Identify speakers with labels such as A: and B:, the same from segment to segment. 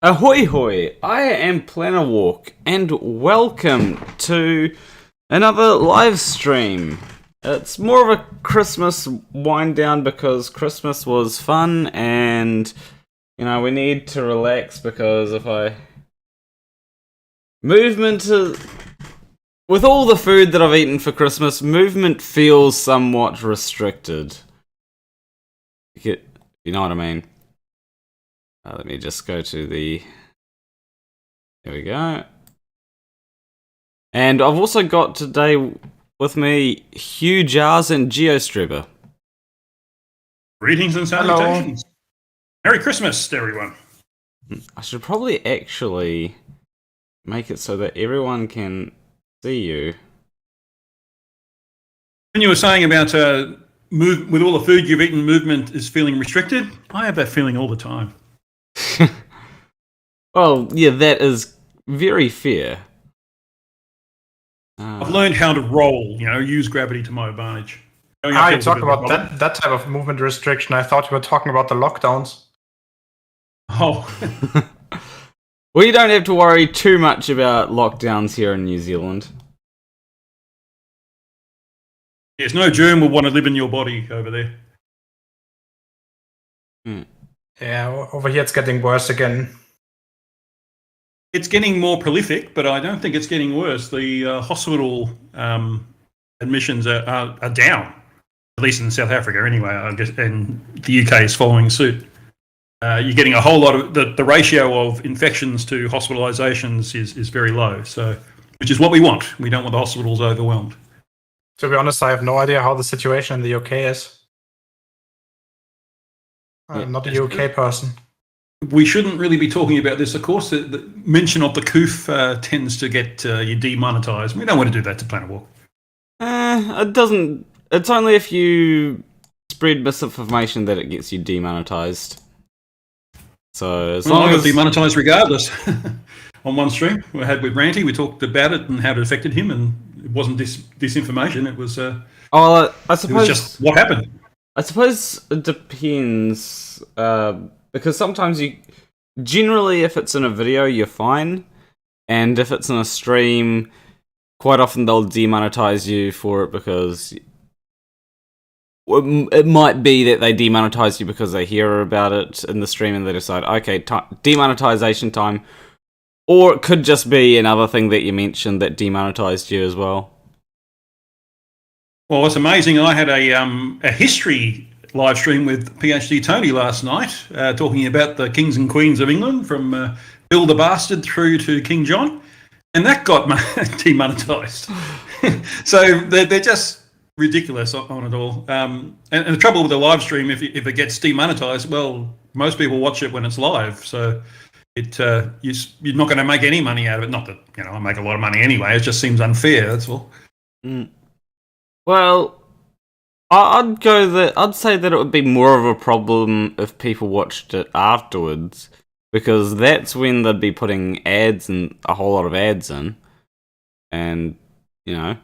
A: Ahoy hoy! I am Planner Walk, and welcome to another live stream. It's more of a Christmas wind down because Christmas was fun, and we need to relax because with all the food that I've eaten for Christmas, movement feels somewhat restricted. You know what I mean? Let me just go to the... There we go. And I've also got today with me Hugh Jarsz and Geostribber.
B: Greetings and salutations. Hello. Merry Christmas, everyone.
A: I should probably actually make it so that everyone can see you.
B: When you were saying about with all the food you've eaten, movement is feeling restricted, I have that feeling all the time.
A: Well, yeah, that is very fair.
B: I've learned how to roll, use gravity to my advantage.
C: You talk about that type of movement restriction. I thought you were talking about the lockdowns.
B: Oh.
A: Well, you don't have to worry too much about lockdowns here in New Zealand.
B: Yes, no germ will want to live in your body over there.
C: Yeah, over here it's getting worse again.
B: It's getting more prolific, but I don't think it's getting worse. The hospital admissions are down, at least in South Africa anyway, I guess, and the UK is following suit. You're getting a whole lot of... The ratio of infections to hospitalisations is very low, so which is what we want. We don't want the hospitals overwhelmed.
C: To be honest, I have no idea how the situation in the UK is. I'm not a UK person.
B: We shouldn't really be talking about this. Of course, the mention of the coof tends to get you demonetised. We don't want to do that to Planet Walk.
A: It doesn't... It's only if you spread misinformation that it gets you demonetised. So as long as...
B: demonetised regardless. On one stream we had with Ranty, we talked about it and how it affected him, and it wasn't disinformation. It was...
A: I suppose...
B: It was just what happened.
A: I suppose it depends... because sometimes generally if it's in a video, you're fine. And if it's in a stream, quite often they'll demonetize you for it because... It might be that they demonetize you because they hear about it in the stream and they decide, okay, demonetization time. Or it could just be another thing that you mentioned that demonetized you as well.
B: Well, it's amazing. I had a history live stream with PhD Tony last night, talking about the kings and queens of England, from Bill the Bastard through to King John, and that got demonetised. So they're just ridiculous on it all. And the trouble with the live stream, if it gets demonetised, well, most people watch it when it's live, so you're not going to make any money out of it. Not that I make a lot of money anyway. It just seems unfair. That's all.
A: Well, I'd say that it would be more of a problem if people watched it afterwards, because that's when they'd be putting ads and a whole lot of ads in, and
B: Yeah,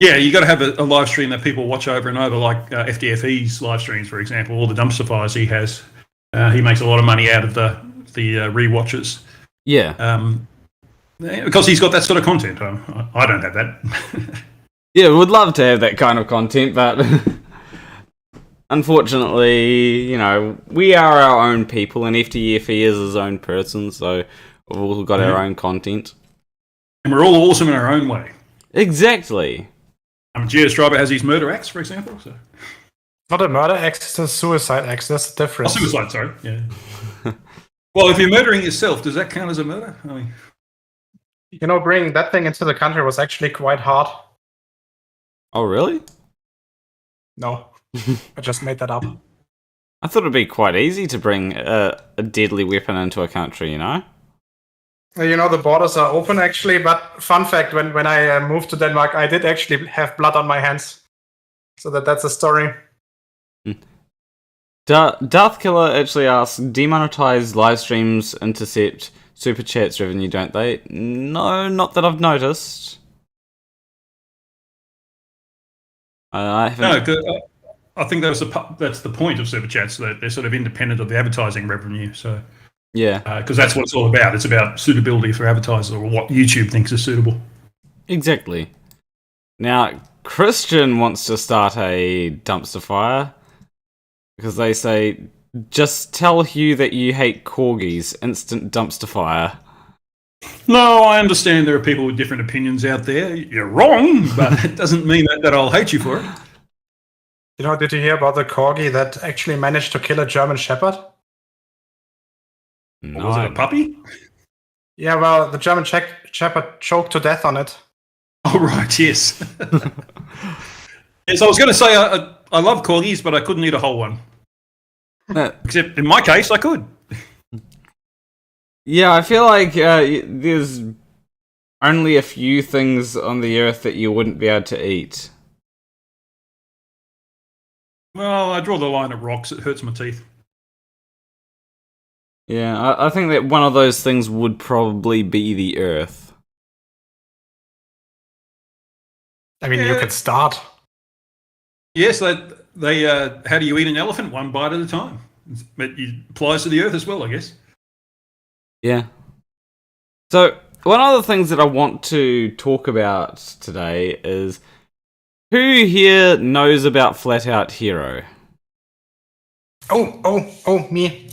B: you got to have a live stream that people watch over and over, like FTFE's live streams, for example. All the dumpster fires he has, he makes a lot of money out of the rewatches.
A: Yeah,
B: because he's got that sort of content. I don't have that.
A: Yeah, would love to have that kind of content, but unfortunately, we are our own people, and FTFE is his own person, so we've all got our own content.
B: And we're all awesome in our own way.
A: Exactly.
B: Geostribber has his murder axe, for example. So.
C: Not a murder axe, it's a suicide axe. That's the difference.
B: Oh, suicide, sorry. Yeah. Well, if you're murdering yourself, does that count as a murder?
C: Bringing that thing into the country was actually quite hard.
A: Oh, really?
C: No. I just made that up.
A: I thought it'd be quite easy to bring a deadly weapon into a country,
C: The borders are open, actually, but fun fact, when I moved to Denmark, I did actually have blood on my hands. So that's a story.
A: Darth Killer actually asks, demonetized live streams intercept Super Chats revenue, don't they? No, not that I've noticed. I haven't...
B: No, I think that's the point of Super Chats, that they're sort of independent of the advertising revenue. So
A: Yeah.
B: Because that's what it's all about. It's about suitability for advertisers or what YouTube thinks is suitable.
A: Exactly. Now, Christian wants to start a dumpster fire because they say, just tell Hugh that you hate corgis, instant dumpster fire.
B: No, I understand there are people with different opinions out there. You're wrong, but it doesn't mean that I'll hate you for it.
C: You know, did you hear about the corgi that actually managed to kill a German Shepherd?
A: No.
B: Was it a puppy?
C: Yeah, well, the German Shepherd choked to death on it.
B: Oh, right, yes. Yes, I was going to say I love corgis, but I couldn't eat a whole one. Except in my case, I could.
A: Yeah, I feel like there's only a few things on the earth that you wouldn't be able to eat.
B: Well, I draw the line at rocks. It hurts my teeth.
A: Yeah, I think that one of those things would probably be the earth.
C: I mean, you could start.
B: Yes, they how do you eat an elephant? One bite at a time. But it applies to the earth as well, I guess.
A: Yeah. So, one of the things that I want to talk about today is who here knows about Flat Out Hero?
C: Oh, me.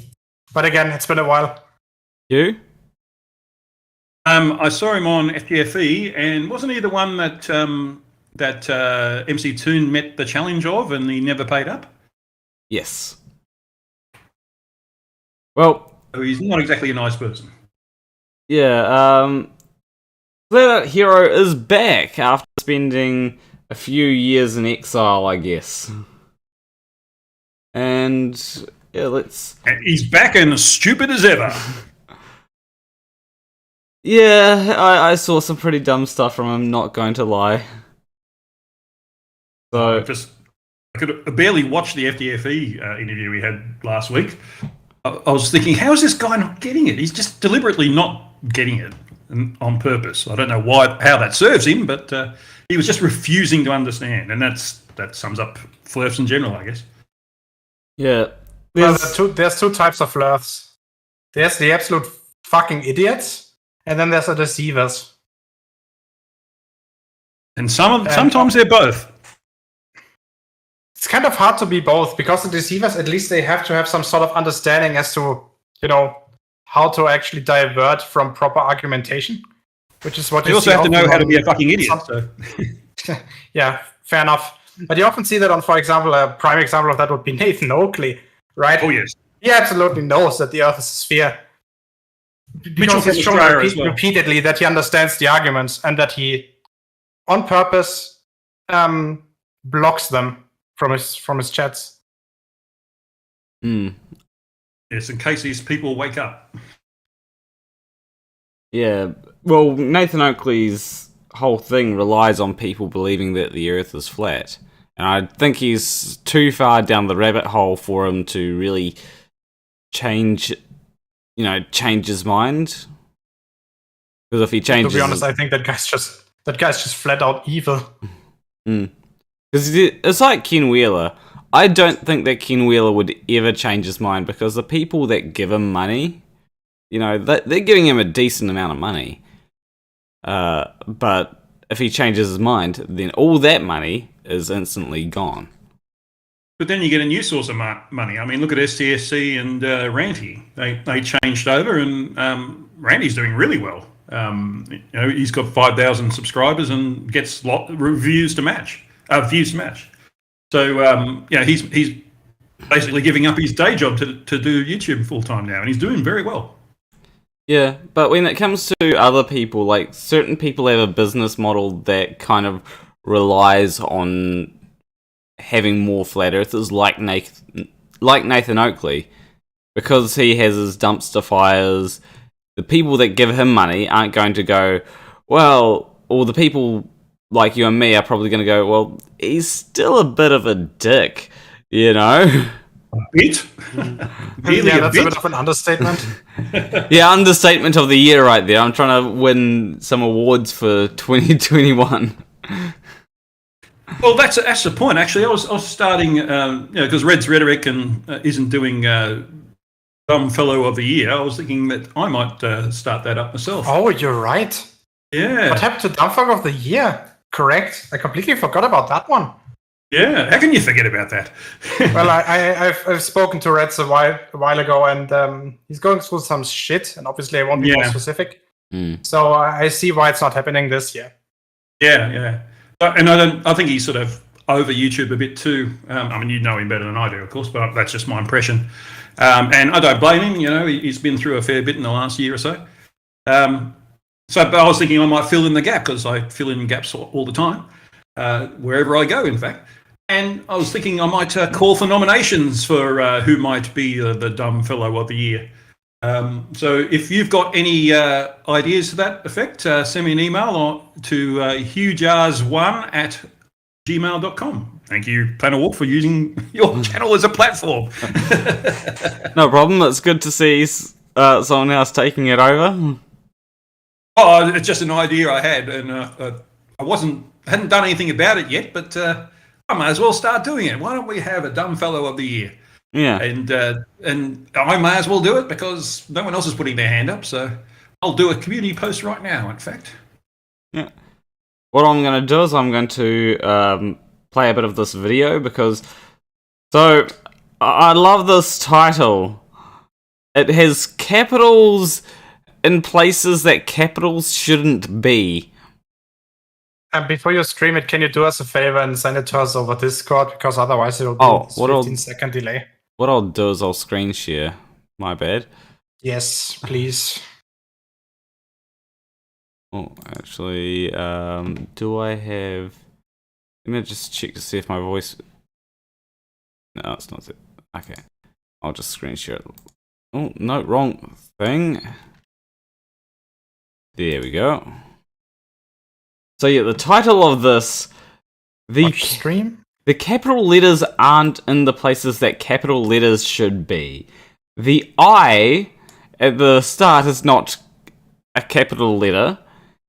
C: But again, it's been a while.
A: You?
B: I saw him on FTFE, and wasn't he the one that MCToon met the challenge of, and he never paid up?
A: Yes. Well,
B: So he's not exactly a nice person.
A: yeah, Flat Out Hero is back after spending a few years in exile, I guess. And yeah,
B: And he's back and as stupid as ever.
A: Yeah, I saw some pretty dumb stuff from him, not going to lie. So
B: I could barely watch the FTFE interview we had last week. I was thinking, how is this guy not getting it? He's just deliberately not getting it on purpose. I don't know how that serves him, but he was just refusing to understand, and that sums up flirts in general, I guess.
A: yeah,
C: Well, there's two types of flirts. There's the absolute fucking idiots, and then there's the deceivers.
B: And sometimes they're both.
C: It's kind of hard to be both, because the deceivers, at least they have to have some sort of understanding as to, how to actually divert from proper argumentation, which is what
B: You also have to know how to be a fucking idiot. So.
C: Yeah, fair enough. But you often see that on, for example, a prime example of that would be Nathan Oakley, right?
B: Oh, yes.
C: He absolutely knows that the Earth is a sphere.
B: Mitchell
C: Because he's
B: from
C: shown
B: Australia as well.
C: repeatedly that he understands the arguments and that he, on purpose, blocks them from his chats.
B: Yes, in case these people wake up.
A: Yeah, well, Nathan Oakley's whole thing relies on people believing that the Earth is flat. And I think he's too far down the rabbit hole for him to really change his mind. Because if he changes...
C: To be honest, I think that guy's just flat out evil.
A: Because it's like Ken Wheeler. I don't think that Ken Wheeler would ever change his mind, because the people that give him money, they're giving him a decent amount of money. But if he changes his mind, then all that money is instantly gone.
B: But then you get a new source of money. I mean, look at STSC and Ranty. They changed over, and Ranty's doing really well. He's got 5,000 subscribers and gets views to match. So he's basically giving up his day job to do YouTube full time now, and he's doing very well.
A: Yeah, but when it comes to other people, like certain people have a business model that kind of relies on having more flat earthers, like Nathan Oakley, because he has his dumpster fires. The people that give him money aren't going to go, well, or the people like you and me are probably going to go, well, he's still a bit of a dick,
B: A bit? Really
C: Yeah,
B: a
C: that's
B: bit?
C: a bit of an understatement.
A: Yeah, understatement of the year right there. I'm trying to win some awards for 2021.
B: Well, that's the point. Actually, I was starting, because Red's rhetoric and isn't doing Dumb Fellow of the Year, I was thinking that I might start that up myself.
C: Oh, you're right.
B: Yeah.
C: What happened to Dumb Fellow of the Year? Correct. I completely forgot about that one.
B: Yeah. How can you forget about that?
C: Well, I've spoken to Reds a while ago, and he's going through some shit, and obviously I won't be more specific. So I see why it's not happening this year.
B: Yeah. And I think he's sort of over YouTube a bit too. I mean, you know him better than I do, of course, but that's just my impression. And I don't blame him. You know, he's been through a fair bit in the last year or so. But I was thinking I might fill in the gap, because I fill in gaps all the time, wherever I go, in fact. And I was thinking I might call for nominations for who might be the Dumb Fellow of the Year. So if you've got any ideas to that effect, send me an email to hughjars1@gmail.com. Thank you, Planet Walk, for using your channel as a platform.
A: No problem. It's good to see someone else taking it over.
B: Oh, it's just an idea I had, and I hadn't done anything about it yet, but I might as well start doing it. Why don't we have a Dumb Fellow of the Year?
A: Yeah.
B: And I may as well do it, because no one else is putting their hand up, so I'll do a community post right now, in fact.
A: Yeah. What I'm going to do is I'm going to play a bit of this video, because... So, I love this title. It has capitals in places that capitals shouldn't be.
C: And before you stream it, can you do us a favor and send it to us over Discord? Because otherwise it'll be a 15-second delay.
A: What I'll do is I'll screen share. My bad.
C: Yes, please.
A: Oh, actually, do I have... Let me just check to see if my voice... No, it's not it. Okay. I'll just screen share it. Oh, no, wrong thing. There we go. So yeah, the title of this...
C: Stream?
A: The capital letters aren't in the places that capital letters should be. The I at the start is not a capital letter,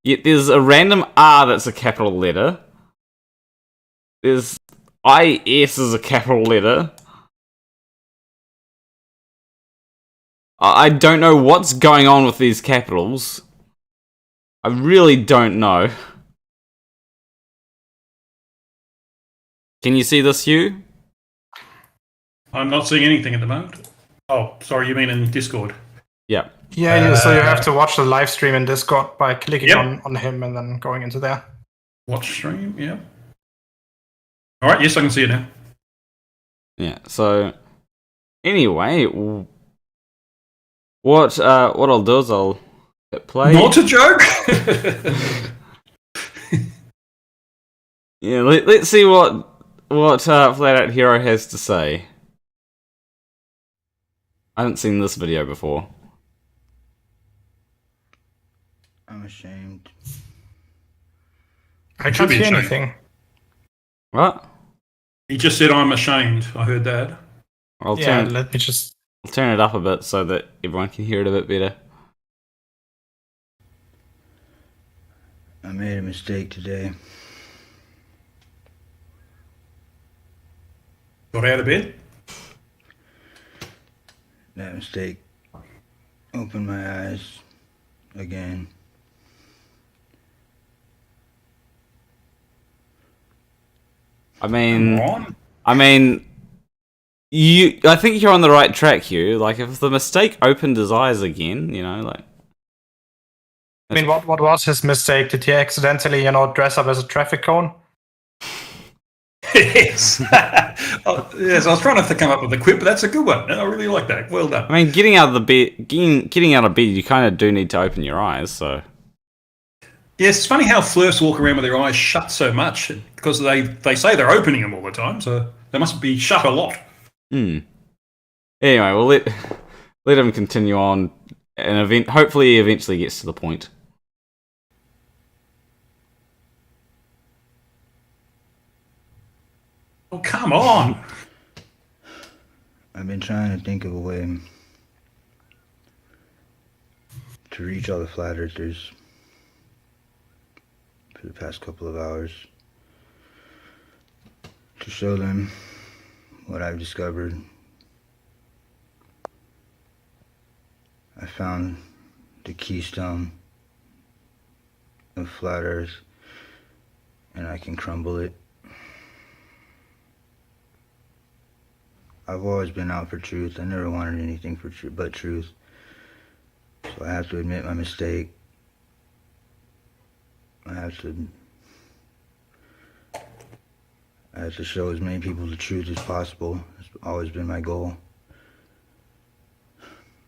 A: yet there's a random R that's a capital letter. There's IS is a capital letter. I don't know what's going on with these capitals. I really don't know. Can you see this, Hugh?
B: I'm not seeing anything at the moment. Oh, sorry, you mean in Discord?
A: Yeah.
C: Yeah, so you have to watch the live stream in Discord by clicking on him and then going into there.
B: Watch stream, yeah. All right, yes, I can see it now.
A: Yeah, so... Anyway... What I'll do is I'll hit play.
B: Not a joke!
A: Yeah, let's see what Flat Out Hero has to say. I haven't seen this video before.
D: I'm ashamed.
C: I can't see anything.
A: What?
B: He just said, I'm ashamed. I heard that.
C: Let me just...
A: I'll turn it up a bit so that everyone can hear it a bit better.
D: I made a mistake today.
B: Got out of bed?
D: That mistake opened my eyes again.
A: I mean, I think you're on the right track, Hugh. Like, if the mistake opened his eyes again, you know, like...
C: I mean, what was his mistake? Did he accidentally, dress up as a traffic cone?
B: Yes. Yes, I was trying to come up with a quip, but that's a good one. I really like that. Well done.
A: I mean, getting out of bed, you kind of do need to open your eyes, so...
B: Yes, it's funny how flirts walk around with their eyes shut so much, because they say they're opening them all the time, so they must be shut a lot.
A: Anyway, we'll let him continue on, and hopefully he eventually gets to the point.
B: Oh, come on!
D: I've been trying to think of a way to reach all the flat earthers for the past couple of hours, to show them what I've discovered I found the keystone of flat Earth, and I can crumble it. I've always been out for truth. I never wanted anything but truth. So I have to admit my mistake. I have to show as many people the truth as possible. It's always been my goal.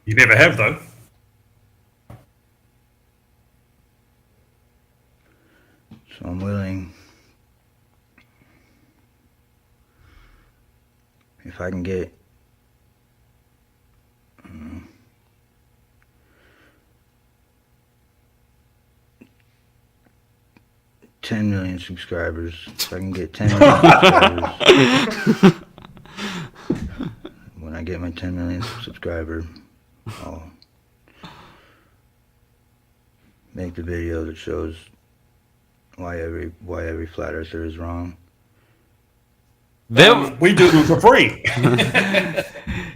B: You never have, though.
D: So I'm willing. If I can get 10 million subscribers, if I can get 10 million subscribers, when I get my 10 million subscriber, I'll make the video that shows why every flat earther is wrong.
B: We do them for free.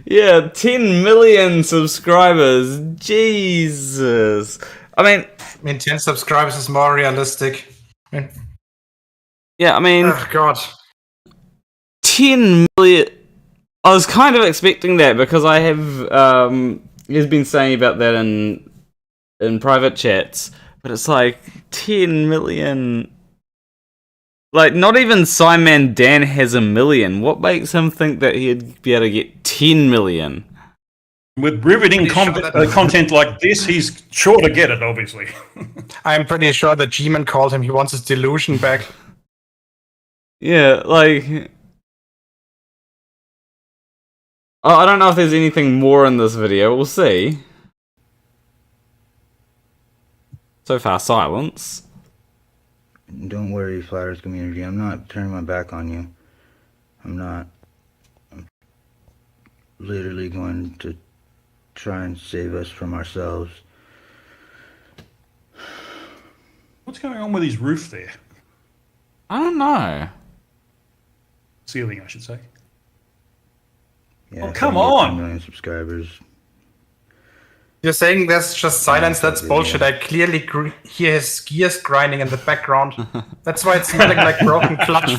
A: Yeah, 10 million subscribers. Jesus. I mean,
C: 10 subscribers is more realistic.
A: Yeah, I mean,
C: oh God.
A: 10 million. I was kind of expecting that because I have, he's been saying about that in private chats, but it's like 10 million. Like, not even Simon Dan has 1 million. What makes him think that he'd be able to get 10 million?
B: With riveting content like this, he's sure to get it, obviously.
C: I'm pretty sure that G-Man called him. He wants his delusion back.
A: Yeah, like... I don't know if there's anything more in this video. We'll see. So far, silence.
D: Don't worry, Flat Earth community. I'm not turning my back on you. I'm not. I'm literally going to try and save us from ourselves.
B: What's going on with his roof there?
A: I don't know.
B: Ceiling, I should say.
D: Yeah,
B: Oh, come
D: if I can get
B: on.
D: 10 million subscribers.
C: You're saying that's just silence? That's
D: Yeah.
C: bullshit. I clearly hear his gears grinding in the background. That's why it's smelling like broken clutch.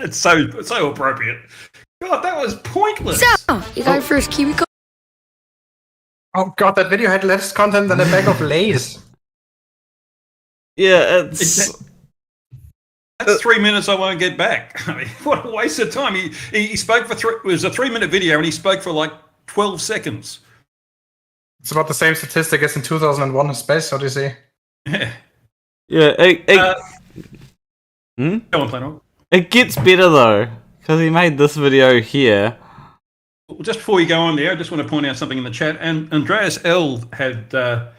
B: It's so appropriate. God, that was pointless.
E: So, you got your first Kiwi code?
C: Oh God, that video had less content than a bag of Lay's.
A: Yeah, it's...
B: That's 3 minutes I won't get back. I mean, what a waste of time. He spoke for it was a 3-minute video and he spoke for like 12 seconds.
C: It's about the same statistic as in 2001 A Space Odyssey.
B: Yeah.
A: Yeah,
B: Go on, Plano.
A: it gets better though, because he made this video here.
B: Well, just before you go on there, I just want to point out something in the chat. And Andreas L had a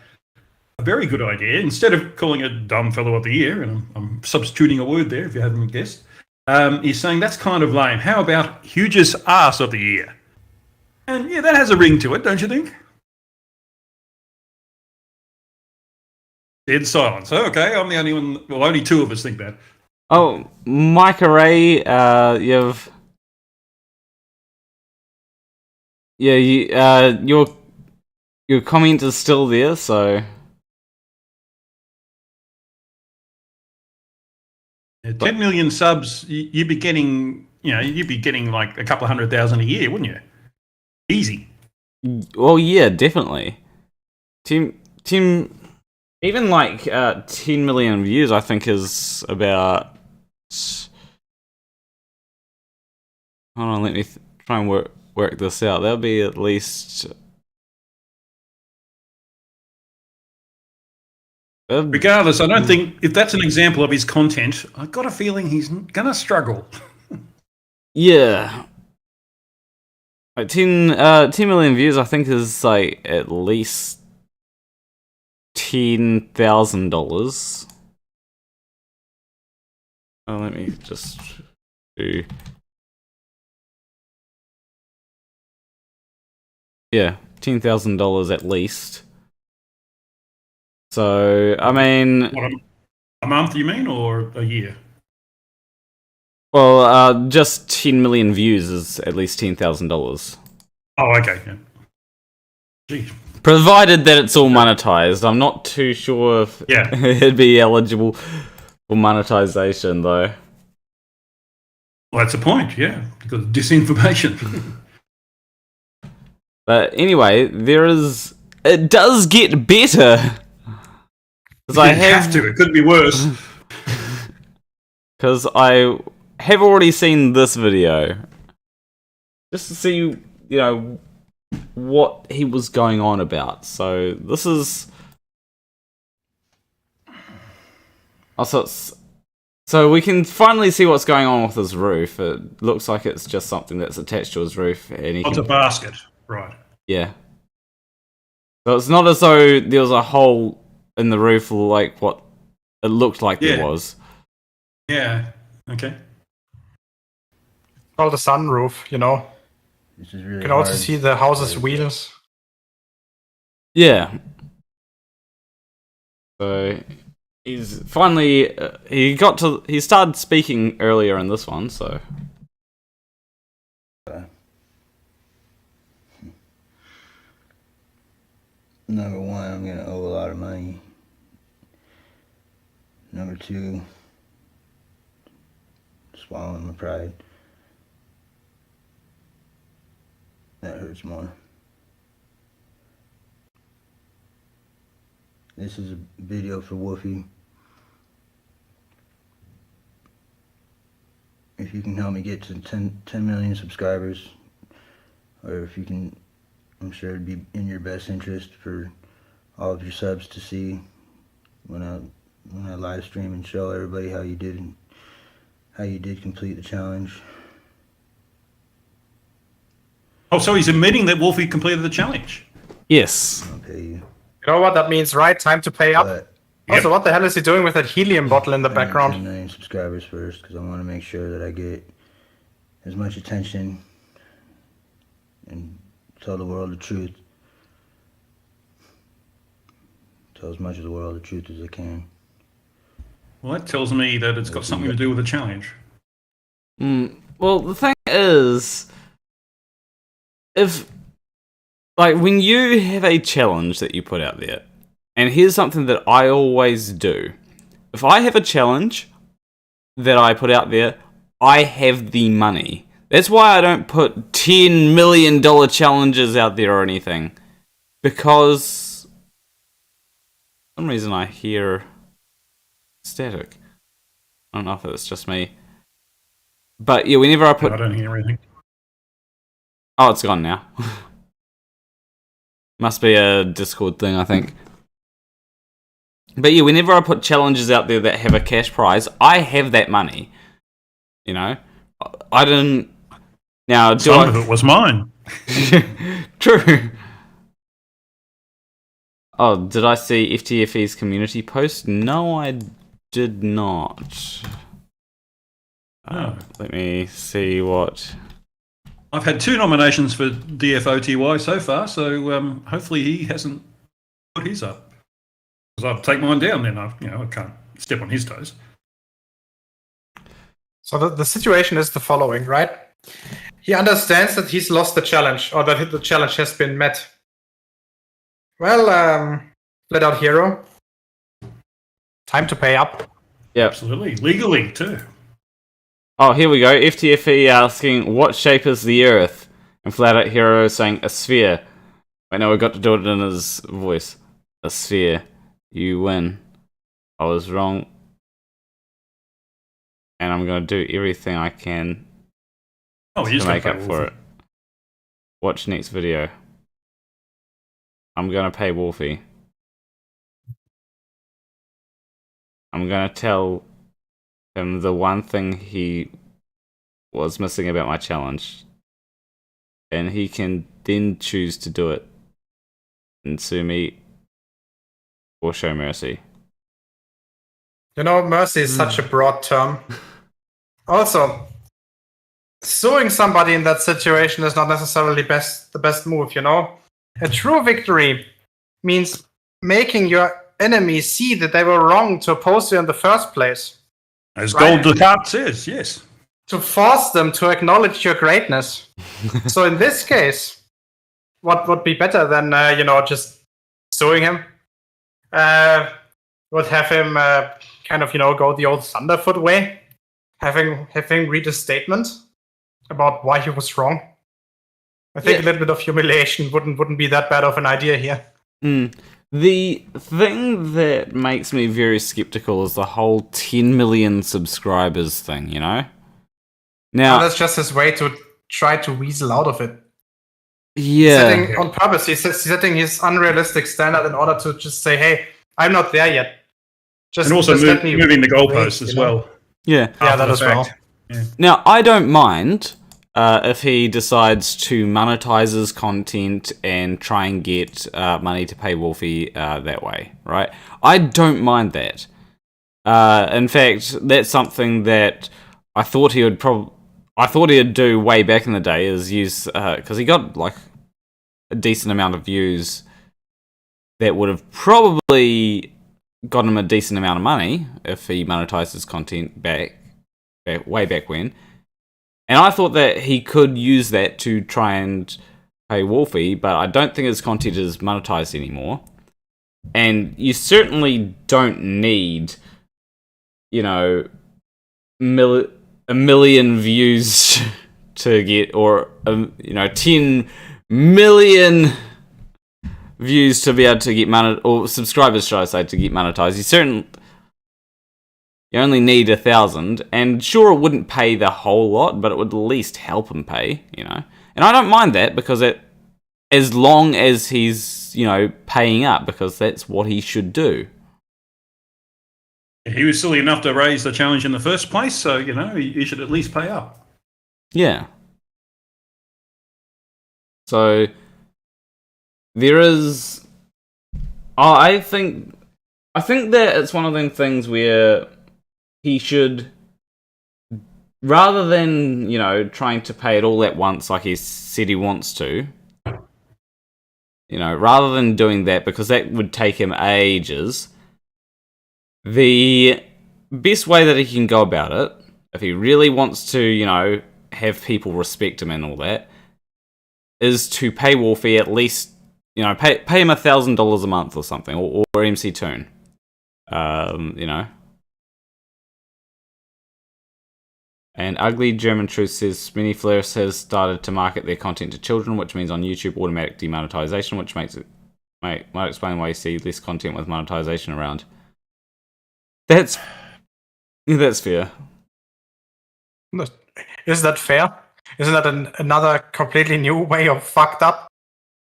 B: very good idea. Instead of calling it Dumb Fellow of the Year, and I'm substituting a word there if you haven't guessed, he's saying that's kind of lame. How about Hugest Arse of the Year? And yeah, that has a ring to it, don't you think? Dead silence. Okay, I'm the only one. Well, only two of us think that.
A: Oh, Mike Array, your comment is still there, so...
B: Yeah, 10 million subs, you'd be getting, like a couple of 100,000 a year, wouldn't you? Easy.
A: Well, yeah, definitely. Even like 10 million views, I think, is about... Hold on, let me try and work this out. That'll be at least...
B: Regardless, I don't think, if that's an example of his content, I've got a feeling he's going to struggle.
A: Yeah. Like 10 million views, I think, is like at least $10,000. Oh, let me just do. Yeah, $10,000 at least. So, I mean...
B: What, a month, you mean, or a year?
A: Well, just 10 million views is at least $10,000.
B: Oh, okay. Yeah. Jeez.
A: Provided that it's all monetized. I'm not too sure if
B: Yeah.
A: it'd be eligible for monetization, though.
B: Well, that's the point, yeah. Because disinformation.
A: But anyway, it does get better. Because I
B: have to. It could be worse.
A: Because I have already seen this video. Just to see, what he was going on about. So this is... So we can finally see what's going on with his roof. It looks like it's just something that's attached to his roof. And
B: It's a basket, right.
A: Yeah. So it's not as though there was a hole in the roof like what it looked like there was.
B: Yeah, okay.
C: Called the sunroof,
D: This is really
C: You can also
D: hard.
C: see the house's wheels.
A: Yeah. So he's finally he started speaking earlier in this one, so
D: Number one, I'm gonna owe a lot of money. Number two, swallowing my pride. That hurts more. This is a video for Wolfie. If you can help me get to 10 million subscribers, or if you can, I'm sure it'd be in your best interest for all of your subs to see when I live stream and show everybody how you did complete the challenge.
B: Oh, so he's admitting that Wolfie completed the challenge.
A: yes.
D: I'll pay you.
C: You know what that means, right? Time to pay up.
D: But
C: Also, what the hell is he doing with that helium bottle in the
D: I need 10
C: background?
D: million subscribers first, because I want to make sure that I get as much attention and tell the world the truth. Tell as much of the world the truth as I can.
B: Well, that tells me that it's got something to do with the challenge.
A: Well, the thing is, when you have a challenge that you put out there, and here's something that I always do. If I have a challenge that I put out there, I have the money. That's why I don't put $10 million challenges out there or anything. Because for some reason I hear static. I don't know if it's just me. But yeah, whenever I put...
B: I don't hear anything.
A: Oh, it's gone now. Must be a Discord thing, I think. But yeah, whenever I put challenges out there that have a cash prize, I have that money. I didn't... Now,
B: Some of it was mine.
A: True. Oh, did I see FTFE's community post? No, I did not. Let me see what...
B: I've had 2 nominations for DFOTY so far, so hopefully he hasn't put his up. Because I'll take mine down then. I can't step on his toes.
C: So the situation is the following, right? He understands that he's lost the challenge, or that the challenge has been met. Well, Flat Out Hero. Time to pay up.
A: Yeah.
B: Absolutely. Legally, too.
A: Oh, here we go. FTFE asking, what shape is the Earth? And Flat Out Hero saying, a sphere. Wait, no, we got to do it in his voice. A sphere. You win. I was wrong. And I'm going to do everything I can
B: to
A: make up for it. Watch next video. I'm going to pay Wolfie. I'm going to tell him the one thing he was missing about my challenge. And he can then choose to do it and sue me or show mercy.
C: Mercy is such a broad term. Also, suing somebody in that situation is not necessarily the best move, A true victory means making your enemy see that they were wrong to oppose you in the first place.
B: As Gold Descartes says, yes.
C: To force them to acknowledge your greatness. So in this case, what would be better than just suing him? Would have him kind of go the old Thunderfoot way, having read a statement about why he was wrong. I think a little bit of humiliation wouldn't be that bad of an idea here.
A: The thing that makes me very skeptical is the whole 10 million subscribers thing, Now,
C: that's just his way to try to weasel out of it.
A: Yeah.
C: On purpose, he's setting his unrealistic standard in order to just say, hey, I'm not there yet.
B: And also moving the goalposts as well.
A: Yeah.
C: Yeah, that as well.
B: Yeah.
A: Now, I don't mind if he decides to monetize his content and try and get money to pay Wolfie that way, right? I don't mind that. In fact, that's something that I thought he would do way back in the day, is use because he got like a decent amount of views that would have probably got him a decent amount of money if he monetized his content way back when. And I thought that he could use that to try and pay Wolfie, but I don't think his content is monetized anymore. And you certainly don't need, a million views to get, or 10 million views to be able to get monetized, or subscribers, should I say, to get monetized. You only need 1,000, and sure, it wouldn't pay the whole lot, but it would at least help him pay, And I don't mind that, because as long as he's, paying up, because that's what he should do.
B: He was silly enough to raise the challenge in the first place, so, he should at least pay up.
A: Yeah. So, there is... I think that it's one of them things where he should, rather than, trying to pay it all at once like he said he wants to, rather than doing that, because that would take him ages, the best way that he can go about it, if he really wants to, have people respect him and all that, is to pay Wolfie at least, pay him $1,000 a month or something, or MCToon, And Ugly German Truth says many florists has started to market their content to children, which means on YouTube automatic demonetization, which might explain why you see less content with monetization around. That's fair.
C: Is that fair? Isn't that another completely new way of fucked up?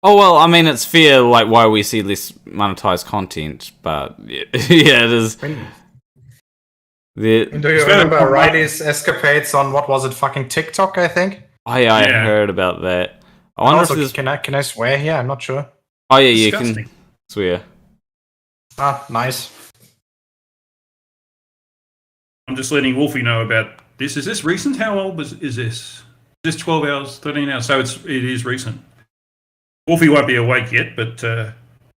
A: Oh, well, I mean, it's fair, like, why we see less monetized content, but yeah, it is.
C: Do you remember O'Reilly's escapades on, what was it, fucking TikTok, I think?
A: I heard about that. I wonder
C: also,
A: if there's...
C: can I swear here? I'm not sure.
A: Oh, yeah, you can swear.
C: Ah, nice.
B: I'm just letting Wolfie know about this. Is this recent? How old is this? Is this 12 hours, 13 hours? So it is recent. Wolfie won't be awake yet, but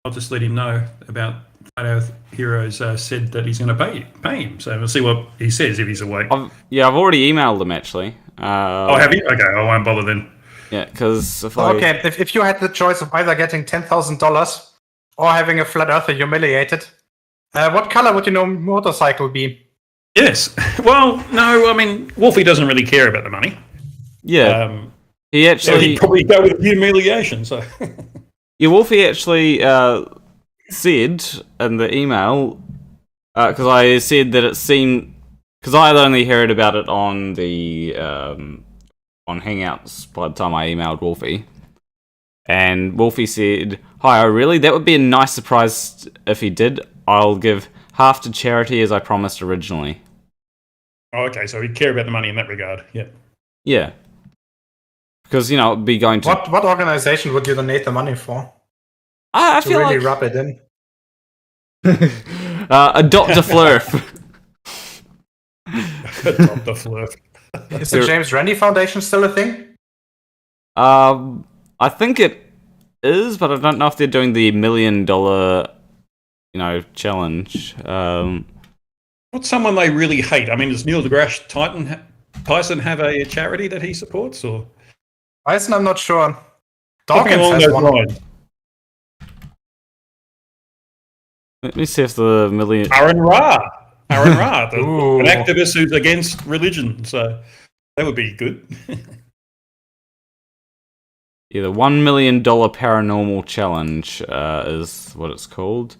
B: I'll just let him know about Flat Earth Heroes said that he's going to pay him. So we'll see what he says if he's awake.
A: I've already emailed him, actually.
B: Have you? Okay, I won't bother then.
A: Yeah, because
C: if you had the choice of either getting $10,000 or having a Flat Earther humiliated, what color would your motorcycle be?
B: Yes. Well, no, I mean, Wolfie doesn't really care about the money.
A: Yeah. He'd
B: probably go with humiliation, so...
A: Yeah, Wolfie actually said in the email, because I said that it seemed... Because I had only heard about it on the... on Hangouts by the time I emailed Wolfie. And Wolfie said, "Hi, really? That would be a nice surprise if he did. I'll give half to charity as I promised originally."
B: Oh, okay, so he'd care about the money in that regard, yeah.
A: Yeah. Because, it'd be going to...
C: What organization would you donate the money for?
A: I feel
C: really
A: like...
C: rub it in.
A: Adopt a Flurf.
B: Adopt a Flurf.
C: Is the James Randi Foundation still a thing?
A: I think it is, but I don't know if they're doing the $1 million, challenge.
B: What's someone they really hate? I mean, does Neil deGrasse Tyson have a charity that he supports, or?
C: Tyson, I'm not sure. Dawkins
B: along
C: has
B: those
C: one.
B: lines.
A: Let me see if the million.
B: Aaron Ra,
C: Ooh.
B: an activist who's against religion. So that would be good.
A: Yeah, the $1 million paranormal challenge is what it's called.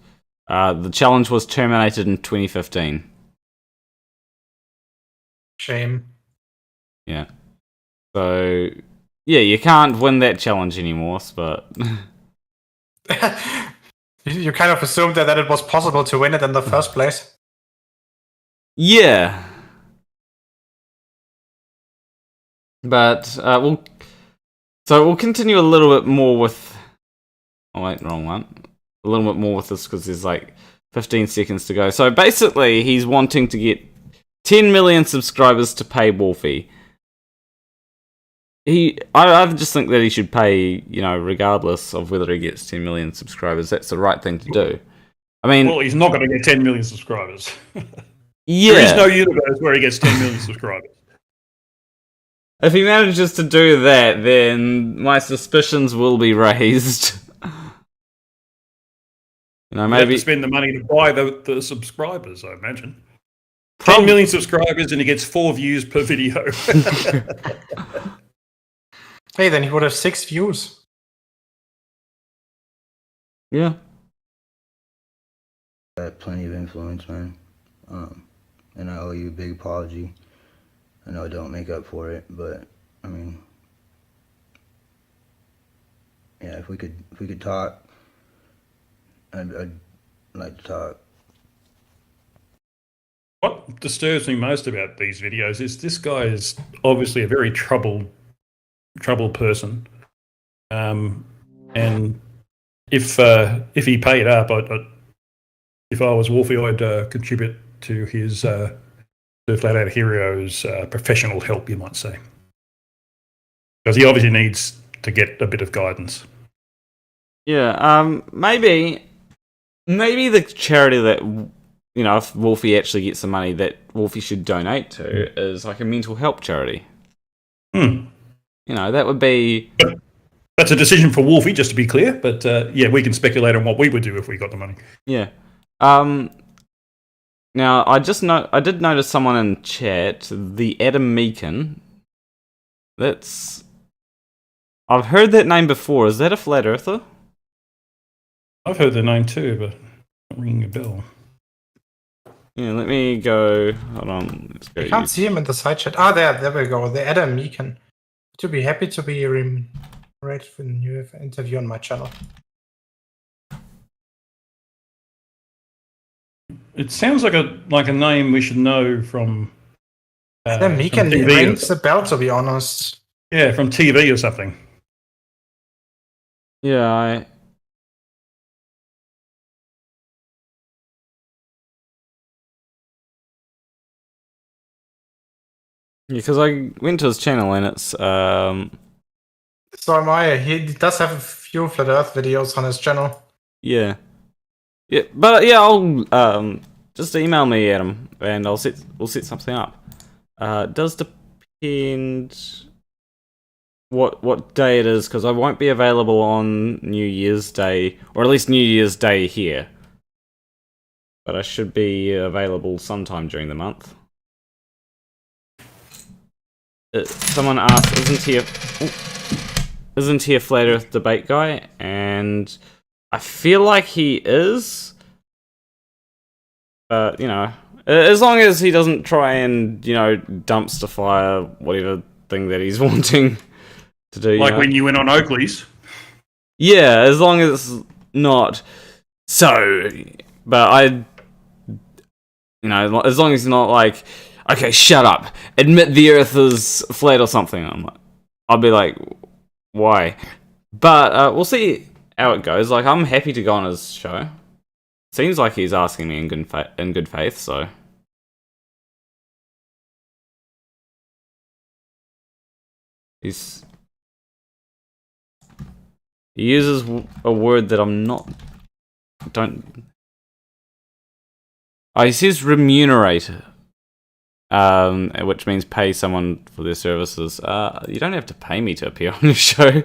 A: The challenge was terminated in 2015.
C: Shame.
A: Yeah. So, yeah, you can't win that challenge anymore, but...
C: You kind of assumed that it was possible to win it in the first place.
A: Yeah. But, we'll continue a little bit more with... Oh, wait, wrong one. A little bit more with this because there's like 15 seconds to go. So basically, he's wanting to get 10 million subscribers to pay Wolfie. I just think that he should pay, regardless of whether he gets 10 million subscribers. That's the right thing to do. I mean...
B: Well, he's not going to get 10 million subscribers.
A: Yeah.
B: There is no universe where he gets 10 million subscribers.
A: If he manages to do that, then my suspicions will be raised.
B: You have
A: maybe
B: to spend the money to buy the subscribers, I imagine. 10 million subscribers and he gets 4 views per video.
C: Hey, then he would have 6 views.
A: Yeah.
D: I have plenty of influence, man. And I owe you a big apology. I know I don't make up for it, but I mean, yeah, if we could talk, I'd like to talk.
B: What disturbs me most about these videos is this guy is obviously a very troubled person, and if he paid up, if I was Wolfie, I'd contribute to his to Flat Out Heroes professional help, you might say, because he obviously needs to get a bit of guidance.
A: Yeah. Maybe the charity that if Wolfie actually gets the money that Wolfie should donate to is like a mental health charity. That would be...
B: That's a decision for Wolfie, just to be clear. But yeah, we can speculate on what we would do if we got the money.
A: Yeah. Now, I did notice someone in chat, the Adam Meakin. I've heard that name before. Is that a flat earther?
B: I've heard the name too, but not ringing a bell.
A: Yeah, let me go. Hold on. Let's go.
C: I can't see him in the side chat. There we go. The Adam Meakin. To be happy to be read for a new interview on my channel.
B: It sounds like a name we should know from.
C: Adam Meakin rings the bell, to be honest.
B: Yeah, from TV or something.
A: Yeah, because I went to his channel and it's
C: So am I. He does have a few Flat Earth videos on his channel.
A: Yeah, but yeah, I'll just email me, Adam, and we'll set something up. It does depend what day it is, because I won't be available on New Year's Day, or at least New Year's Day here. But I should be available sometime during the month. Someone asked, isn't he a Flat Earth debate guy? And I feel like he is. But, as long as he doesn't try and, dumpster fire whatever thing that he's wanting to do.
B: Like when you went on Oakley's.
A: Yeah, as long as it's not so. But as long as he's not like, okay, shut up, admit the Earth is flat or something. I'll be like, why? But we'll see how it goes. Like, I'm happy to go on his show. Seems like he's asking me in good faith, so. He uses a word that he says remunerate, which means pay someone for their services. You don't have to pay me to appear on your show.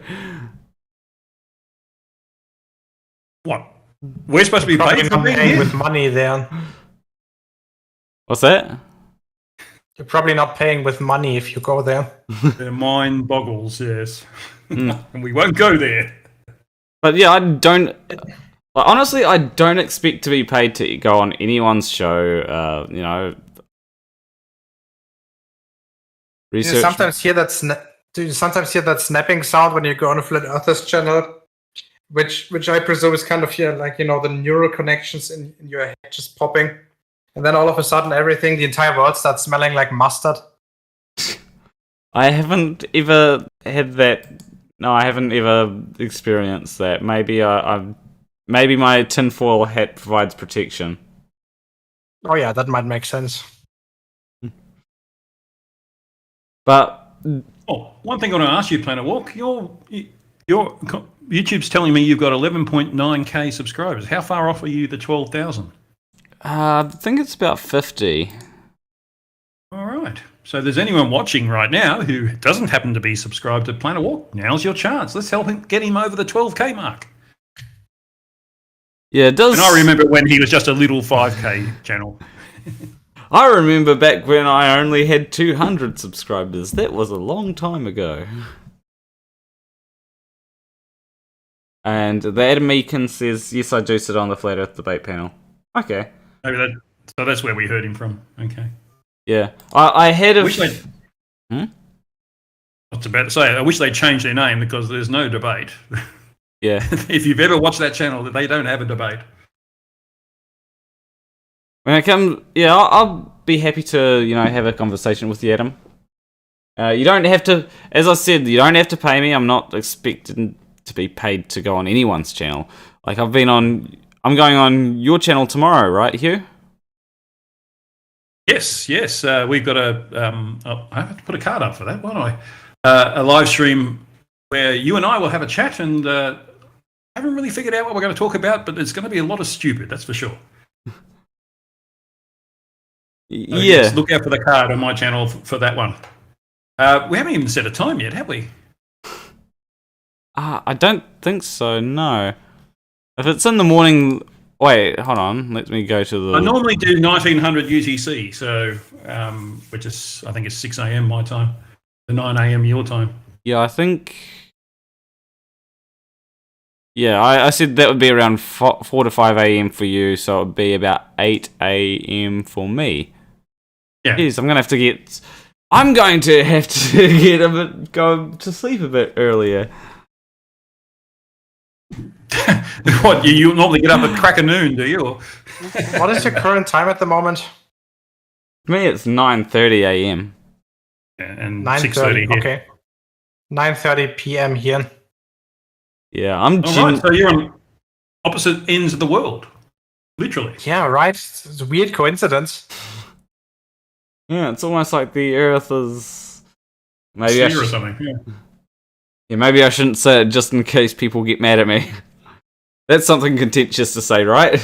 B: What? We're supposed to be
C: Probably
B: paid for
C: not
B: being
C: paying
B: here?
C: with money there.
A: What's that?
C: You're probably not paying with money if you go there.
B: Their mind boggles, yes. And we won't go there.
A: But yeah, I don't. Honestly, I don't expect to be paid to go on anyone's show. You know,
C: Do you
A: research.
C: sometimes hear that snapping sound when you go on a Flat Earthers channel? Which I presume is kind of the neural connections in your head just popping. And then all of a sudden the entire world starts smelling like mustard.
A: I haven't ever had that. No, I haven't ever experienced that. Maybe maybe my tinfoil hat provides protection.
C: Oh yeah, that might make sense.
A: But
B: Oh, one thing I want to ask you, Planet Walk. Your YouTube's telling me you've got 11.9k subscribers. How far off are you the 12,000?
A: I think it's about 50.
B: All right. So if there's anyone watching right now who doesn't happen to be subscribed to Planet Walk, now's your chance. Let's help him get him over the 12k mark.
A: Yeah, it does.
B: And I remember when he was just a little 5k channel.
A: I remember back when I only had 200 subscribers. That was a long time ago. And the Adam Meakin says, yes, I do sit on the Flat Earth debate panel. Okay.
B: So that's where we heard him from. Okay.
A: Yeah. I had a...
B: I was about to say, I wish they'd change their name because there's no debate.
A: Yeah.
B: If you've ever watched that channel, they don't have a debate.
A: When it comes... Yeah, I'll be happy to, have a conversation with you, Adam. You don't have to... As I said, you don't have to pay me. I'm not expecting to be paid to go on anyone's channel. Like, I'm going on your channel tomorrow, right, Hugh?
B: Yes. We've got I have to put a card up for that, won't I? A live stream where you and I will have a chat and haven't really figured out what we're going to talk about, but it's going to be a lot of stupid, that's for sure.
A: Yeah.
B: Yes, look out for the card on my channel for that one. We haven't even set a time yet, have we?
A: I don't think so, no. If it's in the morning... Wait, hold on. Let me go to the...
B: I normally do 1900 UTC, so which is, I think it's 6 a.m. my time, the 9 a.m. your time.
A: Yeah, I think... Yeah, I said that would be around 4 to 5 a.m. for you, so it would be about 8 a.m. for me.
B: Yeah.
A: Jeez, I'm going to have to go to sleep a bit earlier.
B: What, you normally get up at crack of noon, do you? Or?
C: What is your current time at the moment?
A: For me, it's 9:30 a.m.
B: Yeah, and
C: 9:30.
B: 6:30 here.
C: Okay. 9:30 p.m. here.
A: Yeah, I'm...
B: All right, so you're on opposite ends of the world, literally.
C: Yeah, right. It's a weird coincidence.
A: Yeah, it's almost like the Earth is... Maybe
B: Sphere or something. Yeah.
A: Yeah, maybe I shouldn't say it just in case people get mad at me. That's something contentious to say, right?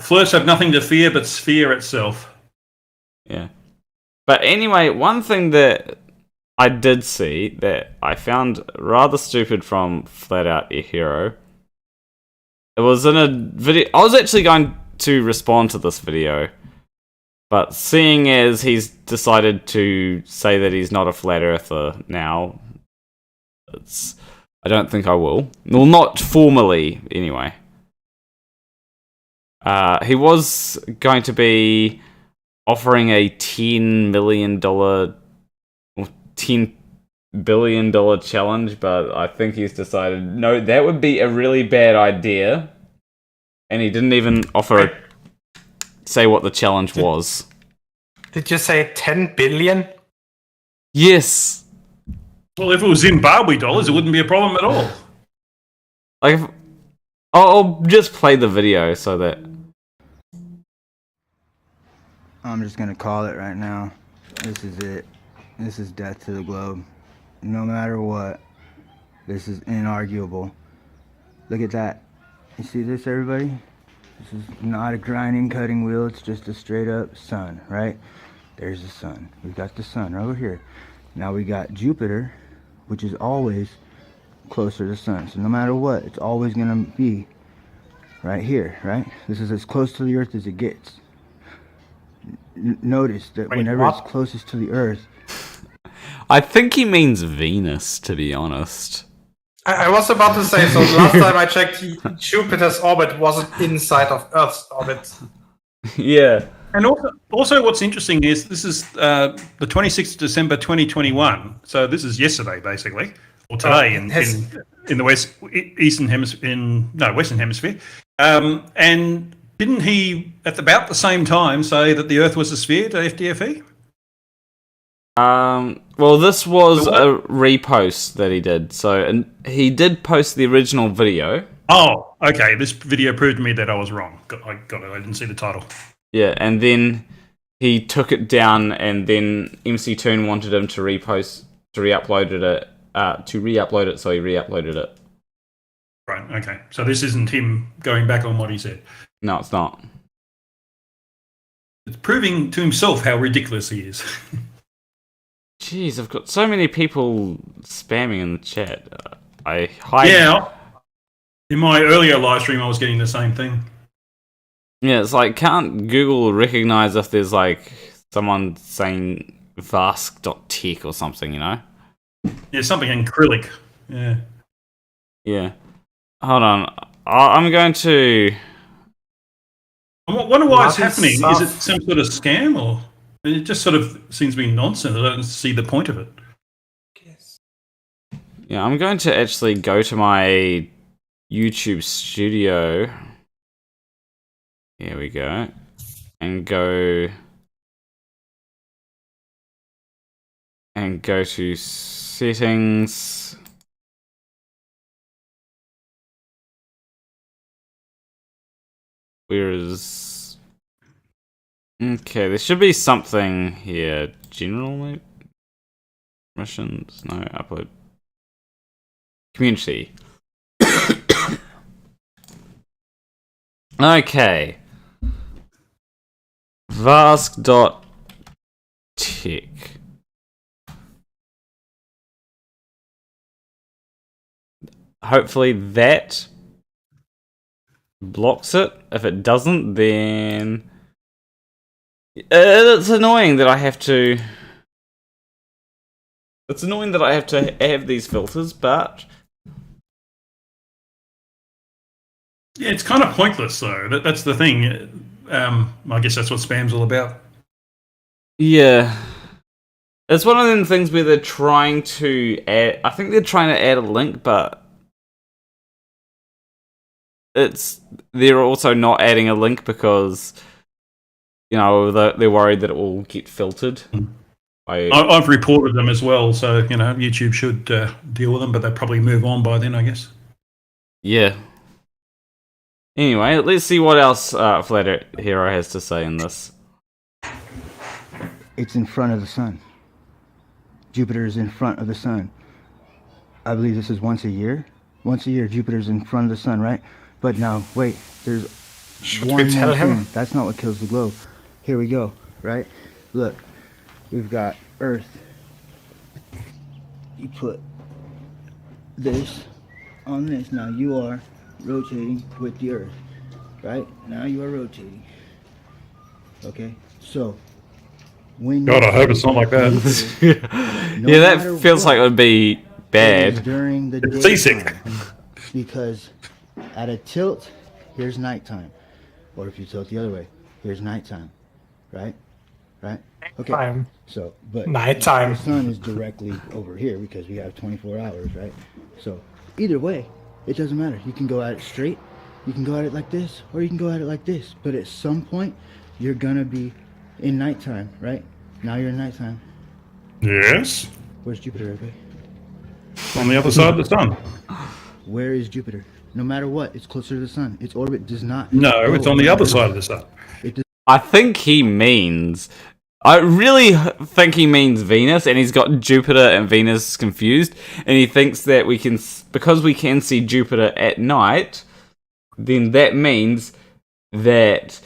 B: Flirts have nothing to fear but sphere itself.
A: Yeah. But anyway, one thing that I did see that I found rather stupid from Flat Out a Hero. It was in a video... I was actually going to respond to this video, but seeing as he's decided to say that he's not a Flat Earther now, I don't think I will. Well, not formally, anyway. He was going to be offering a $10 million or $10 billion challenge, but I think he's decided, no, that would be a really bad idea. And he didn't even say what the challenge was.
C: Did you say 10 billion?
A: Yes.
B: Well, if it was Zimbabwe dollars, it wouldn't be a problem at all.
A: Like, I'll just play the video so that...
D: I'm just gonna call it right now. This is it. This is death to the globe. No matter what, this is inarguable. Look at that. You see this, everybody? This is not a grinding, cutting wheel. It's just a straight up sun, right? There's the sun. We've got the sun over here. Now we got Jupiter, which is always closer to the sun. So no matter what, it's always gonna be right here, right? This is as close to the Earth as it gets. Notice that whenever it's closest to the Earth,
A: I think he means Venus, to be honest.
C: I was about to say, so last time I checked, Jupiter's orbit wasn't inside of Earth's orbit.
A: Yeah.
B: And also, what's interesting is this is the 26th of December 2021. So this is yesterday, basically, or today in the Western Hemisphere. And didn't he, at about the same time, say that the Earth was a sphere to FTFE?
A: Well, this was a repost that he did. So, and he did post the original video.
B: Oh, okay. This video proved to me that I was wrong. I got it. I didn't see the title.
A: Yeah, and then he took it down, and then MCToon wanted him to re-upload it, so he re-uploaded it.
B: Right. Okay. So this isn't him going back on what he said.
A: No, it's not.
B: It's proving to himself how ridiculous he is.
A: Jeez, I've got so many people spamming in the chat.
B: Yeah. In my earlier live stream, I was getting the same thing.
A: Yeah, it's like, can't Google recognize if there's like someone saying vask.tech or something, you know?
B: Yeah, something in acrylic. Yeah.
A: Yeah. Hold on. I'm going to...
B: I wonder why it's happening. Is it some sort of scam, or it just sort of seems to be nonsense? I don't see the point of it.
A: Yeah, I'm going to actually go to my YouTube studio. Here we go. And go to settings. Where is... Okay, there should be something here. General permissions? No, upload. Community. Okay. Vask.tech. Hopefully that blocks it. If it doesn't, then it's annoying that I have to. It's annoying that I have to have these filters, but
B: yeah, it's kind of pointless though. That's the thing. I guess that's what spam's all about.
A: Yeah, it's one of them things where they're trying to add. I think they're trying to add a link, but they're also not adding a link because, you know, they're worried that it will get filtered.
B: I've reported them as well, so you know YouTube should deal with them, but they'll probably move on by then, I guess.
A: Yeah. Anyway, let's see what else Flat Hero has to say in this.
D: it's in front of the sun. Jupiter is in front of the sun. I believe this is once a year. Once a year, Jupiter's in front of the sun, right? But now, wait, there's one more thing. That's not what kills the globe. Here we go, right? Look, we've got Earth. You put this on this. Now you are rotating with the Earth, right? Now you are rotating. Okay, so when
B: God, I hope it's not like that.
A: Yeah, that feels like it would be bad.
D: During the
B: It's seasick.
D: Because at a tilt, here's nighttime, or if you tilt the other way, here's nighttime, right? Right? Okay.
C: Time.
D: So, but
C: Nighttime.
D: the sun is directly over here because we have 24 hours, right? So, either way, it doesn't matter. You can go at it straight, you can go at it like this, or you can go at it like this. But at some point, you're gonna be in nighttime, right? Now you're in nighttime.
B: Yes.
D: Where's Jupiter, everybody?
B: On the other side of the sun.
D: Where is Jupiter? No matter what, it's closer to the sun. Its orbit does not.
B: No, it's on the other side of the sun.
A: I think he means... I really think he means Venus, and he's got Jupiter and Venus confused, and he thinks that we can... Because we can see Jupiter at night, then that means that...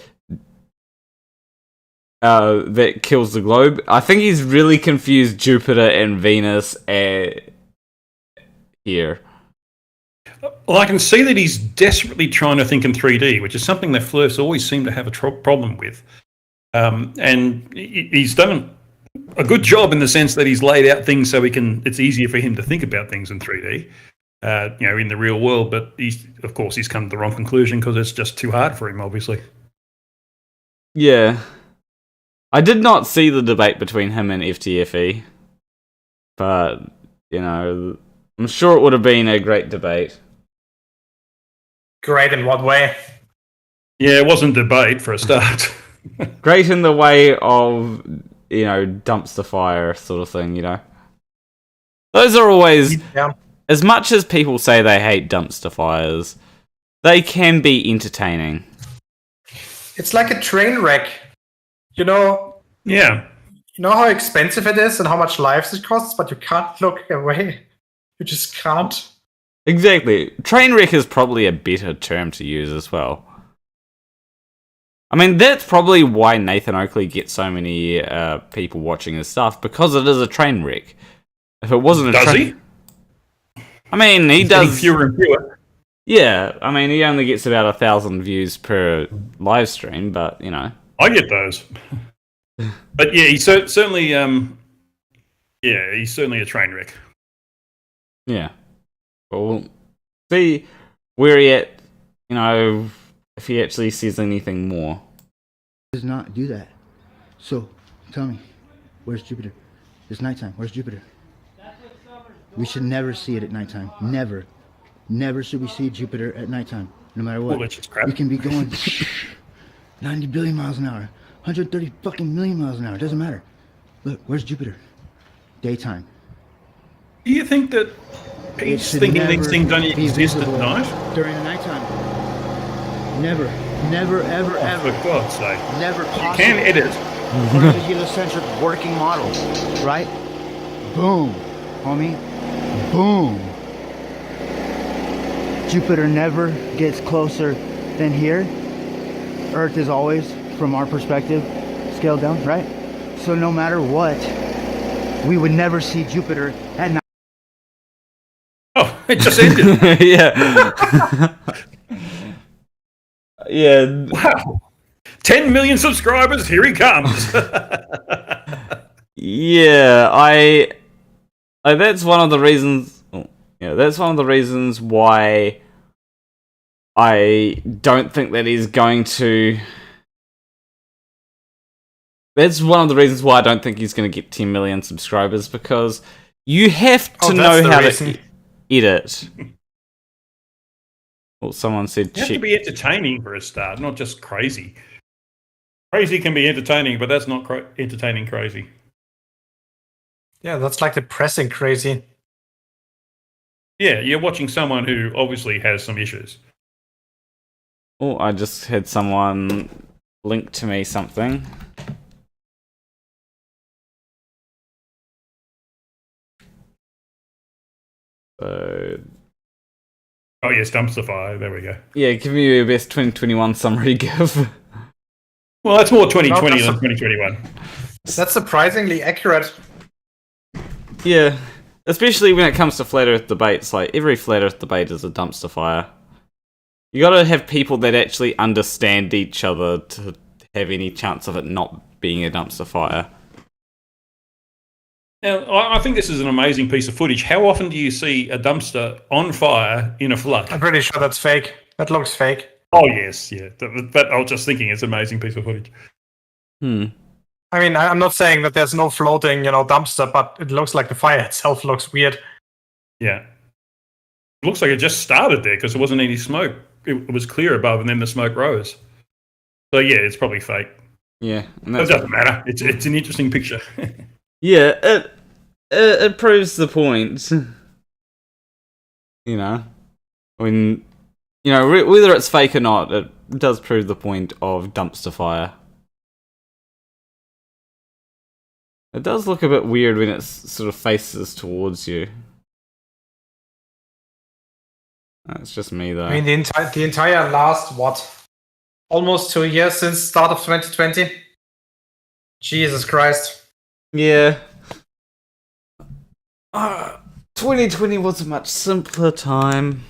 A: that kills the globe. I think he's really confused Jupiter and Venus here.
B: Well, I can see that he's desperately trying to think in 3D, which is something that Flurfs always seem to have a problem with. And he's done a good job in the sense that he's laid out things so it's easier for him to think about things in 3D, in the real world. But he's come to the wrong conclusion because it's just too hard for him, obviously.
A: Yeah. I did not see the debate between him and FTFE, but, I'm sure it would have been a great debate.
C: Great in what way?
B: Yeah, it wasn't debate for a start.
A: Great in the way of, dumpster fire sort of thing, Those are always, as much as people say they hate dumpster fires, they can be entertaining.
C: It's like a train wreck.
B: Yeah.
C: You know how expensive it is and how much lives it costs, but you can't look away. You just can't.
A: Exactly. Train wreck is probably a better term to use as well. I mean, that's probably why Nathan Oakley gets so many people watching his stuff, because it is a train wreck. If it wasn't a train...
B: He?
A: I mean, he does...
B: Fewer and fewer.
A: Yeah, I mean, he only gets about 1,000 views per live stream, but,
B: I get those. But yeah, he's certainly... he's certainly a train wreck.
A: Yeah. Well, we'll see where he at, if he actually says anything more.
D: Does not do that. So, tell me, where's Jupiter? It's nighttime. Where's Jupiter? We should never see it at nighttime. Never. Never should we see Jupiter at nighttime, no matter what.
B: Well, that's just crap.
D: We can be going 90 billion miles an hour, 130 fucking million miles an hour. It doesn't matter. Look, where's Jupiter? Daytime.
B: Do you think that he's thinking these things only exist at night?
D: During the nighttime. Never, ever, ever.
B: For God's sake.
D: Never possible.
B: You can edit.
D: For a heliocentric working model, right? Boom, homie. Boom. Jupiter never gets closer than here. Earth is always, from our perspective, scaled down, right? So no matter what, we would never see Jupiter at night.
B: Oh, it just ended.
A: Yeah. Yeah.
B: Wow. 10 million subscribers, here he comes.
A: Yeah, that's one of the reasons... that's one of the reasons why I don't think that he's going to... That's one of the reasons why I don't think he's going to get 10 million subscribers, because you have to know how to edit. Well, someone said...
B: You have to be entertaining for a start, not just crazy. Crazy can be entertaining, but that's not entertaining crazy.
C: Yeah, that's like depressing crazy.
B: Yeah, you're watching someone who obviously has some issues.
A: Oh, I just had someone link to me something. So...
B: Oh yes, dumpster fire. There we go.
A: Yeah, give me your best 2021 summary give.
B: Well, that's more 2020 than 2021.
C: That's surprisingly accurate.
A: Yeah, especially when it comes to flat Earth debates. Like, every flat Earth debate is a dumpster fire. You gotta have people that actually understand each other to have any chance of it not being a dumpster fire.
B: Now, I think this is an amazing piece of footage. How often do you see a dumpster on fire in a flood?
C: I'm pretty sure that's fake. That looks fake.
B: Oh, yes, yeah. But I was just thinking it's an amazing piece of footage.
C: I mean, I'm not saying that there's no floating, dumpster, but it looks like the fire itself looks weird.
B: Yeah. It looks like it just started there because there wasn't any smoke. It was clear above and then the smoke rose. So, yeah, it's probably fake.
A: Yeah.
B: And it doesn't matter. It's an interesting picture.
A: Yeah, it proves the point. When... whether it's fake or not, it does prove the point of dumpster fire. It does look a bit weird when it sort of faces towards you. That's just me, though.
C: I mean, the entire last, almost 2 years since start of 2020? Jesus Christ.
A: Yeah. 2020 was a much simpler time.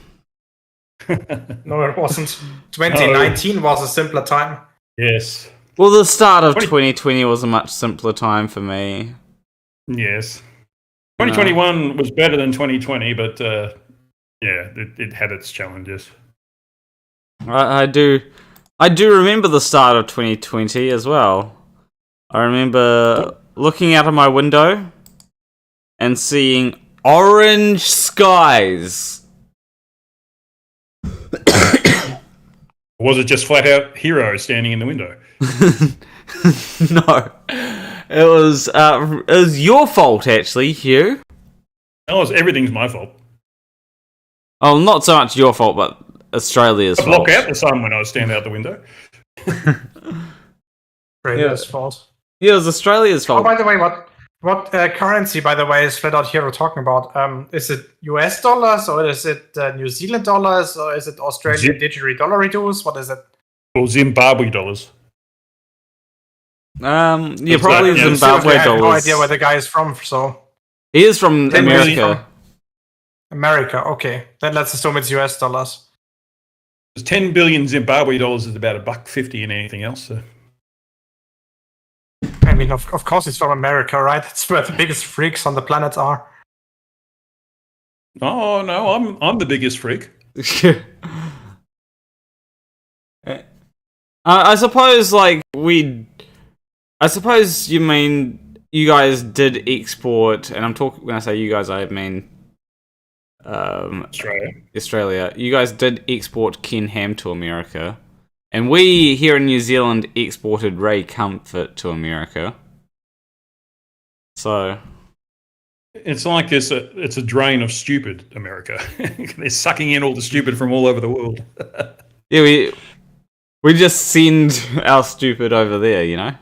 C: No, it wasn't. 2019 was a simpler time.
B: Yes.
A: Well, the start of 2020 was a much simpler time for me.
B: Yes. 2021 was better than 2020, but it had its challenges.
A: I do remember the start of 2020 as well. I remember looking out of my window and seeing orange skies.
B: Was it just flat out Hero standing in the window?
A: No, it was your fault actually, Hugh.
B: Everything's my fault.
A: Oh, not so much your fault, but Australia's
B: I
A: fault.
B: block out the sun when I stand out the window.
C: Australia's fault.
A: Yeah, it was Australia's
C: Oh,
A: fault.
C: by the way, what currency, by the way, is Flat Out Hero talking about? Is it US dollars, or is it New Zealand dollars, or is it Australian didgeridoo? What is it?
B: Or Zimbabwe dollars.
A: Yeah, probably
B: Yeah,
A: Zimbabwe
C: I have no
A: dollars.
C: idea where the guy is from, so...
A: He is from
C: Then
A: America.
C: from America, okay. Then let's assume it's US dollars.
B: 10 billion Zimbabwe dollars is about $1.50 in anything else. So.
C: I mean, of course it's from America, right? That's where the biggest freaks on the planet are.
B: Oh no, I'm the biggest freak.
A: I suppose, I suppose you mean you guys did export, and when I say you guys, I mean Australia. You guys did export Ken Ham to America, and we here in New Zealand exported Ray Comfort to America. So
B: it's like it's a drain of stupid, America. They're sucking in all the stupid from all over the world.
A: yeah, we just send our stupid over there, you know.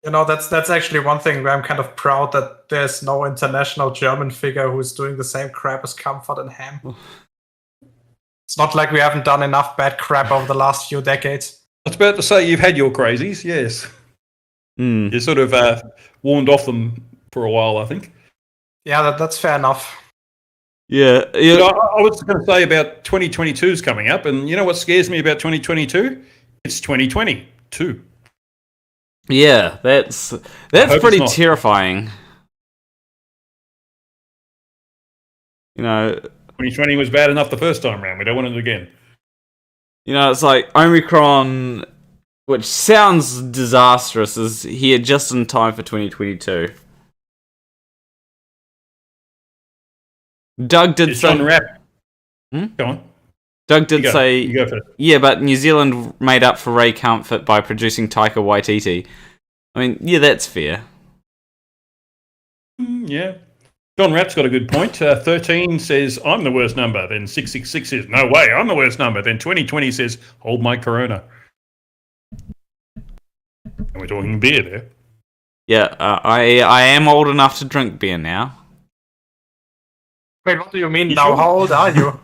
C: You know, that's actually one thing where I'm kind of proud that there's no international German figure who's doing the same crap as Comfort and Ham. It's not like we haven't done enough bad crap over the last few decades.
B: I was about to say, you've had your crazies, yes. You sort of warned off them for a while, I think.
C: Yeah, that's fair enough.
A: Yeah.
B: But I was going to say about 2022's coming up, and you know what scares me about 2022? It's 2022.
A: Yeah, that's pretty terrifying. You know,
B: 2020 was bad enough the first time round. We don't want it again.
A: You know, it's like Omicron, which sounds disastrous, is here just in time for 2022. Doug did
B: It's on wrap.
A: Hmm?
B: Go on.
A: Doug did
B: You
A: say,
B: go first.
A: yeah, but New Zealand made up for Ray Comfort by producing Taika Waititi. I mean, yeah, that's fair.
B: Yeah. John Rapp's got a good point. 13 says, I'm the worst number. Then 666 says, no way, I'm the worst number. Then 2020 says, hold my corona. And we're talking beer there.
A: Yeah, I am old enough to drink beer now.
C: Wait, what do you mean now? How old are you?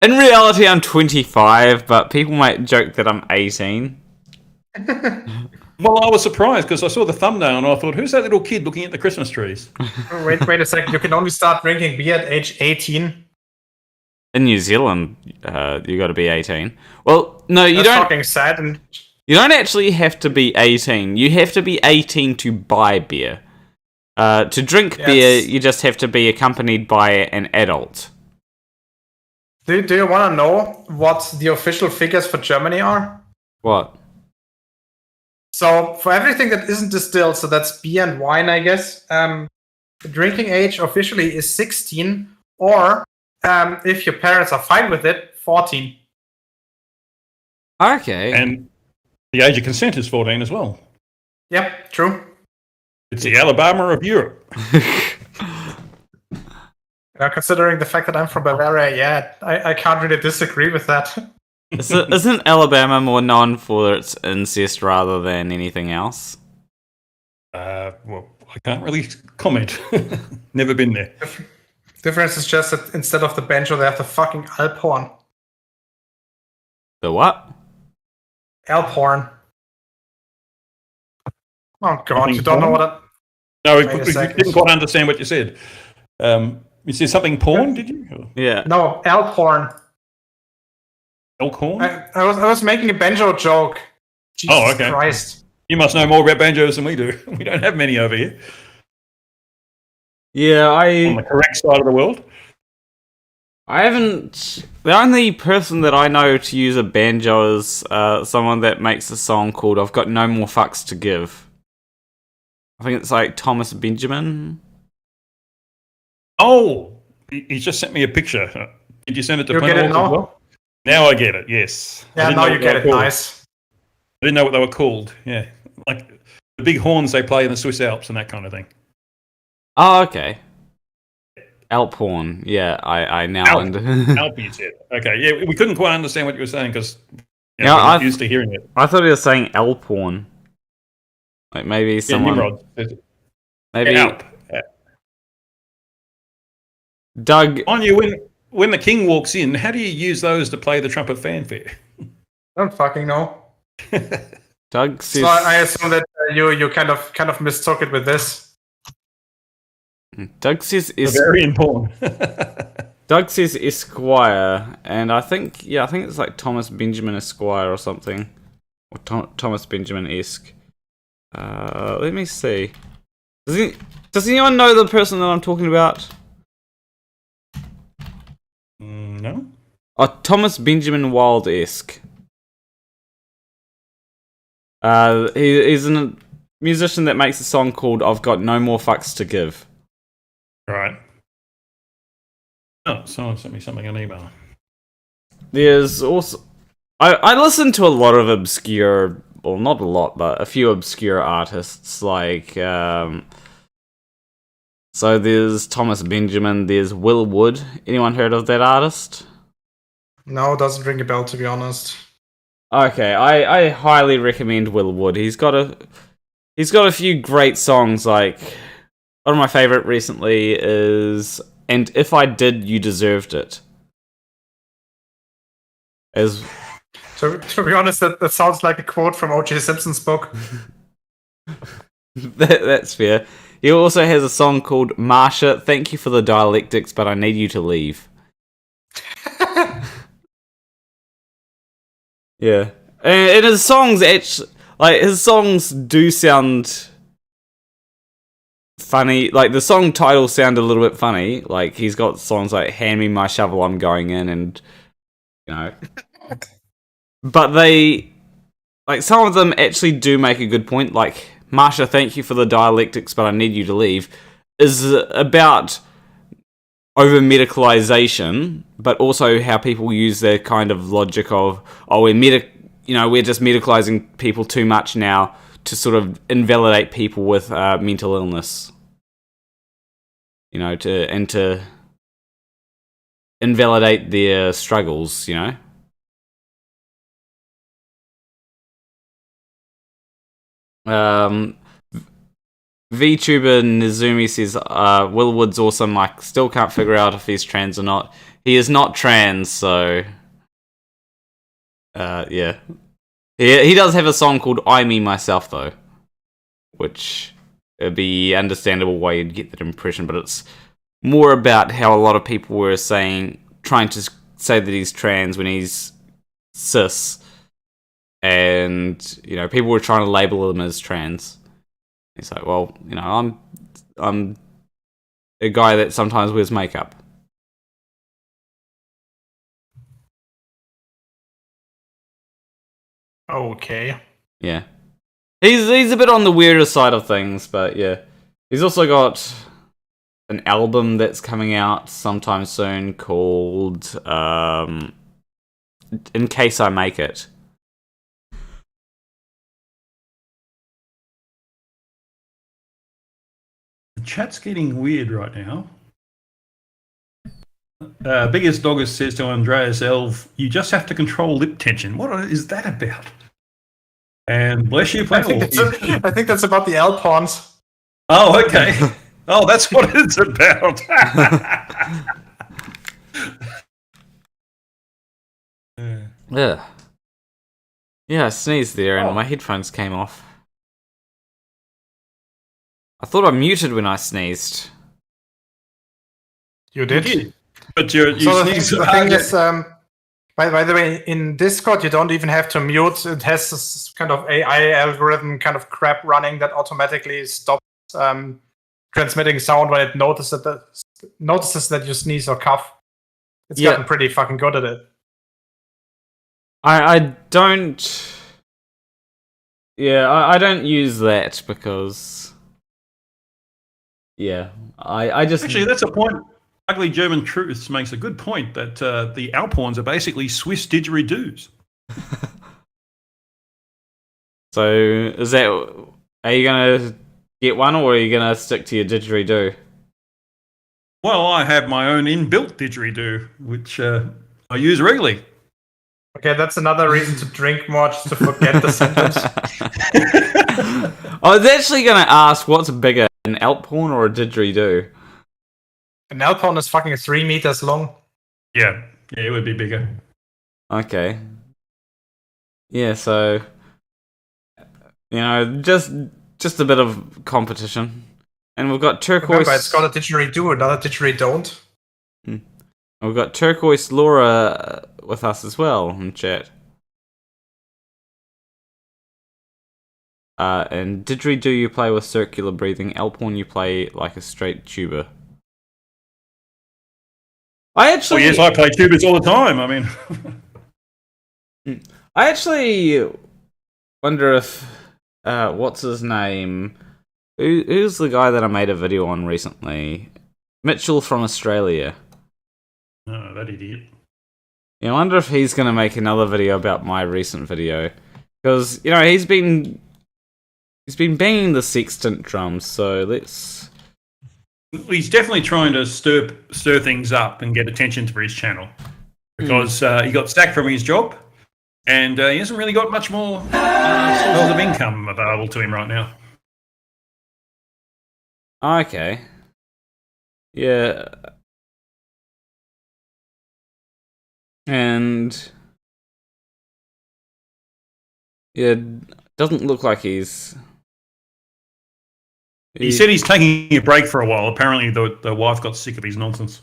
A: In reality, I'm 25, but people might joke that I'm 18.
B: Well, I was surprised because I saw the thumbnail and I thought, who's that little kid looking at the Christmas trees?
C: Wait a second. You can only start drinking beer at age 18.
A: In New Zealand, you got to be 18. Well, no, you
C: That's
A: don't.
C: fucking sad. And
A: You don't actually have to be 18. You have to be 18 to buy beer. To drink beer, you just have to be accompanied by an adult.
C: do you want to know what the official figures for Germany are?
A: What?
C: So for everything that isn't distilled, so that's beer and wine, I guess, the drinking age officially is 16, or if your parents are fine with it, 14.
A: Okay.
B: And the age of consent is 14 as well.
C: Yep, true.
B: It's the Alabama of Europe.
C: Considering the fact that I'm from Bavaria, yeah, I can't really disagree with that.
A: Isn't Alabama more known for its incest rather than anything else?
B: Well, I can't really comment. Never been there.
C: Difference is just that instead of the banjo, they have the fucking Alphorn.
A: The what?
C: Alphorn. Oh god, you don't know what that...
B: No, we
C: Wait a
B: didn't
C: second.
B: quite understand what you said. You said something porn, did you?
A: Yeah.
C: No, Alphorn.
B: elk horn?
C: I was making a banjo joke. Jesus
B: okay.
C: Christ.
B: You must know more about banjos than we do. We don't have many over here.
A: Yeah,
B: On the correct side of the world.
A: I haven't. The only person that I know to use a banjo is someone that makes a song called "I've Got No More Fucks to Give." I think it's like Tomasz Badach.
B: Oh, he just sent me a picture. Did you send it to
C: You get it
B: Planetwalk
C: now?
B: as well? Now I get it. Yes. I
C: Yeah,
B: didn't
C: now
B: know
C: you
B: what
C: get
B: they
C: it.
B: were called.
C: Nice.
B: I didn't know what they were called. Yeah, like the big horns they play in the Swiss Alps and that kind of thing.
A: Oh, okay. Alp horn. Yeah, I now
B: Alp. Alp, you said. Okay, yeah, we couldn't quite understand what you were saying because
A: Yeah,
B: we're used to hearing it.
A: I thought he was saying Alp horn. Like maybe
B: Yeah,
A: someone.
B: Nimrod says it.
A: Maybe
B: Yeah, Alp.
A: Doug.
B: On you, when the king walks in, how do you use those to play the trumpet fanfare?
C: I don't fucking know.
A: Doug says.
C: So I assume that you kind of mistook it with this.
A: Doug says is.
B: Very important.
A: Doug says Esquire, and I think it's like Thomas Benjamin Esquire or something, or Thomas Benjamin-esque. Let me see. Does anyone know the person that I'm talking about?
B: No.
A: Oh, Thomas Benjamin Wild-esque. He's a musician that makes a song called "I've Got No More Fucks to Give."
B: Right. Oh, someone sent me something on email.
A: There's also I listen to a lot of obscure, well, not a lot, but a few obscure artists. Like so there's Thomas Benjamin. There's Will Wood. Anyone heard of that artist?
C: No, doesn't ring a bell, to be honest.
A: Okay, I highly recommend Will Wood. He's got a few great songs. Like one of my favorite recently is "And If I Did, You Deserved It."
C: To be honest, that sounds like a quote from O.J. Simpson's book.
A: That's fair. He also has a song called "Marsha, Thank You for the Dialectics, but I Need You to Leave." Yeah, and his songs his songs do sound funny. Like the song titles sound a little bit funny. Like he's got songs like "Hand Me My Shovel, I'm Going In," and but they, like, some of them actually do make a good point. Like "Marsha, Thank You for the Dialectics, but I Need You to Leave" is about over medicalization, but also how people use their kind of logic of, oh, we're just medicalizing people too much now to sort of invalidate people with mental illness, to invalidate their struggles, VTuber Nizumi says, Will Wood's awesome. I still can't figure out if he's trans or not. He is not trans, so... yeah. He does have a song called "I Me Myself," though. Which would be understandable why you'd get that impression, but it's more about how a lot of people were trying to say that he's trans when he's cis. And, people were trying to label him as trans. He's like, well, I'm a guy that sometimes wears makeup.
C: Okay.
A: Yeah. He's a bit on the weirder side of things, but yeah. He's also got an album that's coming out sometime soon called In Case I Make It.
B: The chat's getting weird right now. Biggest Doggist says to Andreas Elv, "You just have to control lip tension." What is that about? And bless you,
C: I think that's about the Alpons.
B: Oh, okay. Oh, that's what it's about.
A: Yeah. Yeah, I sneezed there and my headphones came off. I thought I muted when I sneezed.
C: You did?
B: But you
C: So
B: sneezed
C: the thing is, By the way, in Discord, you don't even have to mute. It has this kind of AI algorithm kind of crap running that automatically stops transmitting sound when it notices that you sneeze or cough. It's gotten pretty fucking good at it.
A: I don't... Yeah, I don't use that because... Yeah, I just...
B: Actually, that's a point. Ugly German Truths makes a good point that the Alphorns are basically Swiss didgeridoos.
A: So, is that... Are you going to get one, or are you going to stick to your didgeridoo?
B: Well, I have my own inbuilt didgeridoo, which I use regularly.
C: Okay, that's another reason to drink more, just to forget the symptoms.
A: I was actually going to ask, what's bigger, an Alphorn or a didgeridoo?
C: An Alphorn is fucking 3 meters long.
B: Yeah, it would be bigger.
A: Okay. Yeah, so... You know, just a bit of competition. And we've got Turquoise...
C: Remember, it's got a didgeridoo, not a didgeridoo.
A: We've got Turquoise Laura with us as well in chat. And didgeridoo you play with circular breathing. Alphorn you play like a straight tuba.
B: Yes, I play tubas all the time. I mean...
A: I actually wonder if... what's his name? Who's the guy that I made a video on recently? Mitchell from Australia.
B: Oh, that idiot.
A: Yeah, I wonder if he's going to make another video about my recent video. Because, you know, he's been banging the sextant drums, so let's...
B: He's definitely trying to stir things up and get attention for his channel. Because he got sacked from his job, and he hasn't really got much more sources of income available to him right now.
A: Okay. Yeah. And... Yeah, doesn't look like he's...
B: He said he's taking a break for a while. Apparently the wife got sick of his nonsense.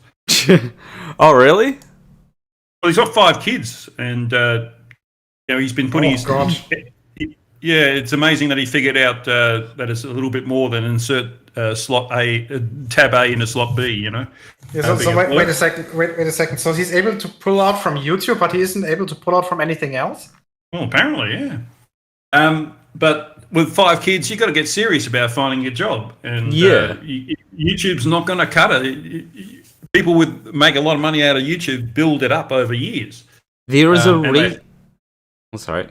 A: Oh, really?
B: Well, he's got 5 kids, and he's been putting his...
C: God.
B: Yeah, it's amazing that he figured out that it's a little bit more than insert slot A, tab A into slot B, you know?
C: Yeah, so wait a second. So he's able to pull out from YouTube, but he isn't able to pull out from anything else?
B: Well, apparently, yeah. But with 5 kids, you've got to get serious about finding a job. And YouTube's not going to cut it. People would make a lot of money out of YouTube, build it up over years.
A: There is I'm sorry.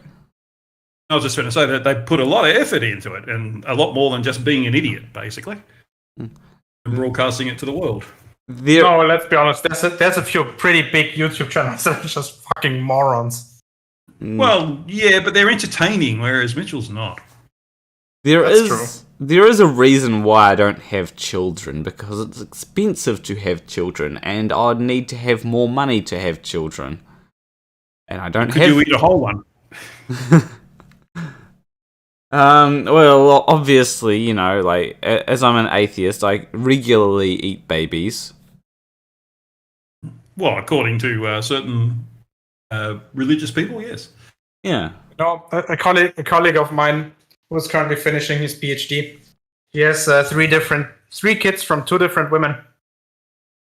B: I was just going to say that they put a lot of effort into it, and a lot more than just being an idiot, basically, and broadcasting it to the world.
C: No, let's be honest. There's a few pretty big YouTube channels that are just fucking morons.
B: Well, yeah, but they're entertaining, whereas Mitchell's not.
A: There is a reason why I don't have children, because it's expensive to have children, and I'd need to have more money to have children. And I don't have...
B: Could you eat a whole one?
A: Well, obviously, you know, like, as I'm an atheist, I regularly eat babies.
B: Well, according to certain religious people, yes.
A: Yeah.
C: No, a colleague of mine who's currently finishing his PhD. He has 3 kids from 2 different women.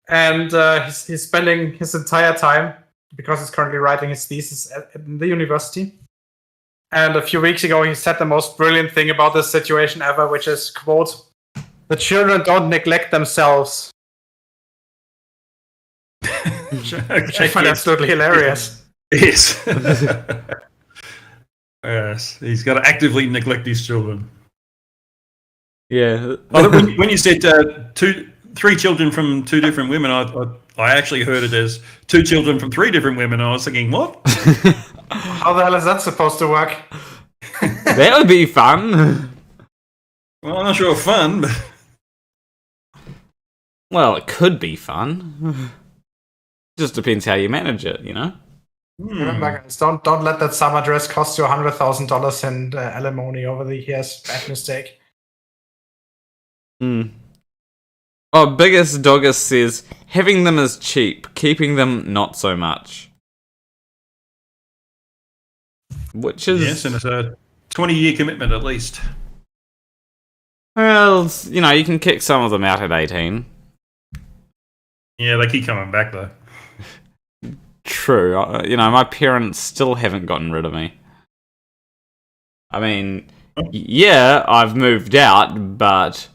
C: And he's spending his entire time, because he's currently writing his thesis at the university. And a few weeks ago, he said the most brilliant thing about this situation ever, which is, quote, "The children don't neglect themselves." Which I find absolutely hilarious.
B: Yes. Yes, he's got to actively neglect his children.
A: Yeah.
B: When you said 3 children from 2 different women, I actually heard it as 2 children from 3 different women. I was thinking, what?
C: How the hell is that supposed to work?
A: That would be fun.
B: Well, I'm not sure fun, but...
A: Well, it could be fun. Just depends how you manage it, you know?
C: Remember, guys, don't let that summer dress cost you $100,000 in alimony over the years. Bad mistake.
A: Oh, Biggest Doggist says, having them is cheap, keeping them not so much. which is
B: Yes, and it's a 20-year commitment at least.
A: well, you can kick some of them out at 18.
B: Yeah, they keep coming back though.
A: True. My parents still haven't gotten rid of me. I mean, yeah, I've moved out, but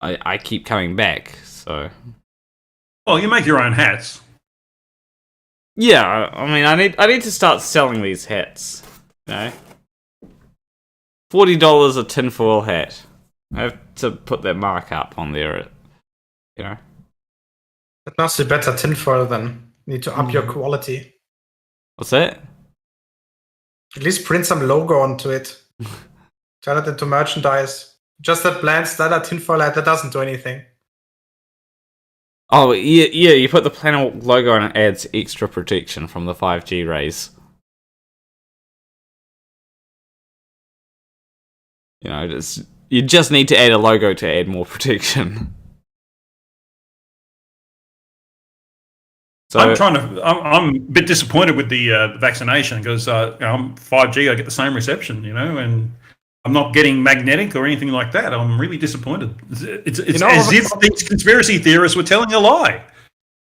A: I keep coming back, so...
B: Well, you make your own hats.
A: Yeah, I mean, I need to start selling these hats, $40 a tinfoil hat. I have to put that markup on there,
C: It must be better tinfoil then. Need to up your quality.
A: What's that?
C: At least print some logo onto it. Turn it into merchandise. Just that bland standard tinfoil hat that doesn't do anything.
A: Oh, yeah, you put the Planet logo on and it adds extra protection from the 5G rays. You just need to add a logo to add more protection. So,
B: I'm a bit disappointed with the vaccination because I'm 5G. I get the same reception, and I'm not getting magnetic or anything like that. I'm really disappointed. It's as if these conspiracy theorists were telling a lie.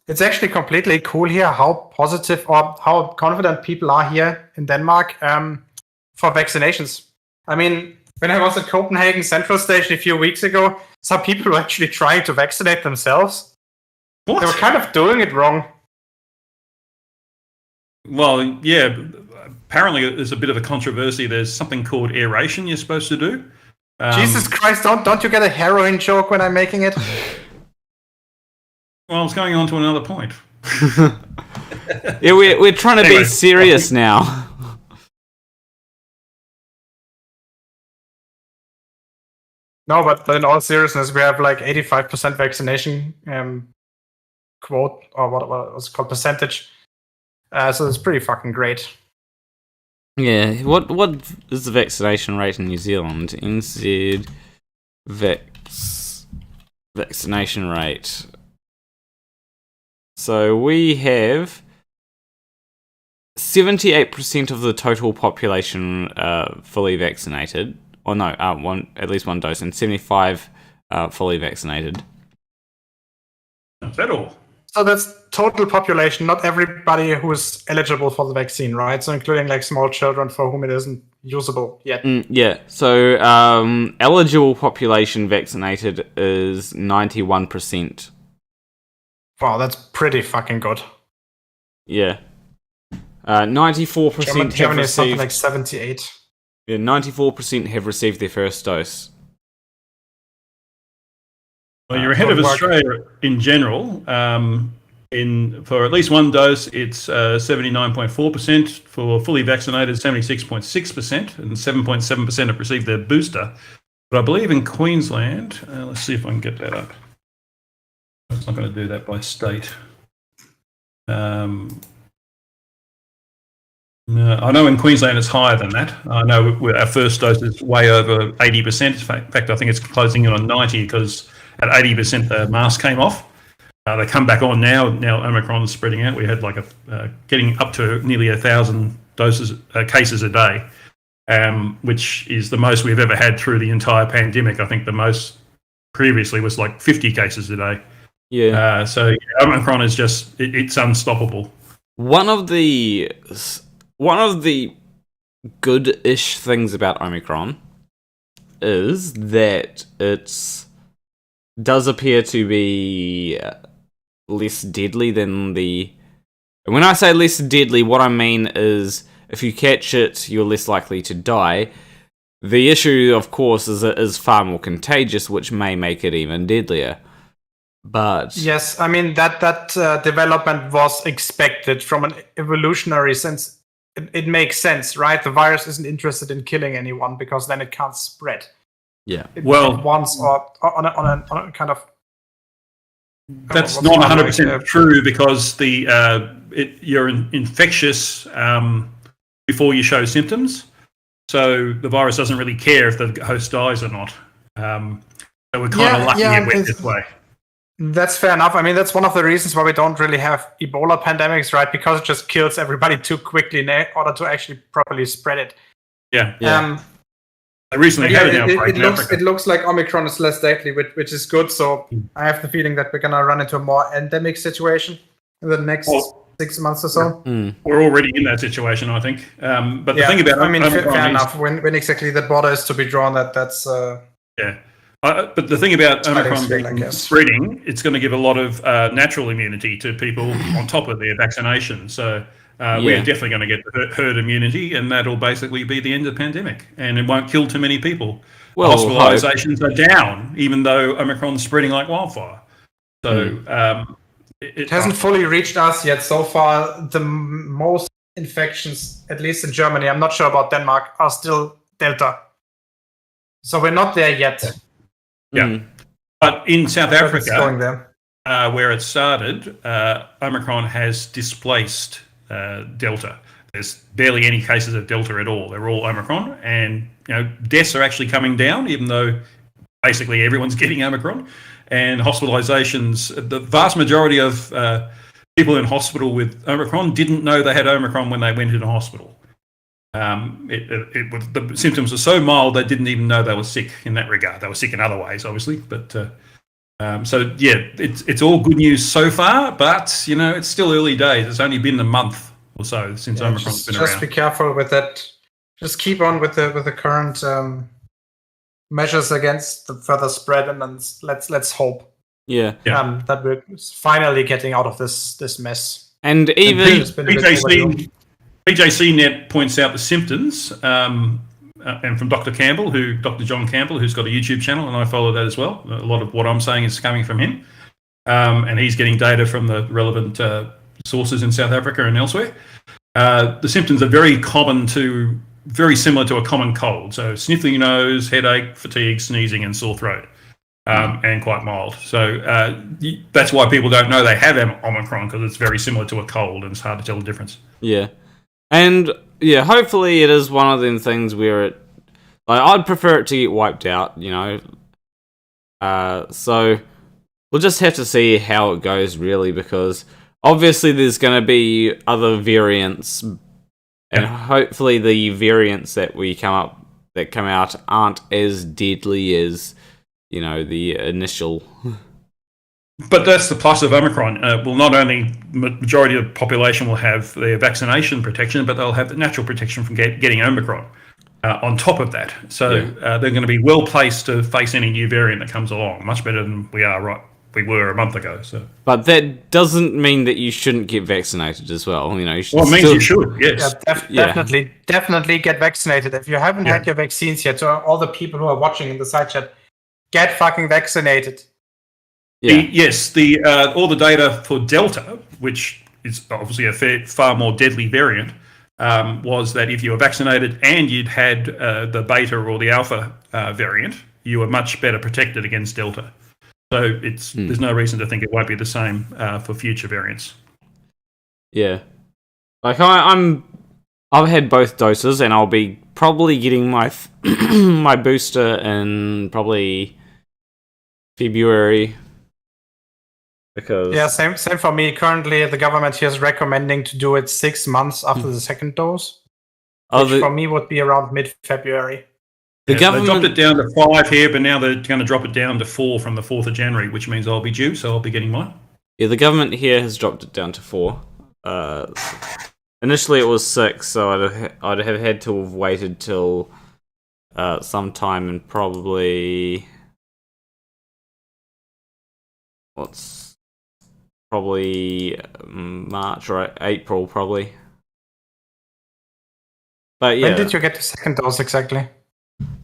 C: It's actually completely cool here how positive or how confident people are here in Denmark for vaccinations. I mean, when I was at Copenhagen Central Station a few weeks ago, some people were actually trying to vaccinate themselves.
B: What?
C: They were kind of doing it wrong.
B: Well, yeah. Apparently, there's a bit of a controversy. There's something called aeration you're supposed to do.
C: Jesus Christ! Don't you get a heroin joke when I'm making it?
B: Well, I was going on to another point.
A: Yeah, we're trying to be serious now.
C: No, but in all seriousness, we have like 85% vaccination quote, or what was it called, percentage. So it's pretty fucking great.
A: Yeah, what is the vaccination rate in New Zealand? NZ vaccination rate. So we have 78% of the total population fully vaccinated. Or no, at least one dose, and 75 fully vaccinated.
B: Is that all?
C: So that's total population, not everybody who is eligible for the vaccine, right? So including like small children for whom it isn't usable yet.
A: Yeah, so eligible population vaccinated is 91%.
C: Wow, that's pretty fucking good.
A: Yeah. 94%
C: Germany
A: have
C: is something
A: received...
C: like 78.
A: Yeah, 94% have received their first dose.
B: Well, you're ahead of Australia in general. For at least one dose, it's 79.4%. For fully vaccinated, 76.6%, and 7.7% have received their booster. But I believe in Queensland, let's see if I can get that up. It's not going to do that by state. No, I know in Queensland it's higher than that. I know our first dose is way over 80%. In fact, I think it's closing in on 90 because at 80% the mask came off. They come back on now. Now Omicron is spreading out. We had like getting up to nearly 1,000 cases a day, which is the most we've ever had through the entire pandemic. I think the most previously was like 50 cases a day.
A: Yeah.
B: So Omicron is just it's unstoppable.
A: One of the good-ish things about Omicron is that it does appear to be less deadly than the... And when I say less deadly, what I mean is if you catch it, you're less likely to die. The issue, of course, is it is far more contagious, which may make it even deadlier. But
C: yes, I mean that development was expected from an evolutionary sense. It makes sense, right? The virus isn't interested in killing anyone because then it can't spread.
A: Yeah.
C: Once or on a kind of.
B: That's not 100% true because you're infectious before you show symptoms, so the virus doesn't really care if the host dies or not. So we're kind of lucky it went this way.
C: That's fair enough. I mean, that's one of the reasons why we don't really have Ebola pandemics, right? Because it just kills everybody too quickly in order to actually properly spread it.
B: Yeah.
C: I
B: recently had an outbreak in Africa.
C: It looks like Omicron is less deadly, which is good. So I have the feeling that we're going to run into a more endemic situation in the next 6 months or so.
B: We're already in that situation, I think. But the thing about
C: fair enough. When exactly the border is to be drawn, that's...
B: but the thing about Omicron spreading, it's going to give a lot of natural immunity to people on top of their vaccination. So we're definitely going to get the herd immunity, and that'll basically be the end of the pandemic. And it won't kill too many people. Well, hospitalizations are down, even though Omicron's spreading like wildfire. So it
C: hasn't fully reached us yet. So far, the most infections, at least in Germany, I'm not sure about Denmark, are still Delta. So we're not there yet.
B: Yeah, but in South Africa, where it started, Omicron has displaced Delta. There's barely any cases of Delta at all. They're all Omicron, and deaths are actually coming down, even though basically everyone's getting Omicron. And hospitalizations, the vast majority of people in hospital with Omicron didn't know they had Omicron when they went into hospital. The symptoms were so mild they didn't even know they were sick in that regard. They were sick in other ways, obviously, but it's all good news so far. But it's still early days. It's only been a month or so since Omicron's been around.
C: Just be careful with that. Just keep on with the current measures against the further spread, and then let's hope. That we're finally getting out of this mess.
A: And even
B: PJCnet points out the symptoms, and from Dr. John Campbell, who's got a YouTube channel, and I follow that as well. A lot of what I'm saying is coming from him, and he's getting data from the relevant sources in South Africa and elsewhere. The symptoms are very similar to a common cold. So sniffling your nose, headache, fatigue, sneezing, and sore throat, and quite mild. So that's why people don't know they have Omicron, because it's very similar to a cold, and it's hard to tell the difference.
A: Yeah. And hopefully it is one of them things where I'd prefer it to get wiped out, so we'll just have to see how it goes, really, because obviously there's going to be other variants, and hopefully the variants that come out aren't as deadly as the initial.
B: But that's the plus of Omicron. Not only majority of the population will have their vaccination protection, but they'll have the natural protection from getting Omicron on top of that. So they're going to be well placed to face any new variant that comes along, much better than we were a month ago. So,
A: but that doesn't mean that you shouldn't get vaccinated as well.
B: It means you should. Yes,
C: definitely get vaccinated. If you haven't had your vaccines yet, so all the people who are watching in the side chat, get fucking vaccinated.
B: All the data for Delta, which is obviously a far more deadly variant, was that if you were vaccinated and you'd had the beta or the alpha variant, you were much better protected against Delta. So there's no reason to think it won't be the same for future variants.
A: Yeah, I've had both doses, and I'll be probably getting my my booster in probably February.
C: Because same for me. Currently, the government here is recommending to do it 6 months after the second dose, which for me would be around mid-February.
B: They dropped it down to 5 here, but now they're going to drop it down to 4 from the 4th of January, which means I'll be due, so I'll be getting mine.
A: Yeah, the government here has dropped it down to 4. Initially, it was 6, so I'd have had to have waited till sometime in probably March or April, probably. But
C: when did you get the second dose exactly?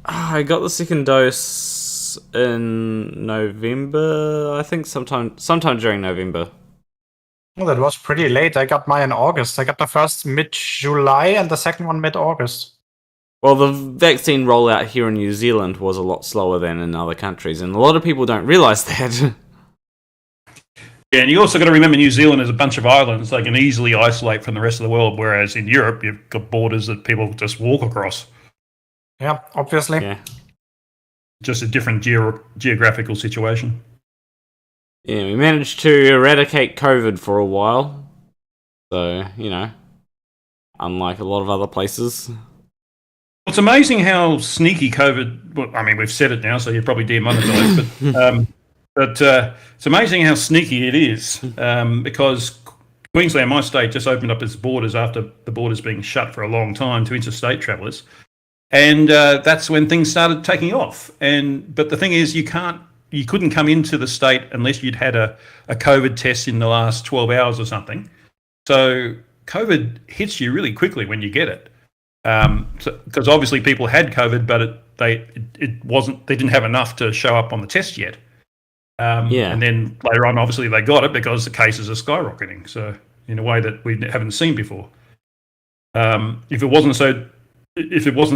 A: I got the second dose in November, I think, sometime during November.
C: Well, that was pretty late. I got mine in August. I got the first mid-July and the second one mid-August.
A: Well, the vaccine rollout here in New Zealand was a lot slower than in other countries, and a lot of people don't realise that.
B: Yeah, and you also got to remember New Zealand is a bunch of islands. They can easily isolate from the rest of the world, whereas in Europe, you've got borders that people just walk across.
C: Yeah, obviously.
A: Yeah.
B: Just a different geographical situation.
A: Yeah, we managed to eradicate COVID for a while. So, unlike a lot of other places.
B: It's amazing how sneaky COVID. Well, I mean, we've said it now, so you're probably demonetised. but it's amazing how sneaky it is because Queensland, my state, just opened up its borders after the borders being shut for a long time to interstate travellers, and that's when things started taking off. But the thing is, you couldn't come into the state unless you'd had a COVID test in the last 12 hours or something. So COVID hits you really quickly when you get it. Because obviously people had COVID, but they didn't have enough to show up on the test yet. And then later on, obviously they got it because the cases are skyrocketing. So in a way that we haven't seen before. If it wasn't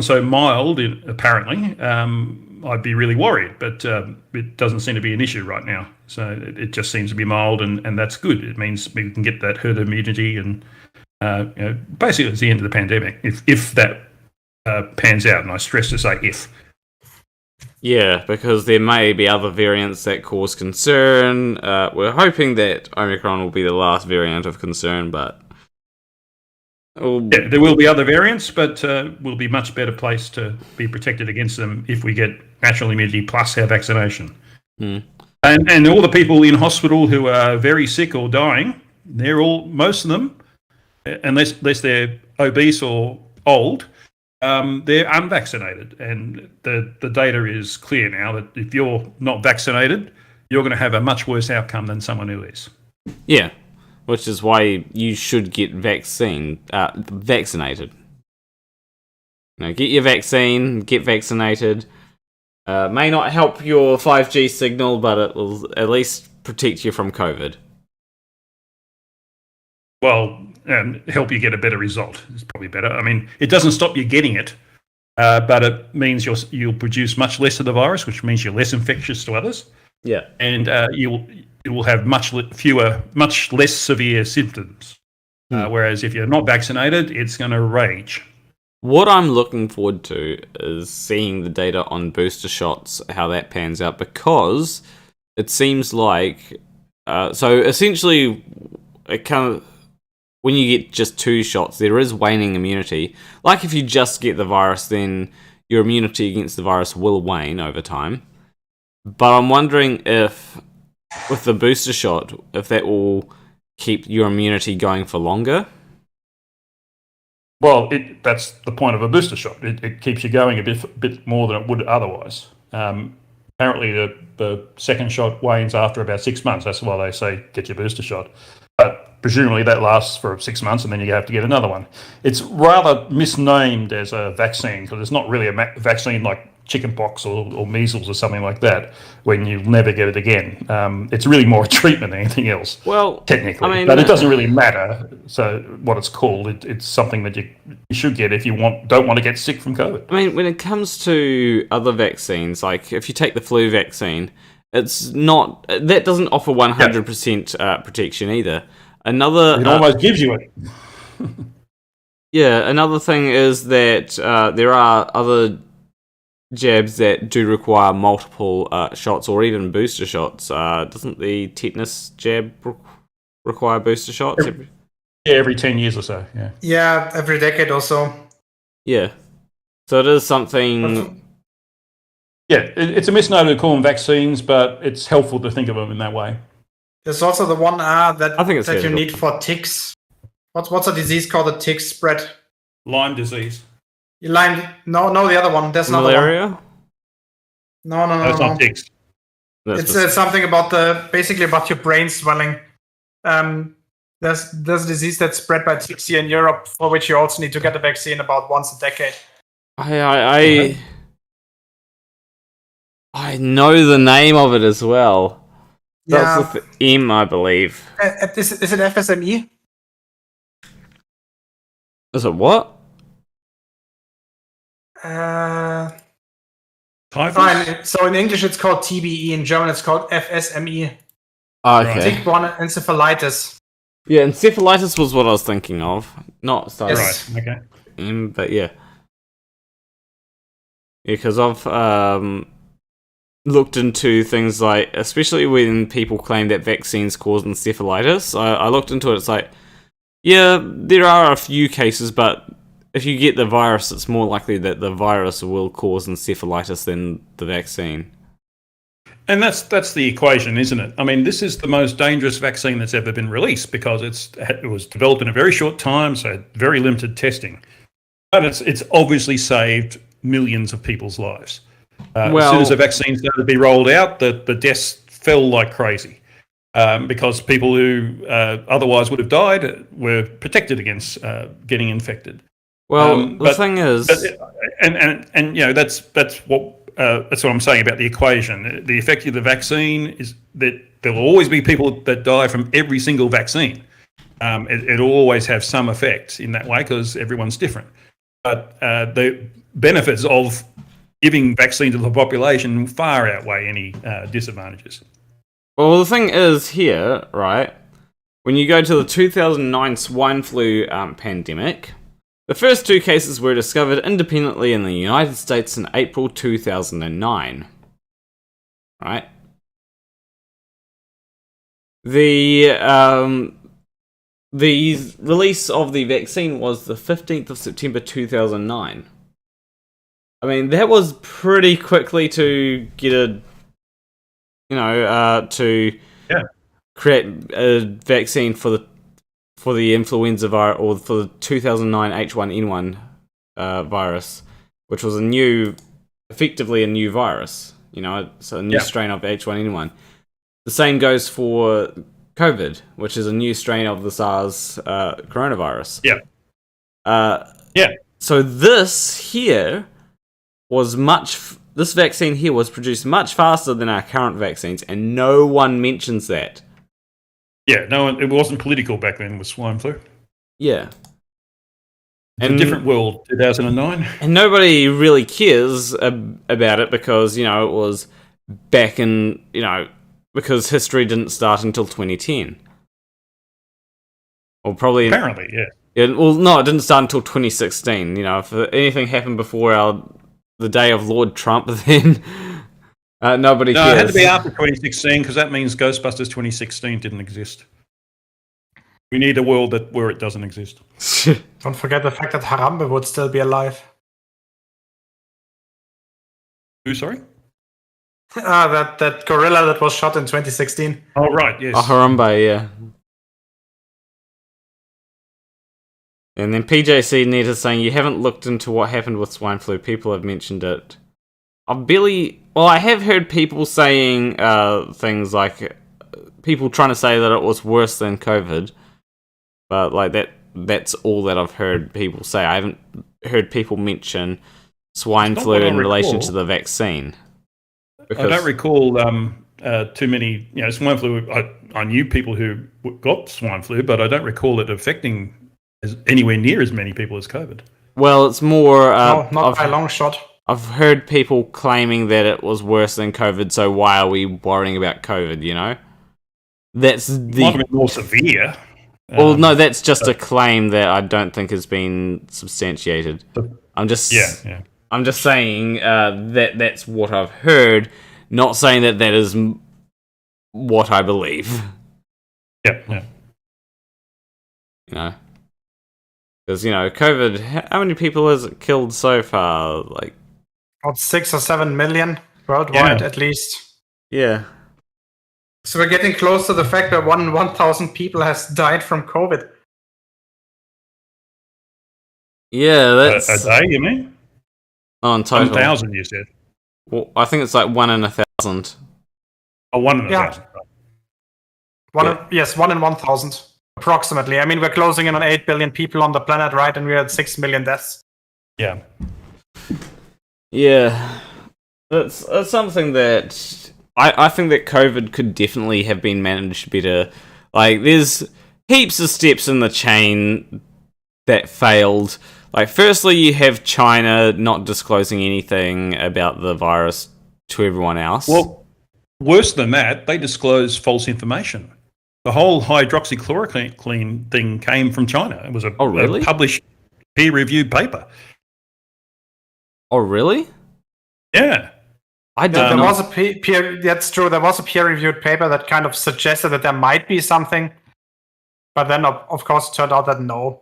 B: so mild, apparently, I'd be really worried. But it doesn't seem to be an issue right now. So it just seems to be mild, and that's good. It means we can get that herd immunity and. Basically, it's the end of the pandemic if that pans out, and I stress to say if.
A: Yeah, because there may be other variants that cause concern. We're hoping that Omicron will be the last variant of concern, but...
B: Yeah, there will be other variants, but we'll be much better placed to be protected against them if we get natural immunity plus our vaccination. And all the people in hospital who are very sick or dying, most of them, unless they're obese or old, they're unvaccinated. And the data is clear now that if you're not vaccinated, you're going to have a much worse outcome than someone who is.
A: Yeah, which is why you should get vaccinated. Get your vaccine, get vaccinated. May not help your 5G signal, but it will at least protect you from COVID.
B: Well, help you get a better result is probably better. I mean, it doesn't stop you getting it, but it means you'll produce much less of the virus, which means you're less infectious to others.
A: Yeah,
B: and you will have much less severe symptoms. Whereas if you're not vaccinated, it's going to rage.
A: What I'm looking forward to is seeing the data on booster shots, how that pans out, because it seems like so essentially it kind of. When you get just 2 shots, there is waning immunity. Like if you just get the virus, then your immunity against the virus will wane over time. But I'm wondering if, with the booster shot, if that will keep your immunity going for longer.
B: Well, that's the point of a booster shot. It keeps you going a bit more than it would otherwise. Apparently, the second shot wanes after about 6 months. That's why they say get your booster shot. But presumably that lasts for 6 months and then you have to get another one. It's rather misnamed as a vaccine because it's not really a vaccine like chickenpox or measles or something like that when you never get it again. It's really more a treatment than anything else,
A: well,
B: technically.
A: I mean,
B: but it doesn't really matter. So what it's called, it's something that you should get if you don't want to get sick from COVID.
A: I mean, when it comes to other vaccines, like if you take the flu vaccine, that doesn't offer 100% protection either.
B: It almost gives you it.
A: Yeah, another thing is that there are other jabs that do require multiple shots or even booster shots. Doesn't the tetanus jab require booster shots?
B: Every 10 years or so, yeah.
C: Yeah, every decade or so.
A: Yeah. So it is something...
B: Yeah, it's a misnomer to call them vaccines, but it's helpful to think of them in that way.
C: There's also the one that you need for ticks. What's a disease called the tick spread?
B: Lyme disease.
C: Lyme? No, the other one. There's another
A: malaria?
C: One. No.
B: It's not ticks.
C: It's something about basically about your brain swelling. There's a disease that's spread by ticks here in Europe, for which you also need to get a vaccine about once a decade.
A: I know the name of it as well. That's with M, I believe.
C: Is it FSME?
A: Is it what?
C: Fine. So in English it's called TBE. In German it's called FSME.
A: Okay.
C: Tick-borne encephalitis.
A: Yeah, encephalitis was what I was thinking of. Not sorry.
C: Yes.
B: Right. Okay.
A: M, but yeah. Yeah, because of looked into things like, especially when people claim that vaccines cause encephalitis, I looked into it. It's like, yeah, there are a few cases, but if you get the virus, it's more likely that the virus will cause encephalitis than the vaccine.
B: And that's the equation, isn't it? I mean, this is the most dangerous vaccine that's ever been released because it was developed in a very short time, so very limited testing. But it's obviously saved millions of people's lives. As soon as the vaccine started to be rolled out, the deaths fell like crazy because people who otherwise would have died were protected against getting infected.
A: Well, the thing is,
B: and you know that's what I'm saying about the equation. The effect of the vaccine is that there will always be people that die from every single vaccine. It'll always have some effect in that way because everyone's different. But the benefits of giving vaccine to the population far outweigh any disadvantages.
A: well, the thing is here, right? When you go to the 2009 swine flu pandemic, the first 2 cases were discovered independently in the United States in April 2009. Right? The release of the vaccine was the 15th of September 2009. I mean, that was pretty quickly to get to create a vaccine for the influenza virus, or for the 2009 H1N1 virus, which was effectively a new virus. You know, it's a new strain of H1N1. The same goes for COVID, which is a new strain of the SARS coronavirus. So this vaccine here was produced much faster than our current vaccines, and no one mentions that.
B: Yeah, no, it wasn't political back then with swine flu.
A: Yeah.
B: It's a different world, 2009.
A: And nobody really cares about it because, it was back in, because history didn't start until 2010. Or probably...
B: Apparently, yeah.
A: Well, no, it didn't start until 2016. If anything happened before the day of Lord Trump, then nobody cares.
B: No, it had to be after 2016 because that means Ghostbusters 2016 didn't exist. We need a world where it doesn't exist.
C: Don't forget the fact that Harambe would still be alive.
B: Who, sorry?
C: That gorilla that was shot in 2016.
B: Oh, right, yes.
A: Harambe, yeah. And then PJC Net is saying, you haven't looked into what happened with swine flu. People have mentioned it. I have heard people saying things like, people trying to say that it was worse than COVID. But that's all that I've heard people say. I haven't heard people mention swine flu in relation to the vaccine.
B: I don't recall too many, swine flu. I knew people who got swine flu, but I don't recall it affecting anywhere near as many people as COVID. Well,
A: it's more...
C: no, not by a long shot.
A: I've heard people claiming that it was worse than COVID, so why are we worrying about COVID, That's the...
B: It might have been more severe.
A: Well, no, that's just a claim that I don't think has been substantiated. I'm just saying that's what I've heard, not saying that is what I believe.
B: Yeah.
A: Because, COVID, how many people has it killed so far? Like,
C: about 6 or 7 million worldwide, at least.
A: Yeah.
C: So we're getting close to the fact that 1 in 1,000 people has died from COVID.
A: Yeah, that's...
B: A day, you mean?
A: Oh, in total.
B: 1,000, you said?
A: Well, I think it's like 1 in 1,000.
B: Oh, 1 in 1,000.
C: 1 in 1,000, approximately. I mean, we're closing in on 8 billion people on the planet, right? And we're at 6 million deaths.
B: Yeah.
A: Yeah. It's something that... I think that COVID could definitely have been managed better. Like, there's heaps of steps in the chain that failed. Like, firstly, you have China not disclosing anything about the virus to everyone else.
B: Well, worse than that, they disclosed false information. The whole hydroxychloroquine thing came from China. It was a published peer-reviewed paper.
A: Oh, really?
B: Yeah.
A: I
C: There
A: don't know.
C: was a peer. That's true. There was a peer-reviewed paper that kind of suggested that there might be something, but then of course it turned out that no.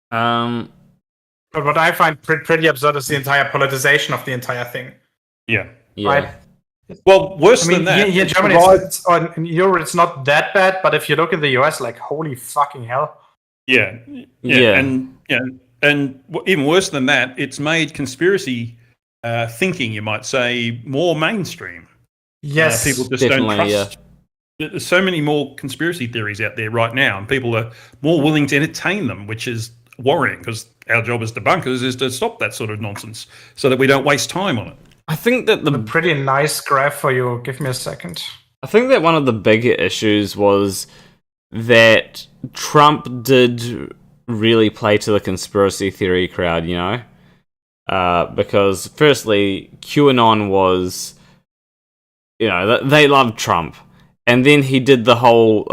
C: But what I find pretty absurd is the entire politicization of the entire thing.
B: Yeah.
A: Yeah.
C: Right.
B: Well, worse
C: I mean,
B: than that.
C: here in
B: it
C: Germany,
B: provides-
C: in Europe, it's not that bad. But if you look in the US, like, holy fucking hell.
B: Yeah.
A: Yeah.
B: And even worse than that, it's made conspiracy thinking, you might say, more mainstream.
C: Yes.
B: People just
A: definitely,
B: don't trust. There's so many more conspiracy theories out there right now, and people are more willing to entertain them, which is worrying, because our job as debunkers is to stop that sort of nonsense so that we don't waste time on it.
A: I think that
C: A pretty nice graph for you. Give me a second.
A: I think that one of the bigger issues was that Trump did really play to the conspiracy theory crowd, you know? Because firstly, QAnon was, you know, they loved Trump. And then he did the whole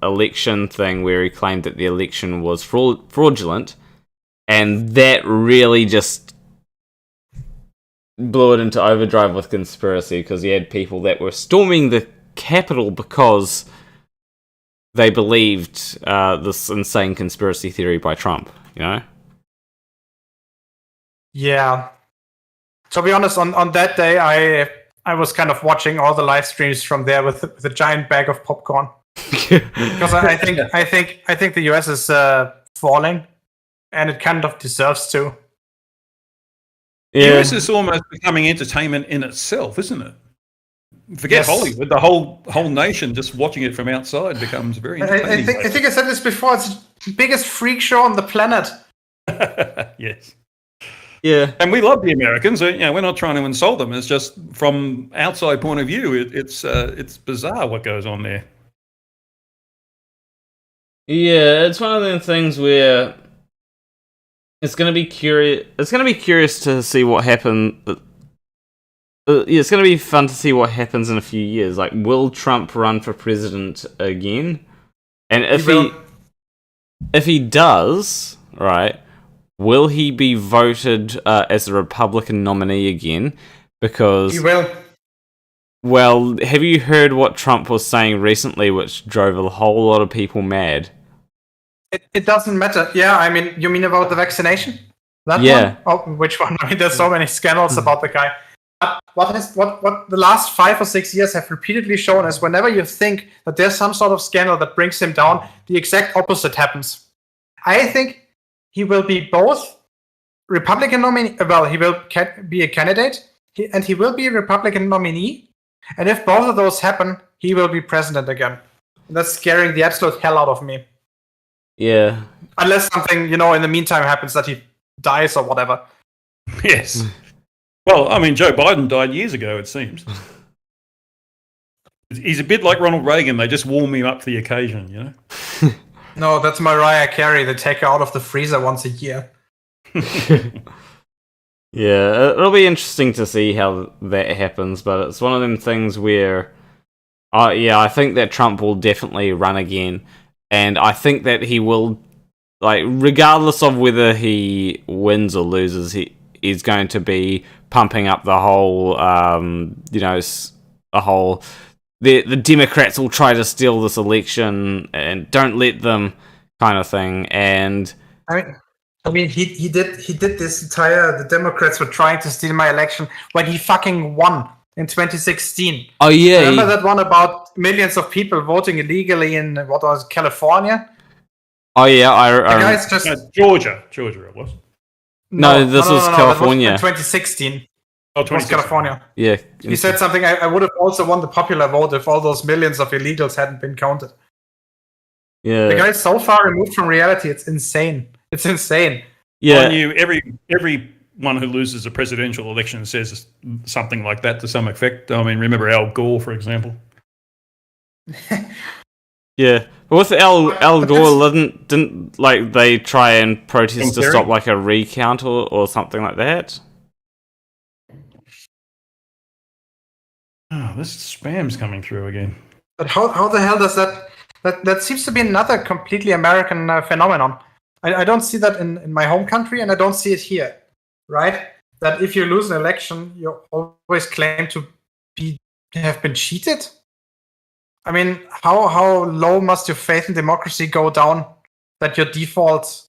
A: election thing where he claimed that the election was fraudulent. And that really just blew it into overdrive with conspiracy, because he had people that were storming the Capitol because they believed this insane conspiracy theory by Trump, you know?
C: Yeah. To be honest, on that day, I was kind of watching all the live streams from there with a giant bag of popcorn, because I think the US is falling, and it kind of deserves to.
B: The
A: Yeah.
B: US is almost becoming entertainment in itself, isn't it? Forget
C: Yes.
B: Hollywood. The whole nation just watching it from outside becomes very entertaining.
C: I think I said this before. It's the biggest freak show on the planet.
B: Yes.
A: Yeah.
B: And we love the Americans. You know, we're not trying to insult them. It's just from outside point of view, it's bizarre what goes on there.
A: Yeah, it's one of them things where it's gonna be curious. It's gonna be curious to see what happens. Yeah, it's gonna be fun to see what happens in a few years. Like, will Trump run for president again? And if he does, right, will he be voted as a Republican nominee again? Because
C: He will.
A: well, have you heard what Trump was saying recently, which drove a whole lot of people mad?
C: It doesn't matter. Yeah, I mean, you mean about the vaccination? That
A: Yeah.
C: one? Oh, which one? I mean, there's so many scandals about the guy. But what the last 5 or 6 years have repeatedly shown is whenever you think that there's some sort of scandal that brings him down, the exact opposite happens. I think he will be both Republican nominee. Well, he will be a candidate, and he will be a Republican nominee. And if both of those happen, he will be president again. And that's scaring the absolute hell out of me.
A: Yeah.
C: Unless something, in the meantime happens that he dies or whatever.
B: Yes. Well, I mean, Joe Biden died years ago, it seems. He's a bit like Ronald Reagan. They just warm him up for the occasion, you know?
C: No, that's Mariah Carey. They take her out of the freezer once a year.
A: Yeah, it'll be interesting to see how that happens, but it's one of them things where, I think that Trump will definitely run again, and I think that he will, like, regardless of whether he wins or loses, he's going to be pumping up the whole, the Democrats will try to steal this election and don't let them kind of thing, and
C: I mean, he did this entire. The Democrats were trying to steal my election when he fucking won in 2016.
A: oh yeah,
C: Remember that one about millions of people voting illegally in what was it, California?
A: oh yeah,
C: The guys just
B: Georgia it was.
A: No, this was California.
C: That was 2016.
B: Oh,
C: It was California.
A: Yeah,
C: He said something. I would have also won the popular vote if all those millions of illegals hadn't been counted.
A: yeah,
C: The guy's so far removed from reality. It's insane. It's insane.
A: yeah.
B: I knew everyone who loses a presidential election says something like that to some effect. I mean, remember Al Gore, for example?
A: Yeah, but with Al Gore, didn't like they try and protest to stop like a recount or something like that?
B: Oh, this spam's coming through again.
C: But how the hell does that seems to be another completely American phenomenon. I don't see that in my home country, and I don't see it here, right? That if you lose an election, you always claim to have been cheated. I mean, how low must your faith in democracy go down that your default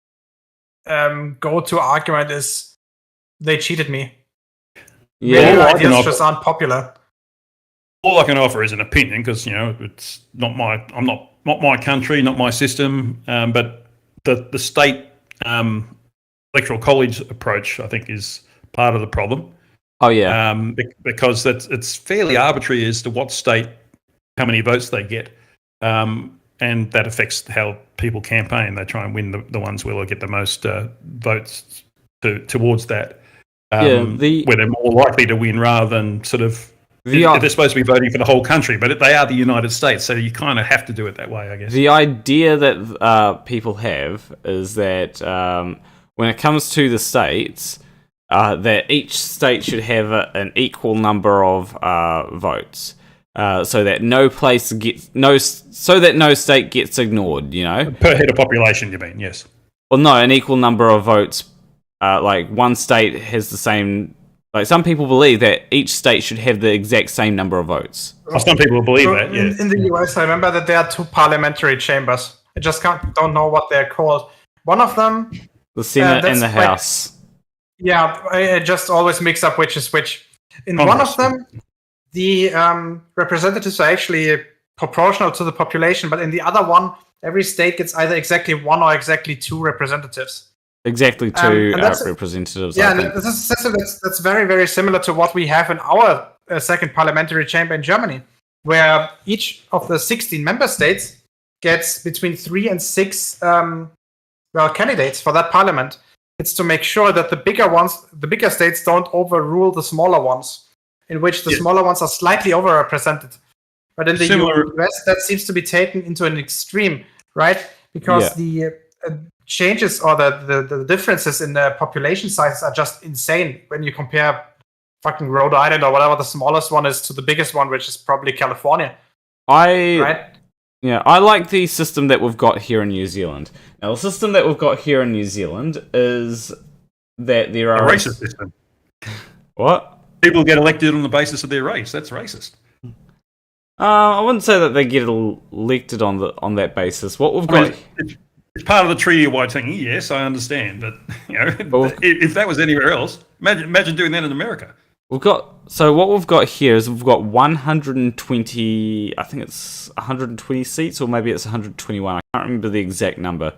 C: go-to argument is they cheated me?
A: Yeah,
C: Maybe ideas just aren't popular.
B: All I can offer is an opinion because it's not my country, not my system, but the state electoral college approach, I think, is part of the problem.
A: Oh yeah,
B: because it's fairly arbitrary as to what state, how many votes they get, and that affects how people campaign. They try and win the ones where they'll get the most votes towards that. Where they're more likely to win rather than sort of. They're supposed to be voting for the whole country, but they are the United States, so you kind of have to do it that way, I guess.
A: The idea that people have is that when it comes to the states, that each state should have an equal number of votes, so that no state gets ignored.
B: Per head of population, you mean? Yes.
A: Well, no, an equal number of votes. Like one state has the same. Like some people believe that each state should have the exact same number of votes.
B: Well, some people believe that. Yeah.
C: In the US, I remember that there are 2 parliamentary chambers. I just don't know what they're called. One of them,
A: the Senate and the House.
C: Yeah, I just always mix up which is which. In Congress. One of them, the representatives are actually proportional to the population, but in the other one, every state gets either exactly 1 or exactly 2 representatives.
A: Exactly 2 representatives.
C: Yeah, and that's a system that's very, very similar to what we have in our second parliamentary chamber in Germany, where each of the 16 member states gets between 3 and 6 candidates for that parliament. It's to make sure that the bigger states don't overrule the smaller ones, in which the smaller ones are slightly overrepresented. But in the US, that seems to be taken into an extreme, right? Because the changes or the differences in the population sizes are just insane when you compare fucking Rhode Island or whatever the smallest one is to the biggest one, which is probably California.
A: I like the system that we've got here in New Zealand. Now, the system that we've got here in New Zealand is that there are...
B: A racist system.
A: What?
B: People get elected on the basis of their race. That's racist.
A: I wouldn't say that they get elected on that basis. What we've got...
B: It's part of the Treaty of Waitangi, yes, I understand. But if that was anywhere else, imagine doing that in America.
A: What we've got here is we've got 120, I think it's 120 seats, or maybe it's 121. I can't remember the exact number.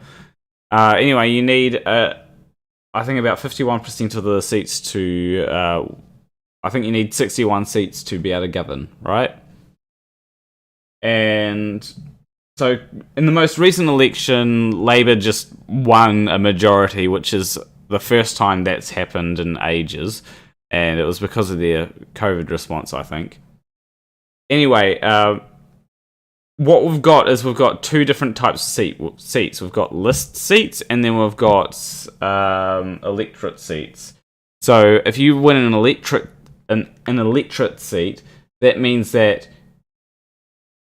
A: Anyway, you need, I think about 51% of the seats to, I think you need 61 seats to be able to govern, right? And so in the most recent election, Labour just won a majority, which is the first time that's happened in ages. And it was because of their COVID response, I think. Anyway, what we've got is we've got 2 different types of seats. We've got list seats, and then we've got electorate seats. So if you win an electorate seat, that means that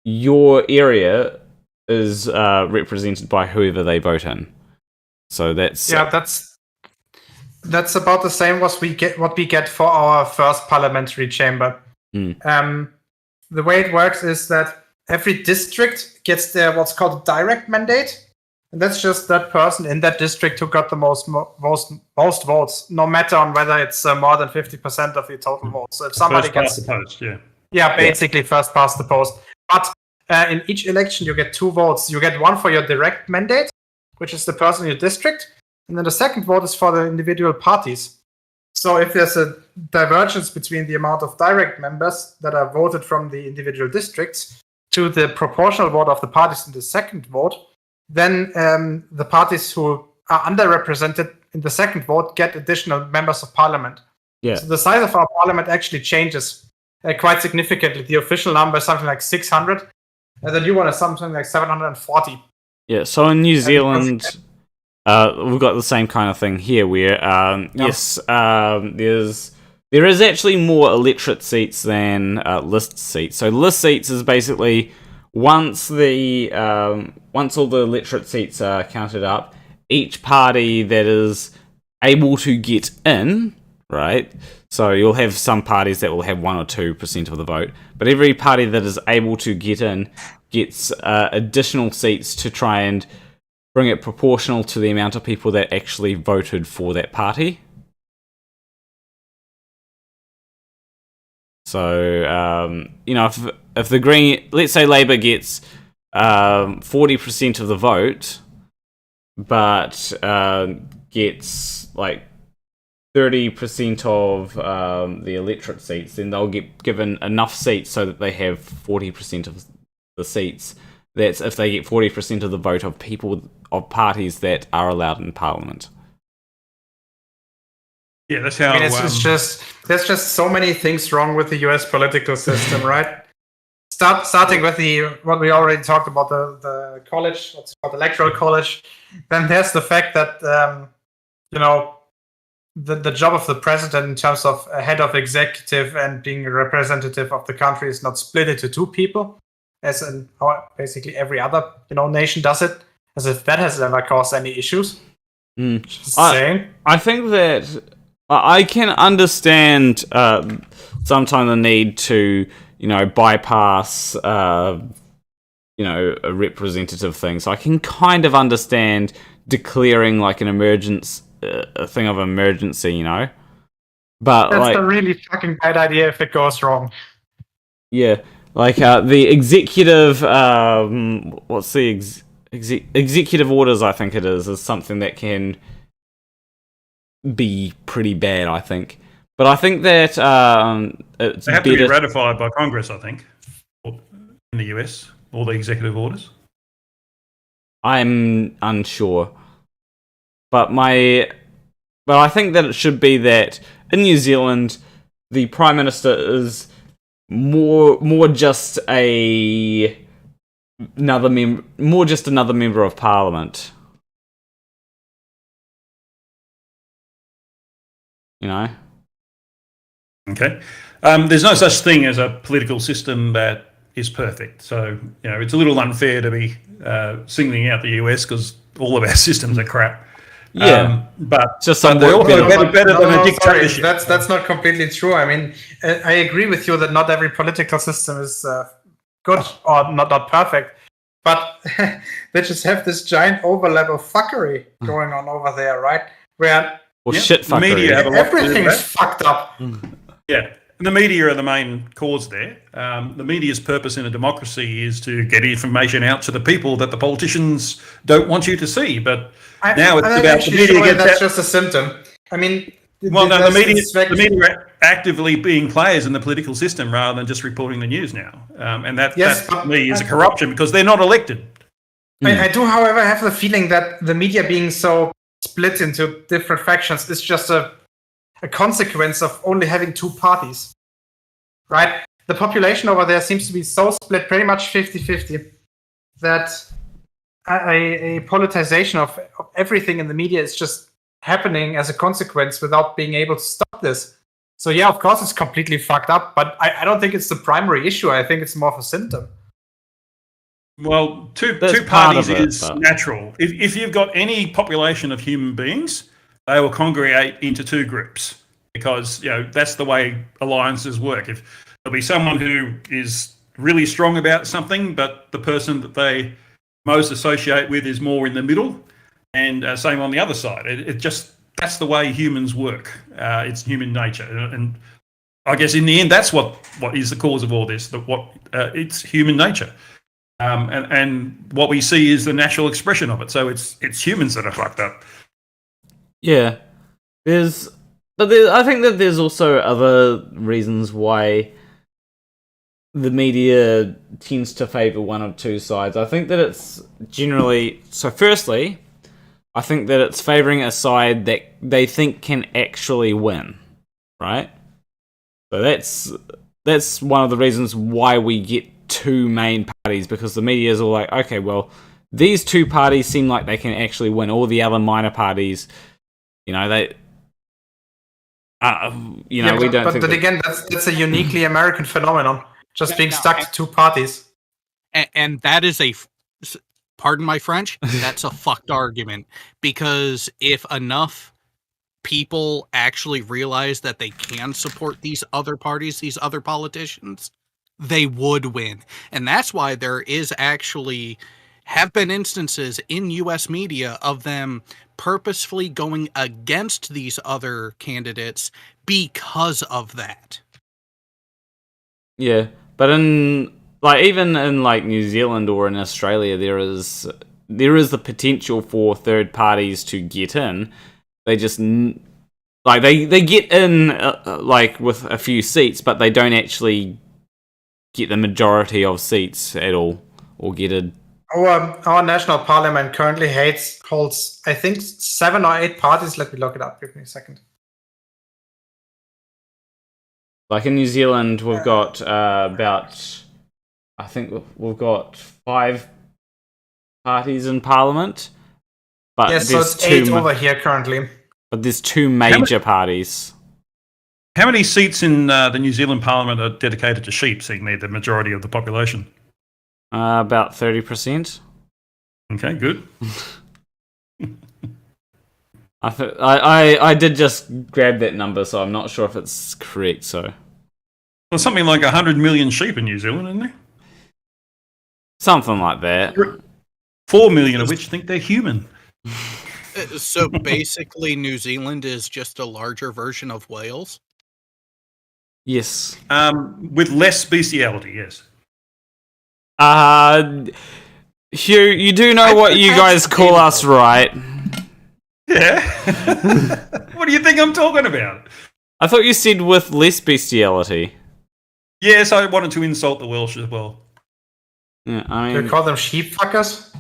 A: your area is represented by whoever they vote in. So that's
C: that's about the same what we get for our first parliamentary chamber. The way it works is that every district gets their what's called a direct mandate, and that's just that person in that district who got the most votes, no matter on whether it's more than 50% of the total votes. So if somebody
B: gets the post,
C: basically first past the post. But in each election, you get 2 votes. You get one for your direct mandate, which is the person in your district, and then the second vote is for the individual parties. So if there's a divergence between the amount of direct members that are voted from the individual districts to the proportional vote of the parties in the second vote, then the parties who are underrepresented in the second vote get additional members of parliament.
A: Yeah.
C: So the size of our parliament actually changes quite significantly. The official number is something like 600, and the new one is something like 740.
A: Yeah, so in New Zealand, we've got the same kind of thing here, where there is actually more electorate seats than list seats. So list seats is basically once all the electorate seats are counted up, each party that is able to get in, right? So you'll have some parties that will have 1 or 2% of the vote, but every party that is able to get in gets additional seats to try and bring it proportional to the amount of people that actually voted for that party. So, if the Green, let's say Labour gets 40% of the vote, but gets like 30% of the electorate seats, then they'll get given enough seats so that they have 40% of the seats. That's if they get 40% of the vote of people, of parties that are allowed in Parliament.
B: Yeah, that's how.
C: I mean, it's just there's just so many things wrong with the U.S. political system, right? Starting with what we already talked about, the college, what's called electoral college. Then there's the fact that the job of the president in terms of a head of executive and being a representative of the country is not split into 2 people, as in basically every other nation does it, as if that has ever caused any issues. Just saying.
A: I think that I can understand sometimes the need to bypass a representative thing. So I can kind of understand declaring like an a thing of emergency, But
C: that's a really fucking bad idea if it goes wrong.
A: Yeah, like the executive, what's the executive orders? I think it is something that can be pretty bad. I think, but I think that it's
B: they have to be ratified by Congress. I think in the US, all the executive orders.
A: I'm unsure. But I think that it should be that in New Zealand, the Prime Minister is more just another member of Parliament.
B: Okay. There's no such thing as a political system that is perfect. So it's a little unfair to be singling out the US because all of our systems are crap.
A: Yeah,
B: but
A: just
B: they're also better than a dictatorship.
C: That's not completely true. I mean, I agree with you that not every political system is good or not perfect, but they just have this giant overlap of fuckery going on over there, right? Where
A: shit fuckery.
B: The media have a lot to do with
C: everything's
B: that.
C: fucked up.
B: Yeah. The media are the main cause there. The media's purpose in a democracy is to get information out to the people that the politicians don't want you to see. But now it's about the media.
C: That's just a symptom. I mean,
B: the media are actively being players in the political system rather than just reporting the news now. And that to me is a corruption because they're not elected.
C: I do, however, have the feeling that the media being so split into different factions is just a consequence of only having 2 parties, right? The population over there seems to be so split, pretty much 50-50, that a politicization of everything in the media is just happening as a consequence without being able to stop this. So yeah, of course it's completely fucked up, but I don't think it's the primary issue. I think it's more of a symptom.
B: Well, two parties is natural. If you've got any population of human beings, they will congregate into 2 groups because that's the way alliances work. If there'll be someone who is really strong about something, but the person that they most associate with is more in the middle, and same on the other side. That's the way humans work. It's human nature, and I guess in the end, that's what is the cause of all this. It's human nature. And what we see is the natural expression of it. So it's humans that are fucked up.
A: Yeah, I think that there's also other reasons why the media tends to favour one or 2 sides. I think that it's generally firstly, I think that it's favouring a side that they think can actually win, right? So that's one of the reasons why we get 2 main parties, because the media is all like, okay, well, these 2 parties seem like they can actually win. All the other minor parties, we don't think.
C: But again, that's a uniquely American phenomenon. Just being stuck to 2 parties.
F: And that is pardon my French, that's a fucked argument. Because if enough people actually realize that they can support these other parties, these other politicians, they would win. And that's why there is actually have been instances in US media of them purposefully going against these other candidates because of that.
A: Yeah, but even in New Zealand or in Australia, there is the potential for third parties to get in. They just they get in with a few seats, but they don't actually get the majority of seats at all, or get a.
C: Our national parliament currently holds, I think, 7 or 8 parties. Let me look it up. Give me a second.
A: Like in New Zealand, we've got we've got 5 parties in Parliament. But
C: yes, so it's 8 over here currently.
A: But there's 2 major parties.
B: How many seats in the New Zealand Parliament are dedicated to sheep, seeing they're the majority of the population?
A: About 30%.
B: Okay, good.
A: I did just grab that number, so I'm not sure if it's correct. So
B: there's something like 100 million sheep in New Zealand, isn't there?
A: Something like that.
B: 4 million of which think they're human.
F: So basically, New Zealand is just a larger version of Wales?
A: Yes.
B: With less bestiality, yes.
A: Hugh, you do know what you guys call us, right?
B: Yeah. What do you think I'm talking about?
A: I thought you said with less bestiality.
B: Yes, I wanted to insult the Welsh as well.
A: Yeah, I mean,
C: Do you call them sheep fuckers?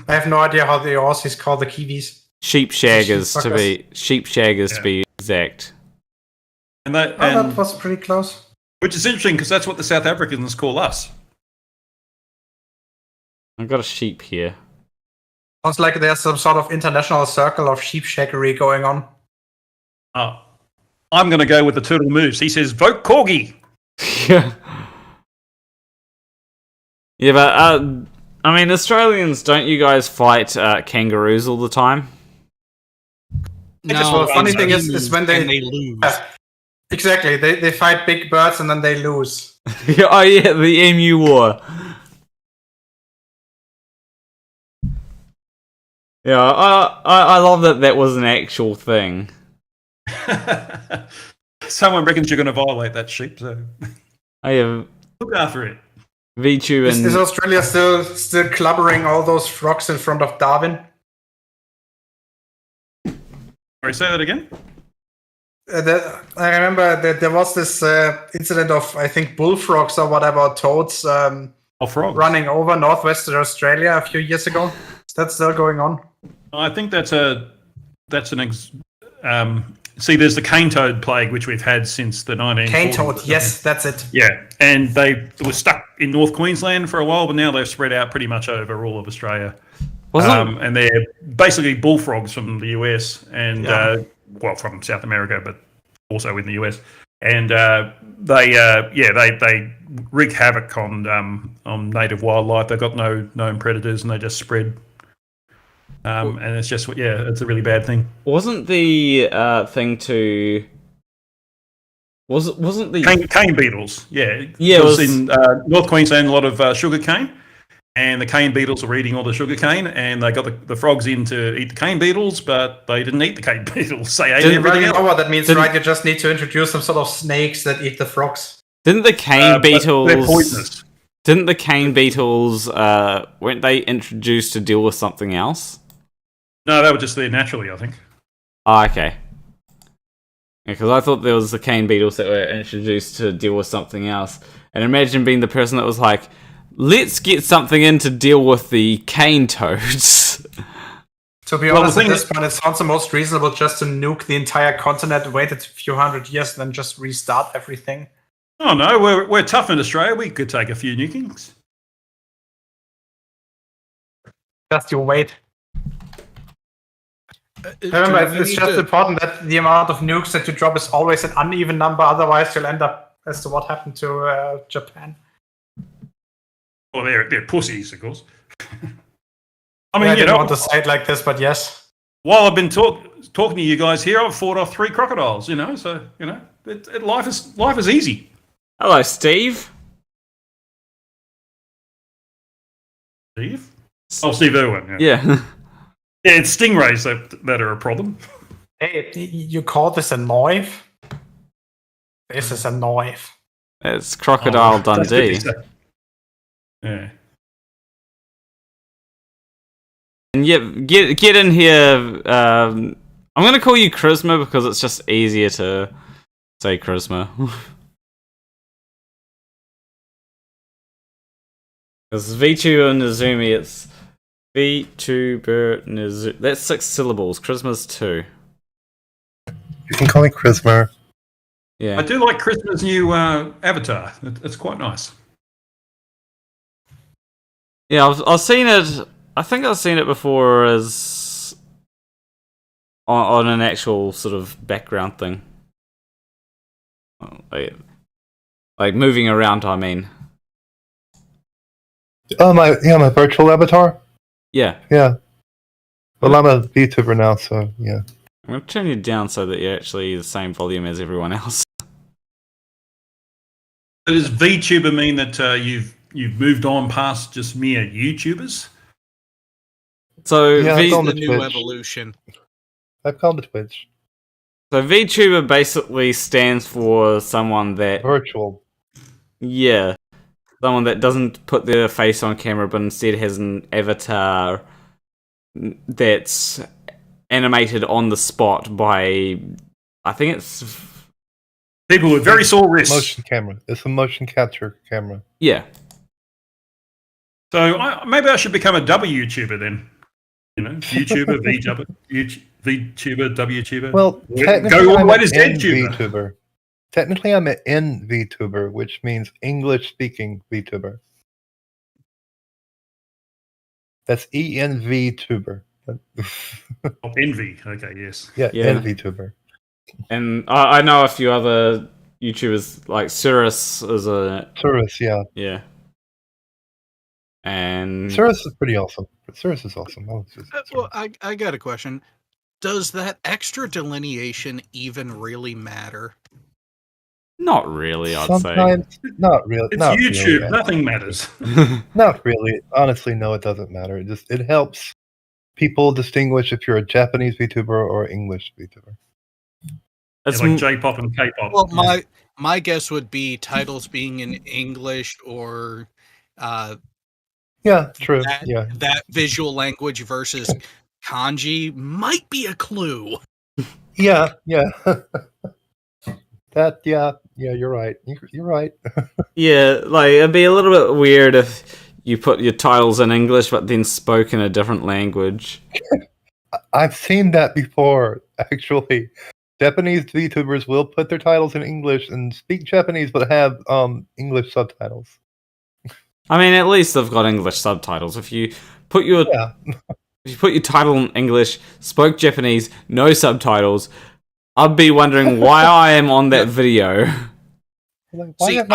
C: I have no idea how the Aussies call the Kiwis.
A: Sheep shaggers to be exact.
B: And that
C: was pretty close.
B: Which is interesting because that's what the South Africans call us.
A: I've got a sheep here.
C: Sounds like there's some sort of international circle of sheep shaggery going on.
B: Oh, I'm going to go with the turtle moves. He says, vote Corgi.
A: Yeah. Yeah, but, I mean, Australians, don't you guys fight kangaroos all the time?
C: No, the funny thing is when they
F: lose.
C: Exactly, they fight big birds and then they lose.
A: Oh yeah, the emu war. Yeah, I love that was an actual thing.
B: Someone reckons you're going to violate that sheep, so look after it.
A: VTube and
C: is Australia still clubbering all those frogs in front of Darwin?
B: Sorry, say that again.
C: I remember that there was this incident of, I think, bullfrogs or whatever, toads
B: frogs
C: running over northwestern Australia a few years ago. Is that still going on?
B: I think see, there's the cane toad plague, which we've had since the 1940s.
C: Cane toad, yes, that's it.
B: Yeah, and they were stuck in North Queensland for a while, but now they've spread out pretty much over all of Australia. And they're basically bullfrogs from the US and from South America, but also in the US. And they wreak havoc on native wildlife. They've got no known predators, and they just spread. And it's just it's a really bad thing.
A: Wasn't the thing to? Wasn't the
B: cane beetles? Yeah,
A: it was
B: in North Queensland a lot of sugar cane. And the cane beetles were eating all the sugar cane, and they got the frogs in to eat the cane beetles, but they didn't eat the cane beetles. They ate everything else.
C: Know what that means, right? You just need to introduce some sort of snakes that eat the frogs.
A: Didn't the cane beetles?
B: They're poisonous.
A: Didn't the cane beetles? Weren't they introduced to deal with something else?
B: No, they were just there naturally, I think.
A: Oh, okay. Because I thought there was the cane beetles that were introduced to deal with something else, and imagine being the person that was like, let's get something in to deal with the cane toads.
C: To be honest, at this point, it sounds the most reasonable just to nuke the entire continent, wait a few hundred years, and then just restart everything.
B: Oh no, we're tough in Australia. We could take a few nukings.
C: Just you wait. Remember, it's just important that the amount of nukes that you drop is always an uneven number, otherwise you'll end up as to what happened to Japan.
B: Well, they're pussies, of course. I mean,
C: I didn't want to say it like this, but yes.
B: While I've been talking to you guys here, I've fought off 3 crocodiles. So life is easy.
A: Hello, Steve.
B: Steve? Oh, Steve Irwin.
A: Yeah.
B: Yeah, it's stingrays that are a problem.
C: Hey, you call this a knife? This is a knife.
A: It's Crocodile Dundee.
B: Yeah.
A: And get in here. I'm going to call you Charisma because it's just easier to say Charisma. Because VTuber Nizumi, it's VTuber Nizumi. That's 6 syllables. Charisma's 2.
G: You can call me Charisma.
A: Yeah.
B: I do like Christmas' new avatar. It's quite nice.
A: Yeah, I've seen it. I think I've seen it before as on an actual sort of background thing, like moving around. I mean,
G: Oh, my virtual avatar?
A: yeah.
G: Yeah. Well, I'm a VTuber now, so yeah.
A: I'm gonna turn you down so that you're actually the same volume as everyone else.
B: Does VTuber mean that you've moved on past just mere YouTubers?
A: So
G: Yeah,
F: It's
G: on
F: the
G: the
F: new
G: Twitch.
F: evolution.
G: I've called it Twitch.
A: So VTuber basically stands for someone that,
G: Virtual.
A: yeah, someone that doesn't put their face on camera but instead has an avatar that's animated on the spot by, I think it's,
B: People with very sore wrists.
G: Motion camera. It's a motion capture camera.
A: yeah.
B: So maybe I should become a WTuber then. YouTuber, VTuber, WTuber.
G: Well,
B: Go
G: technically
B: all the
G: I'm
B: way
G: an
B: to ZTuber.
G: NVTuber. Technically I'm an NVTuber, which means English-speaking VTuber. That's ENVTuber.
B: Oh, Envy. Okay, yes.
G: Yeah,
A: Yeah.
G: NVTuber.
A: And I know a few other YouTubers, like Cirrus is a,
G: Cirrus, yeah.
A: yeah. And
G: Cirrus is pretty awesome. Cirrus is awesome.
F: Well, I got a question. Does that extra delineation even really matter?
A: not really, I'd say.
G: Sometimes, not really.
B: It's
G: not
B: YouTube.
G: Really,
B: Nothing matters.
G: Not really. Honestly, no, it doesn't matter. It helps people distinguish if you're a Japanese VTuber or English VTuber.
A: It's
B: like J-pop and K-pop.
F: Well, my guess would be titles being in English or
G: Yeah, true.
F: that visual language versus kanji might be a clue.
G: Yeah. You're right. You're right.
A: yeah, like it'd be a little bit weird if you put your titles in English but then spoke in a different language.
G: I've seen that before, actually. Japanese VTubers will put their titles in English and speak Japanese, but have English subtitles.
A: I mean, at least they've got English subtitles. If you put your title in English, spoke Japanese, no subtitles, I'd be wondering why I am on that video.
G: Like,
F: See,
G: am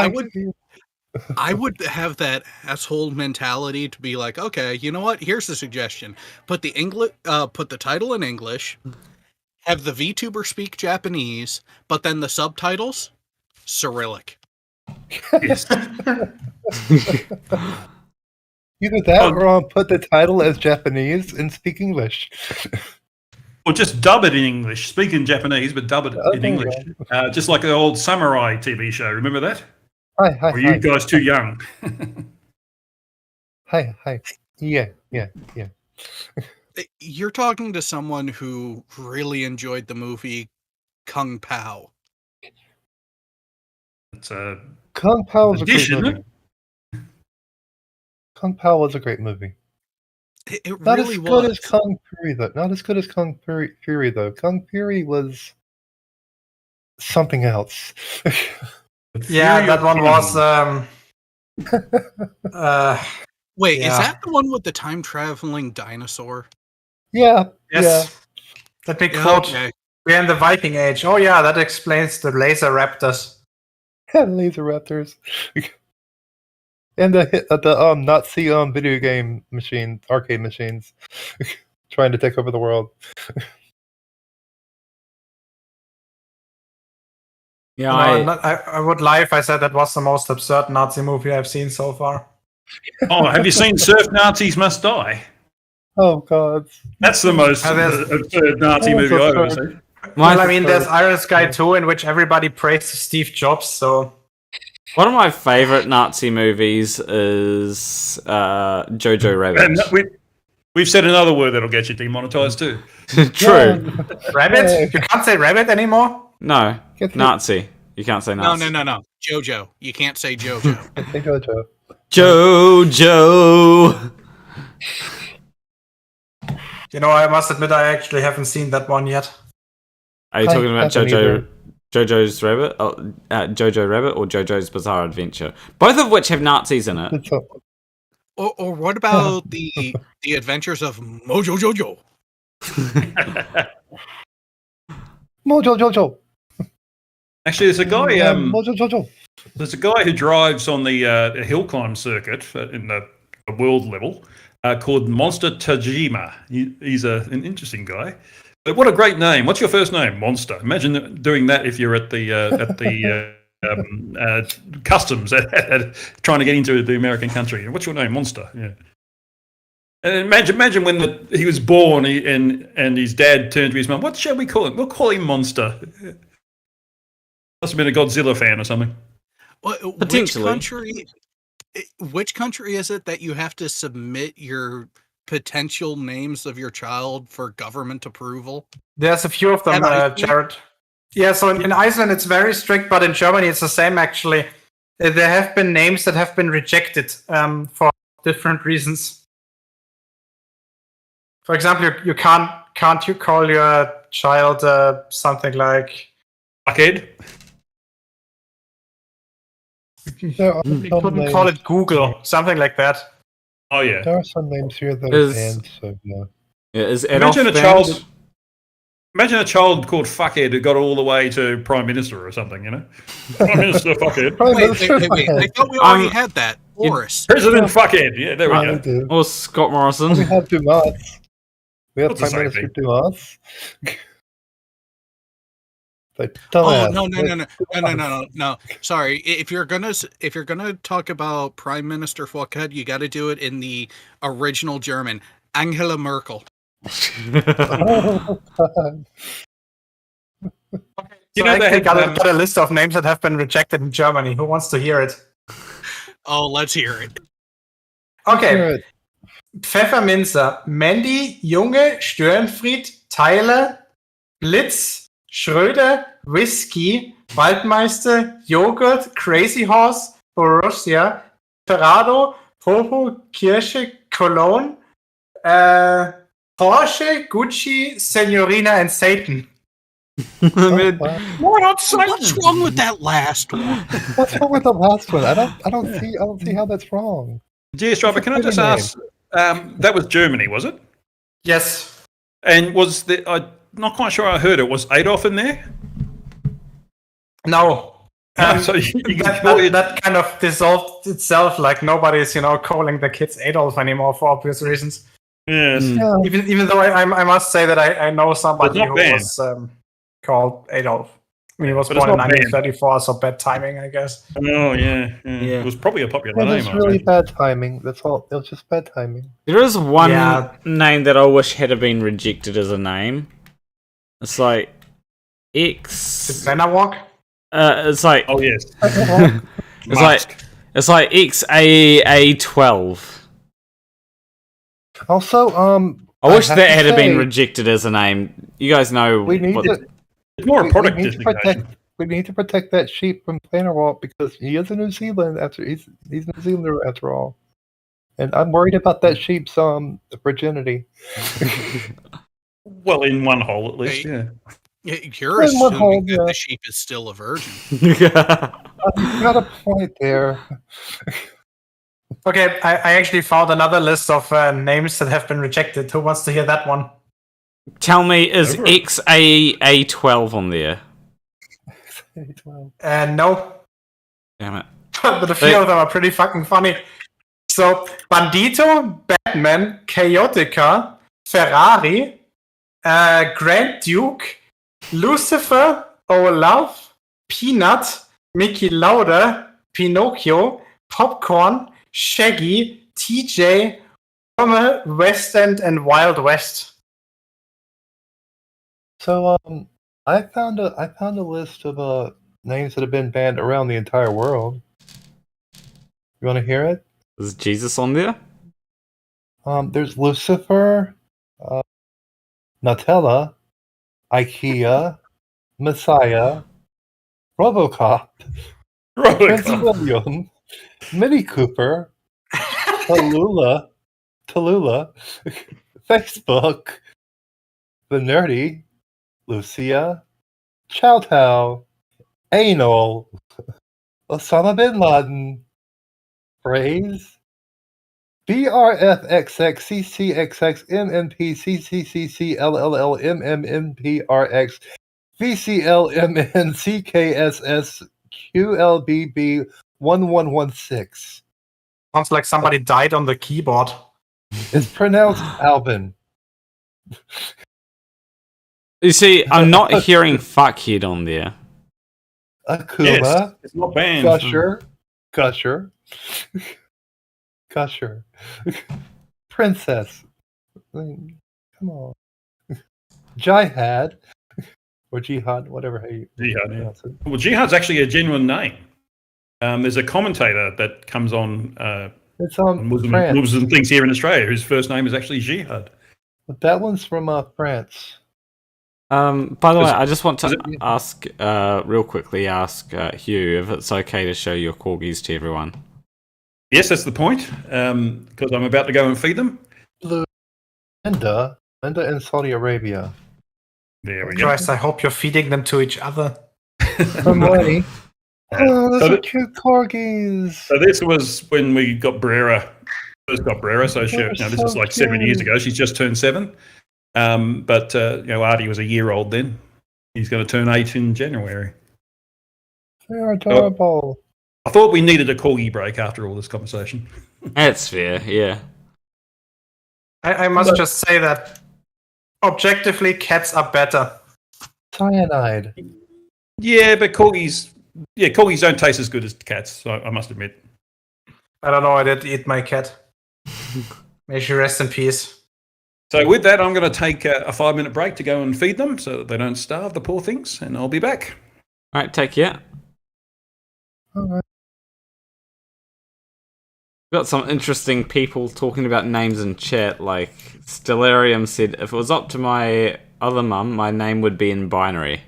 F: I would have that asshole mentality to be like, okay, you know what? Here's the suggestion: put the title in English, have the VTuber speak Japanese, but then the subtitles Cyrillic.
B: Yes.
G: Either that or I'll put the title as Japanese and speak English.
B: Or just dub it in English. Speak in Japanese, but dub it in English. Just like the old Samurai TV show. Remember that?
G: Hi.
B: Or you guys too young?
G: Hi. Yeah.
F: You're talking to someone who really enjoyed the movie Kung Pao.
B: It's a
G: Kung Pao was a
B: dish,
G: great
B: isn't
G: movie.
B: it?
G: Kung Pao was a great movie.
F: It
G: Not
F: really
G: as good
F: was.
G: as Kung Fury, though. Not as good as Kung Fury, though. Kung Fury was something else.
C: Yeah, that one was.
F: Wait,
C: yeah.
F: is that the one with the time traveling dinosaur?
G: Yeah.
C: Yes. Let me quote.
F: Okay.
C: We're in the Viking Age. Oh yeah, that explains the laser raptors.
G: Yeah. Laser Raptors. And the Nazi video game machine, arcade machines, trying to take over the world.
A: Yeah,
C: I would lie if I said that was the most absurd Nazi movie I've seen so far.
B: Oh, have you seen Surf Nazis Must Die?
G: Oh God,
B: That's the most absurd Nazi movie I've ever seen.
C: Well, I mean, there's Iron Sky 2, in which everybody praises Steve Jobs, so...
A: one of my favorite Nazi movies is Jojo Rabbit.
B: And we've said another word that'll get you demonetized too.
A: True.
C: Rabbit? You can't say rabbit anymore?
A: No, Nazi. You can't say Nazi.
F: No. Jojo. You can't say Jojo.
G: Hey Jojo.
A: Jojo.
C: You know, I must admit I actually haven't seen that one yet.
A: Are you talking about
G: haven't either.
A: Jojo's Rabbit? Jojo Rabbit or Jojo's Bizarre Adventure? Both of which have Nazis in it.
F: Or what about the adventures of Mojo Jojo?
G: Mojo Jojo.
B: Actually, there's a guy.
G: Mojo Jojo.
B: There's a guy who drives on the hill climb circuit in the world level called Monster Tajima. He's an interesting guy. But what a great name! What's your first name? Monster. Imagine doing that if you're at the customs trying to get into the American country. What's your name? Monster. Yeah. And imagine when he was born and his dad turned to his mum. What shall we call him? We'll call him Monster. Must have been a Godzilla fan or something.
A: Potentially.
F: Which country is it that you have to submit your potential names of your child for government approval?
C: There's a few of them, Jared. Yeah, so in Iceland it's very strict, but in Germany it's the same actually. There have been names that have been rejected for different reasons. For example, you can't you call your child something like
B: Fuckhead?
C: You couldn't call it Google, something like that.
B: Oh yeah.
G: There are some names here that are banned, so yeah.
A: Is
B: imagine a child called Fuckhead who got all the way to Prime Minister or something, you know? Prime Minister Fuckhead.
F: Wait. I thought we already had that. Boris.
B: President Fuckhead. Yeah, there we go.
A: Or Scott Morrison.
G: We have Dumas. We have
B: What's the
G: Prime
B: same
G: Minister Dumas.
F: Oh no! Sorry, if you're gonna talk about Prime Minister Fuckhead, you got to do it in the original German, Angela Merkel.
G: Oh, God.
C: You know, they got a list of names that have been rejected in Germany. Who wants to hear it?
F: Oh, let's hear it.
C: Okay. Pfefferminzer, Mandy, Junge, Störenfried, Tyler, Blitz, Schröder, Whiskey, Waldmeister, Joghurt, Crazy Horse, Borussia, Ferrado, Popo, Kirsche, Cologne, Porsche, Gucci, Senorina, and Satan.
F: What's wrong with that last one?
G: What's wrong with the last one? I don't see how that's wrong.
B: Dear Striper, can I just ask? That was Germany, was it?
C: Yes.
B: And was I'm not quite sure I heard it. Was Adolf in there?
C: No.
B: So
C: that kind of dissolved itself. Like nobody's, calling the kids Adolf anymore for obvious reasons.
B: Yes.
G: Yeah.
C: Even though I must say that I know somebody who was called Adolf. I mean, he was born in 1934, so bad timing, I guess.
B: Oh, yeah. It was probably a popular name.
G: It was really bad timing. That's all. It was just bad timing.
A: There is one name that I wish had been rejected as a name. It's like X.
C: Walk?
A: It's like.
B: Oh yes.
A: it's like XAA12.
G: Also,
A: I wish that had been rejected as a name. You guys know.
B: It's more a product
G: we
B: designation.
G: We need to protect that sheep from Planarwalk because he is in New Zealand. He's New Zealander after all, and I'm worried about that sheep's virginity.
B: Well, in one hole at least, yeah.
F: You're assuming that the sheep is still a virgin.
G: I've got a point there.
C: Okay, I actually found another list of names that have been rejected. Who wants to hear that one?
A: Tell me, is XAA12 on there?
C: No.
A: Damn it.
C: but a few of them are pretty fucking funny. So, Bandito, Batman, Chaotica, Ferrari, Grand Duke, Lucifer, Olaf, Peanut, Mickey Lauda, Pinocchio, Popcorn, SHaKie, TJ, Rommel, West End, and Wild West.
G: So I found a list of names that have been banned around the entire world. You want to hear it?
A: Is Jesus on there?
G: There's Lucifer, Nutella, IKEA, Messiah, RoboCop, Prince William, Mini Cooper, Tallulah, Facebook, The Nerdy, Lucia, Chow Tao, Anal, Osama Bin Laden, Phrase, BRFXX, CCXX, MMP, CCCC, LLL, VCL, CKSS, QLBB, 1116.
C: Sounds like somebody died on the keyboard.
G: It's pronounced Alvin.
A: You see, I'm not hearing fuckhead on there.
G: Akuma,
B: Yes, it's not banned.
G: Gusher, Princess. I mean, come on. Jihad, or Jihad, whatever how you
B: Jihad,
G: pronounce it.
B: Well, Jihad's actually a genuine name. There's a commentator that comes on
G: It's on France.
B: Muslim things here in Australia whose first name is actually Jihad.
G: But that one's from France.
A: By the way, I just want to ask, real quickly, Hugh if it's okay to show your corgis to everyone.
B: Yes, that's the point. Because I'm about to go and feed them.
G: Linda in Saudi Arabia.
B: There we go.
C: Christ, I hope you're feeding them to each other.
G: From Morrie. Oh, those
B: So
G: are cute corgis.
B: So this was when we got Brera, first got Brera. So
G: They're
B: this
G: so
B: is like 7 years
G: cute.
B: ago. She's just turned 7. But Artie was a year old then. He's going to turn 8 in January.
G: They're adorable.
B: I thought we needed a corgi break after all this conversation.
A: That's fair, yeah.
C: I must just say that objectively, cats are better.
G: Cyanide.
B: Yeah, but corgis don't taste as good as cats. So I must admit.
C: I don't know, I did eat my cat. May she rest in peace.
B: So with that, I'm going to take a 5-minute break to go and feed them so that they don't starve, the poor things, and I'll be back.
A: All right, take care.
G: All right.
A: Got some interesting people talking about names in chat, like Stellarium said, if it was up to my other mum, my name would be in binary.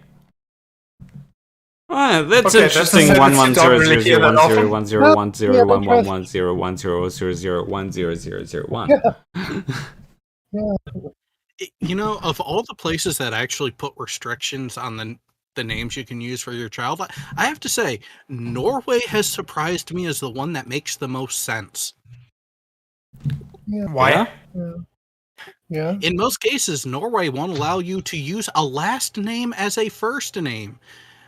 A: Oh, that's
C: Okay,
A: interesting.
C: that's a sentence you don't really hear that often.
A: 1-0-1-0-1-0-1-0-1-0-0-1-0-0-0-1.
F: You know, of all the places that actually put restrictions on the names you can use for your child, I have to say, Norway has surprised me as the one that makes the most sense.
G: Yeah.
C: Why?
G: Yeah.
F: In most cases, Norway won't allow you to use a last name as a first name.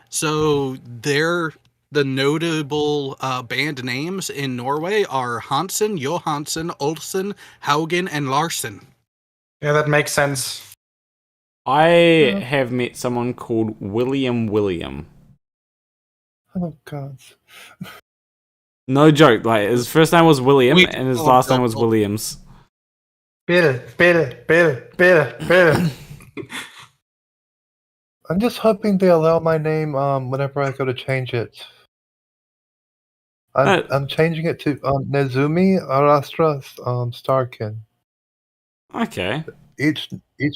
F: So the notable band names in Norway are Hansen, Johansson, Olsen, Haugen, and Larsen.
C: Yeah, that makes sense.
A: I have met someone called William.
G: Oh God.
A: No joke, like his first name was William and his last name was Williams.
C: Bill.
G: I'm just hoping they allow my name whenever I go to change it. I'm changing it to Nezumi Arastra Starkin.
A: Okay,
G: Each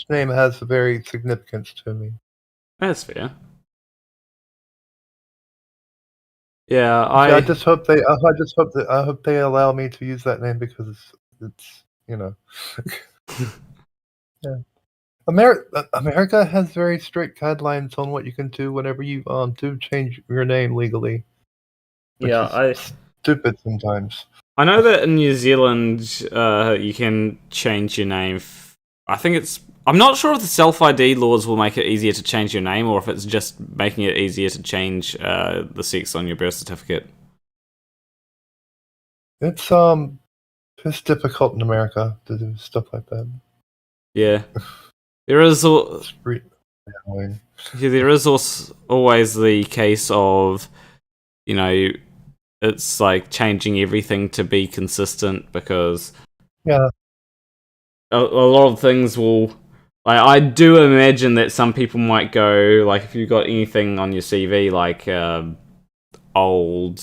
G: name has a very significance to me.
A: that's fair. Yeah,
G: I just hope they. I hope they allow me to use that name because it's yeah. America has very strict guidelines on what you can do whenever you do change your name legally.
A: Yeah,
G: Stupid sometimes.
A: I know that in New Zealand, you can change your name. I'm not sure if the self-ID laws will make it easier to change your name, or if it's just making it easier to change the sex on your birth certificate.
G: It's difficult in America to do stuff like that.
A: Yeah. There is
G: It's really annoying.
A: there is also always the case of, it's like changing everything to be consistent because
G: Yeah.
A: a lot of things will. Like, I do imagine that some people might go, like, if you've got anything on your CV, like old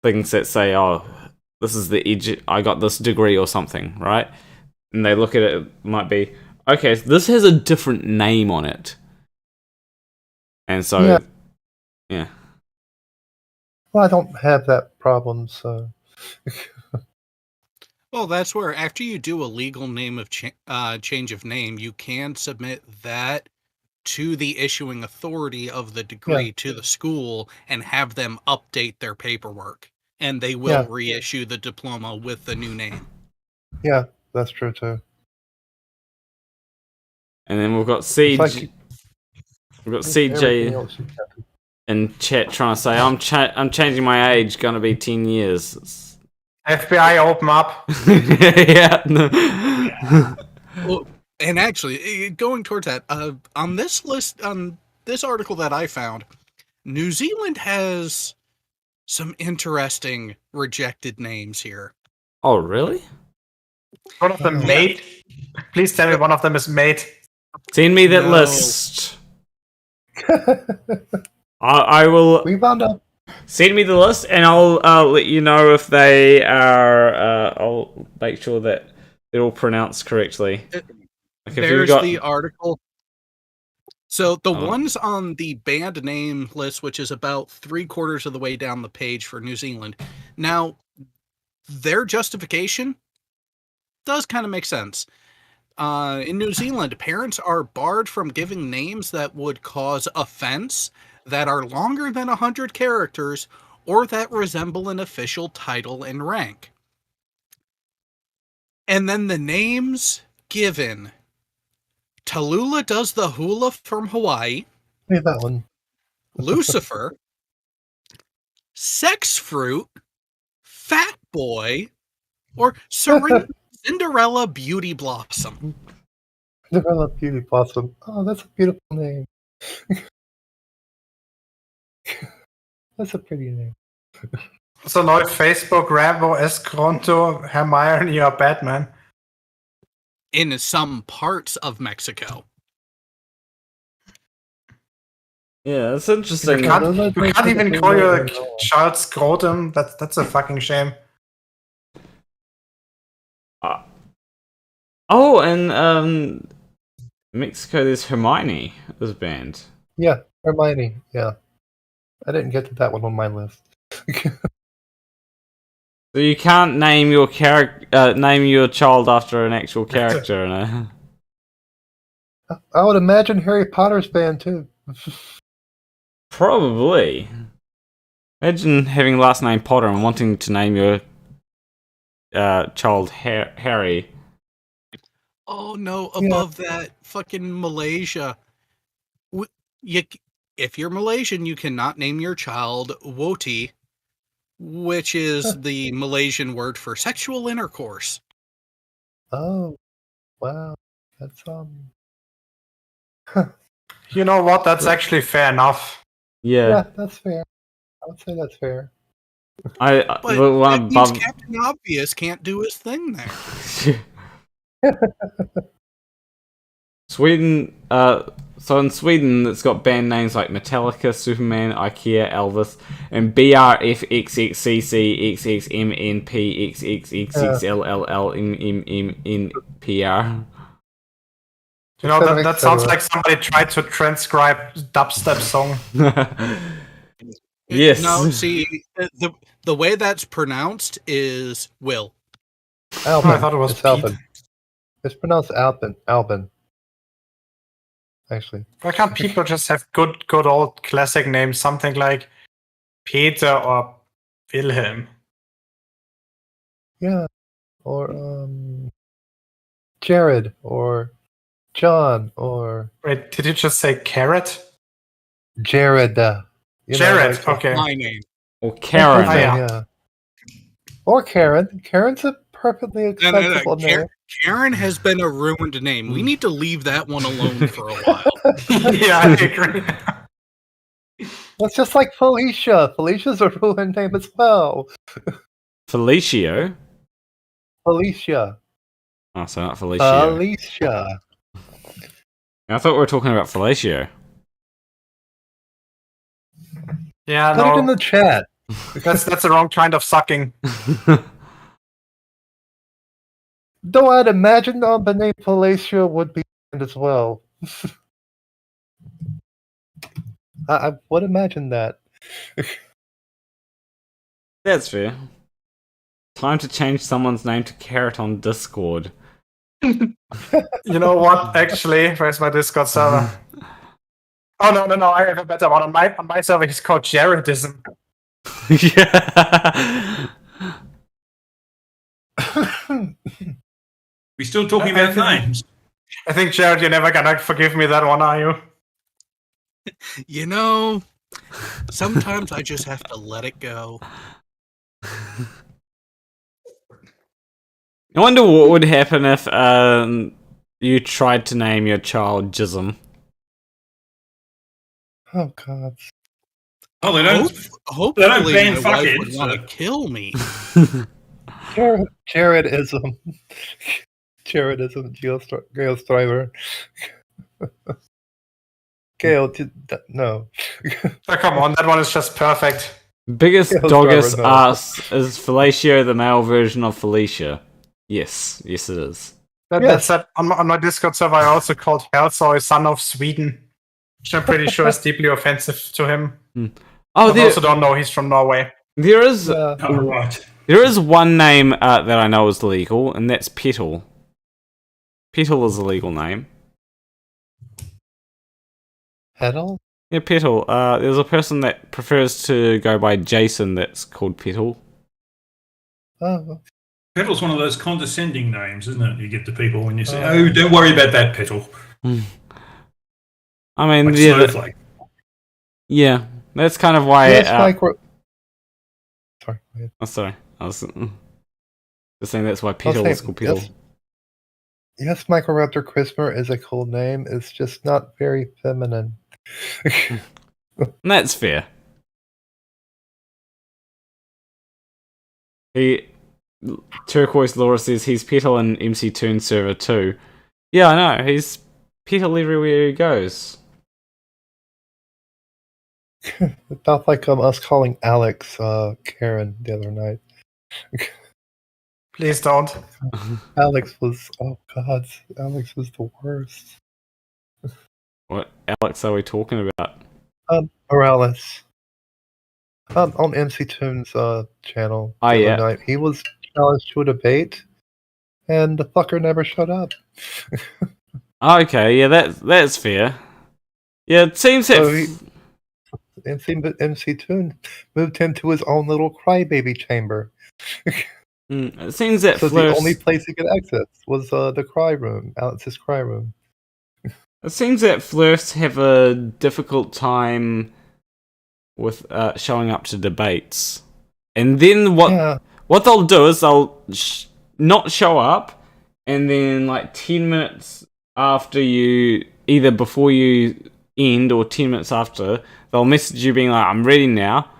A: things that say, "Oh, this is I got this degree or something," right? And they look at it, it might be, okay, so this has a different name on it, and so yeah.
G: Well, I don't have that problem, so.
F: Well, that's where after you do a legal name of change of name, you can submit that to the issuing authority of the degree to the school and have them update their paperwork, and they will reissue the diploma with the new name.
G: Yeah, that's true too.
A: And then we've got Siege. We've got CJ
G: else you can do.
A: in chat trying to say, I'm changing my age, gonna be 10 years.
C: FBI, open up.
A: Yeah.
F: Well, and actually, going towards that, on this list, on this article that I found, New Zealand has some interesting rejected names here.
A: Oh, really?
C: One of them mate. Please tell me one of them is mate.
A: Send me that
F: No.
A: list. I will
G: We found out.
A: send me the list, and I'll let you know if they are. I'll make sure that they're all pronounced correctly. Like, if you've
F: There's
A: got-
F: the article. So the ones on the band name list, which is about 3/4 of the way down the page for New Zealand. Now, their justification does kind of make sense. In New Zealand, parents are barred from giving names that would cause offense, that are longer than 100 characters, or that resemble an official title and rank. And then the names given. Tallulah does the hula from Hawaii.
G: Leave that one.
F: Lucifer. Sex Fruit. Fat Boy. Or Cinderella Beauty Blossom.
G: Develop Beauty Blossom. Oh, that's a beautiful name. That's a pretty name.
C: So now Facebook, Rambo, Escronto, Hermione, or Batman.
F: In some parts of Mexico.
A: Yeah, that's interesting.
C: You can't even call your child Scrotum. That's a fucking shame.
A: Oh, and Mexico, there's Hermione is banned.
G: Yeah, Hermione. Yeah, I didn't get to that one on my list.
A: So you can't name your name your child after an actual character, no?
G: I would imagine Harry Potter's banned too.
A: Probably. Imagine having last name Potter and wanting to name your child Harry.
F: Oh no, above that, fucking Malaysia. If you're Malaysian, you cannot name your child Woti, which is the Malaysian word for sexual intercourse.
G: Oh, wow. That's
C: You know what? That's actually fair enough.
G: yeah, that's fair. I would say that's fair.
F: But
A: the one
F: that means
A: above
F: Captain Obvious can't do his thing there.
A: Sweden. So in Sweden, it's got band names like Metallica, Superman, IKEA, Elvis, and BRFXXCC,
C: You know, that sounds like somebody tried to transcribe dubstep song.
A: Yes.
F: No, see, the way that's pronounced is Will.
G: Albin.
C: I thought it was
G: It's
C: Pete.
G: Albin. It's pronounced Albin. Albin. Actually.
C: Why can't people just have good old classic names, something like Peter or Wilhelm?
G: Yeah. Or Jared or John or
C: Wait, did you just say carrot?
G: Jared.
C: Jared,
G: like,
C: okay.
F: My name.
A: Or Karen.
C: Oh, yeah.
G: yeah. Or Karen. Karen's a perfectly acceptable name.
F: Karen has been a ruined name. We need to leave that one alone for a while.
C: Yeah, I agree.
G: That's just like Felicia. Felicia's a ruined name as well.
A: Felicio?
G: Felicia.
A: Oh, so not Felicio.
G: Felicia.
A: I thought we were talking about Felicio.
C: Yeah,
G: Put it in
C: no,
G: the chat.
C: that's the wrong kind of sucking.
G: Though I'd imagine the name Felicia would be as well. I would imagine that.
A: That's fair. Time to change someone's name to Carrot on Discord.
C: You know what? Actually, where's my Discord server? Oh no! I have a better one. On my server, he's called Jaredism.
A: Yeah.
B: We still talking about names?
C: I think Jared, you're never gonna forgive me that one, are you?
F: You know, sometimes I just have to let it go.
A: I wonder what would happen if you tried to name your child Jism.
G: Oh god.
B: Oh, they don't.
F: Hopefully,
B: ban
F: my wife
B: fuckheads,
F: would want
B: so-
F: to kill me.
G: Jaredism. Jaredism, Gale Striver. Gale, no.
C: Oh, come on, that one is just perfect.
A: Biggest
G: Yeah,
A: Doggus
G: Trevor, no.
A: asks, is Felicio the male version of Felicia? Yes, it is.
C: That's that on my Discord server. I also called Helsoy son of Sweden, which I'm pretty sure is deeply offensive to him.
A: Oh,
C: I also don't know he's from Norway.
A: there is
B: Oh, right.
A: there is one name that I know is legal, and that's Petal. Petal is a legal name.
G: Petal?
A: Yeah, Petal. There's a person that prefers to go by Jason that's called Petal.
G: Oh,
B: Petal's one of those condescending names, isn't it? You get to people when you say, "Oh, don't worry about that, Petal."
A: I mean,
B: Like
A: yeah,
B: Snowflake.
A: yeah, that's kind of why.
G: yes, Micro. Sorry. Go ahead.
A: Oh, sorry, I was just saying that's why Petal is called Petal.
G: Yes, Microraptor Christmas is a cool name. It's just not very feminine.
A: And that's fair. Turquoise Laura says he's Petal in MCToon server too. Yeah, I know. He's Petal everywhere he goes.
G: It felt like us calling Alex Karen the other night.
C: Please don't.
G: Alex was, oh god, Alex was the worst.
A: What Alex are we talking about?
G: Morales. On MCToon's channel the
A: Oh,
G: other
A: yeah.
G: night. He was challenged to a debate, and the fucker never shut up.
A: Okay, yeah, that's fair. Yeah, it seems that.
G: So MCToon moved him to his own little crybaby chamber.
A: It seems that
G: So
A: Fleur.
G: the only place he could exit was the cry room, Alex's cry room.
A: It seems that Flirts have a difficult time with showing up to debates, and then what they'll do is they'll not show up, and then like 10 minutes after you, either before you end or 10 minutes after, they'll message you being like, "I'm ready now,"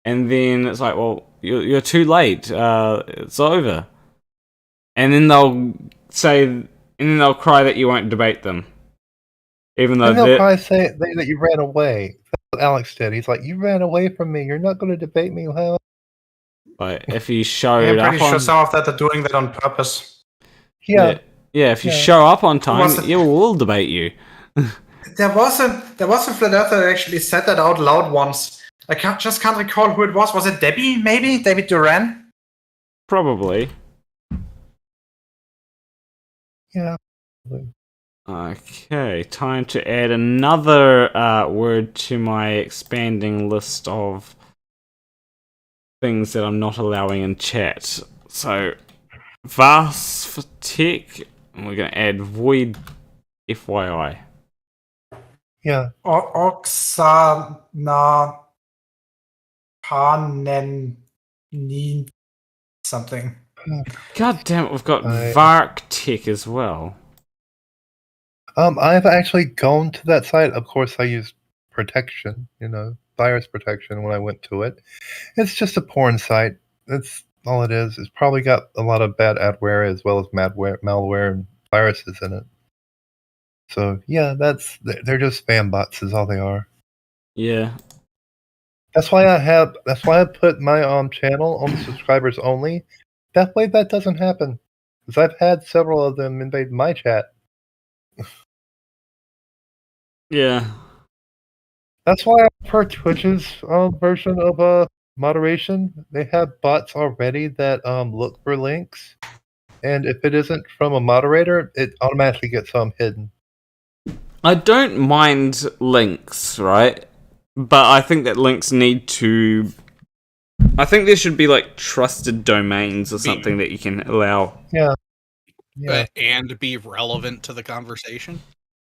A: and then it's like, "Well, you're too late. It's over," and then they'll say, and then they'll cry that you won't debate them. Even though
G: And they'll probably say that you ran away. That's what Alex did. He's like, "You ran away from me. You're not going to debate me." Huh?
A: But if you showed
C: I'm
A: up
C: pretty sure some of that are doing that on purpose.
G: Yeah.
A: if you show up on time,
C: Was it-
A: we'll debate you.
C: There was a flat earther that actually said that out loud once. I just can't recall who it was. Was it Debbie? Maybe David Duran.
A: Probably.
G: Yeah.
A: Okay, time to add another word to my expanding list of things that I'm not allowing in chat. So, Vas for tech, and we're going to add void FYI.
G: Yeah.
C: Oksana Panen something.
A: God damn it, we've got
G: I-
A: Vark Tech as well.
G: I've actually gone to that site. Of course, I used protection, virus protection when I went to it. It's just a porn site. That's all it is. It's probably got a lot of bad adware as well as malware and viruses in it. So yeah, they're just spam bots is all they are.
A: Yeah.
G: That's why I put my channel on subscribers only. That way that doesn't happen. Because I've had several of them invade my chat.
A: Yeah.
G: That's why I prefer Twitch's version of moderation. They have bots already that look for links, and if it isn't from a moderator, it automatically gets hidden.
A: I don't mind links, right? But I think that links need to... I think there should be, like, trusted domains or something that you can allow.
G: Yeah.
F: And be relevant to the conversation.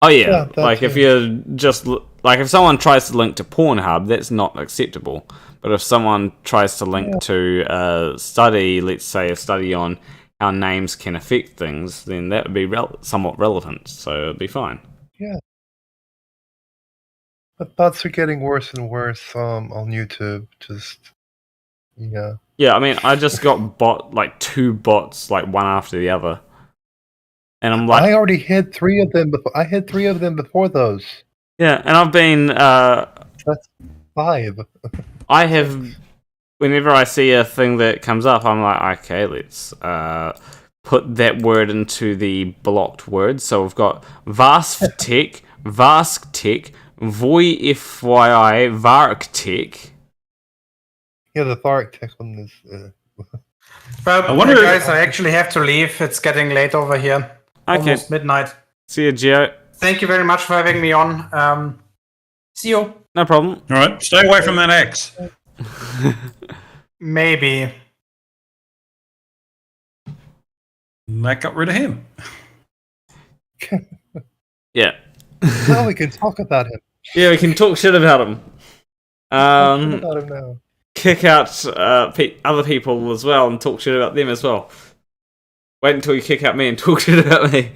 A: Oh, yeah.
G: Yeah,
A: Like, if you're just... Like, if someone tries to link to Pornhub, that's not acceptable. But if someone tries to link to a study, let's say a study on how names can affect things, then that would be somewhat relevant. So it'd be fine.
G: Yeah. But bots are getting worse and worse on YouTube. Yeah.
A: Yeah, I mean, I just got two bots, like one after the other. And I'm like...
G: I already hid 3 of them before. I hid 3 of them before those.
A: Yeah, and I've been...
G: That's 5.
A: I have... Whenever I see a thing that comes up, I'm like, okay, let's put that word into the blocked words. So we've got Vask Tech, Voi FYI, Vark
G: Yeah, the Vark Tech one is...
C: Well,
B: I wonder-
C: guys, I actually have to leave. It's getting late over here.
A: Okay.
C: Almost midnight.
A: See you, Gio.
C: Thank you very much for having me on. See you.
A: No problem.
B: All right, stay away from that axe.
C: Maybe.
B: That got rid of him.
A: Yeah.
G: Now we can talk about him.
A: Yeah, we can talk shit about him.
G: Talk about him now.
A: Kick out other people as well and talk shit about them as well. Wait until you kick out me and talk shit about me.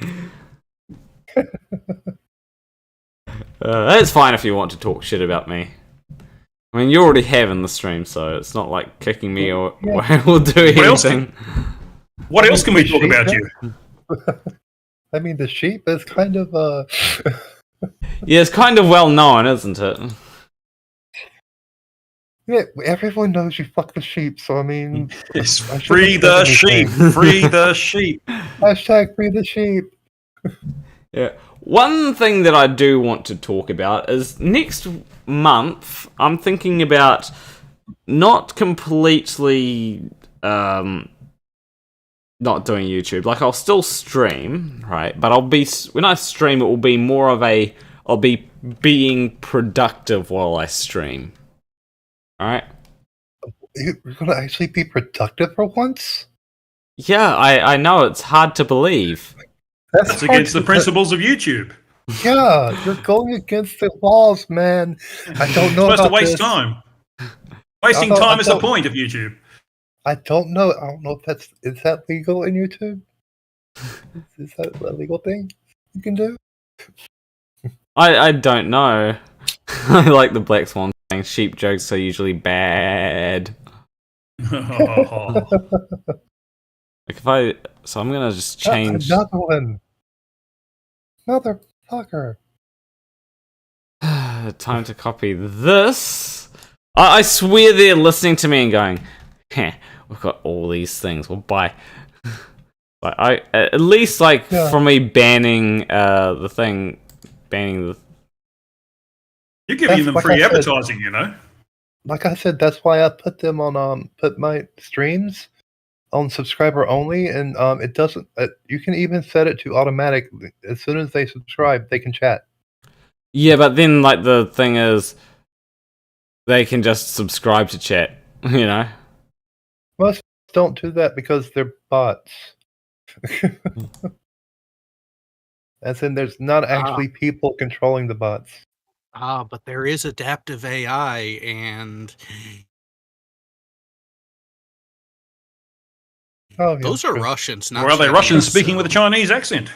A: It's fine if you want to talk shit about me. I mean, you already have in the stream, so it's not like kicking me or will do anything.
B: What else can we talk about you?
G: I mean, the sheep is kind of
A: Yeah, it's kind of well known, isn't it?
G: Yeah, everyone knows you fuck the sheep, so I mean...
B: It's
G: I shouldn't
B: free
G: have
B: the
G: said
B: sheep.
G: anything.
B: Free the sheep.
G: Hashtag free the sheep.
A: Yeah. One thing that I do want to talk about is next month, I'm thinking about not completely not doing YouTube. Like, I'll still stream, right? But when I stream, it will be more of I'll be being productive while I stream. Alright?
G: You're gonna actually be productive for once?
A: Yeah, I know, it's hard to believe.
B: That's against the principles of YouTube.
G: Yeah, you're going against the laws, man. I don't know
B: Supposed to
G: about
B: waste
G: this.
B: time. Wasting
G: I
B: time is the
G: don't-
B: point of YouTube.
G: I don't know. I don't know if is that legal in YouTube? Is that a legal thing you can do?
A: I don't know. I like the Black Swan saying sheep jokes are usually bad. Like so I'm gonna just change.
G: Another one. Motherfucker.
A: Time to copy this. I swear they're listening to me and going, "Heh, we've got all these things. We'll buy." Like I at least for me banning the thing, banning the.
B: You're giving
G: That's
B: them
G: like
B: free
G: I said.
B: advertising, you know.
G: Like I said, that's why I put them on put my streams on subscriber only, and it doesn't. You can even set it to automatic. As soon as they subscribe, they can chat.
A: Yeah, but then like the thing is, they can just subscribe to chat. You know.
G: Most don't do that because they're bots. As in, there's not actually people controlling the bots.
F: But there is adaptive AI, and
G: Oh, yeah,
F: Those are
G: true.
F: Russians, not
B: Or are they
F: Chinese,
B: Russians speaking
F: so-
B: with a Chinese accent?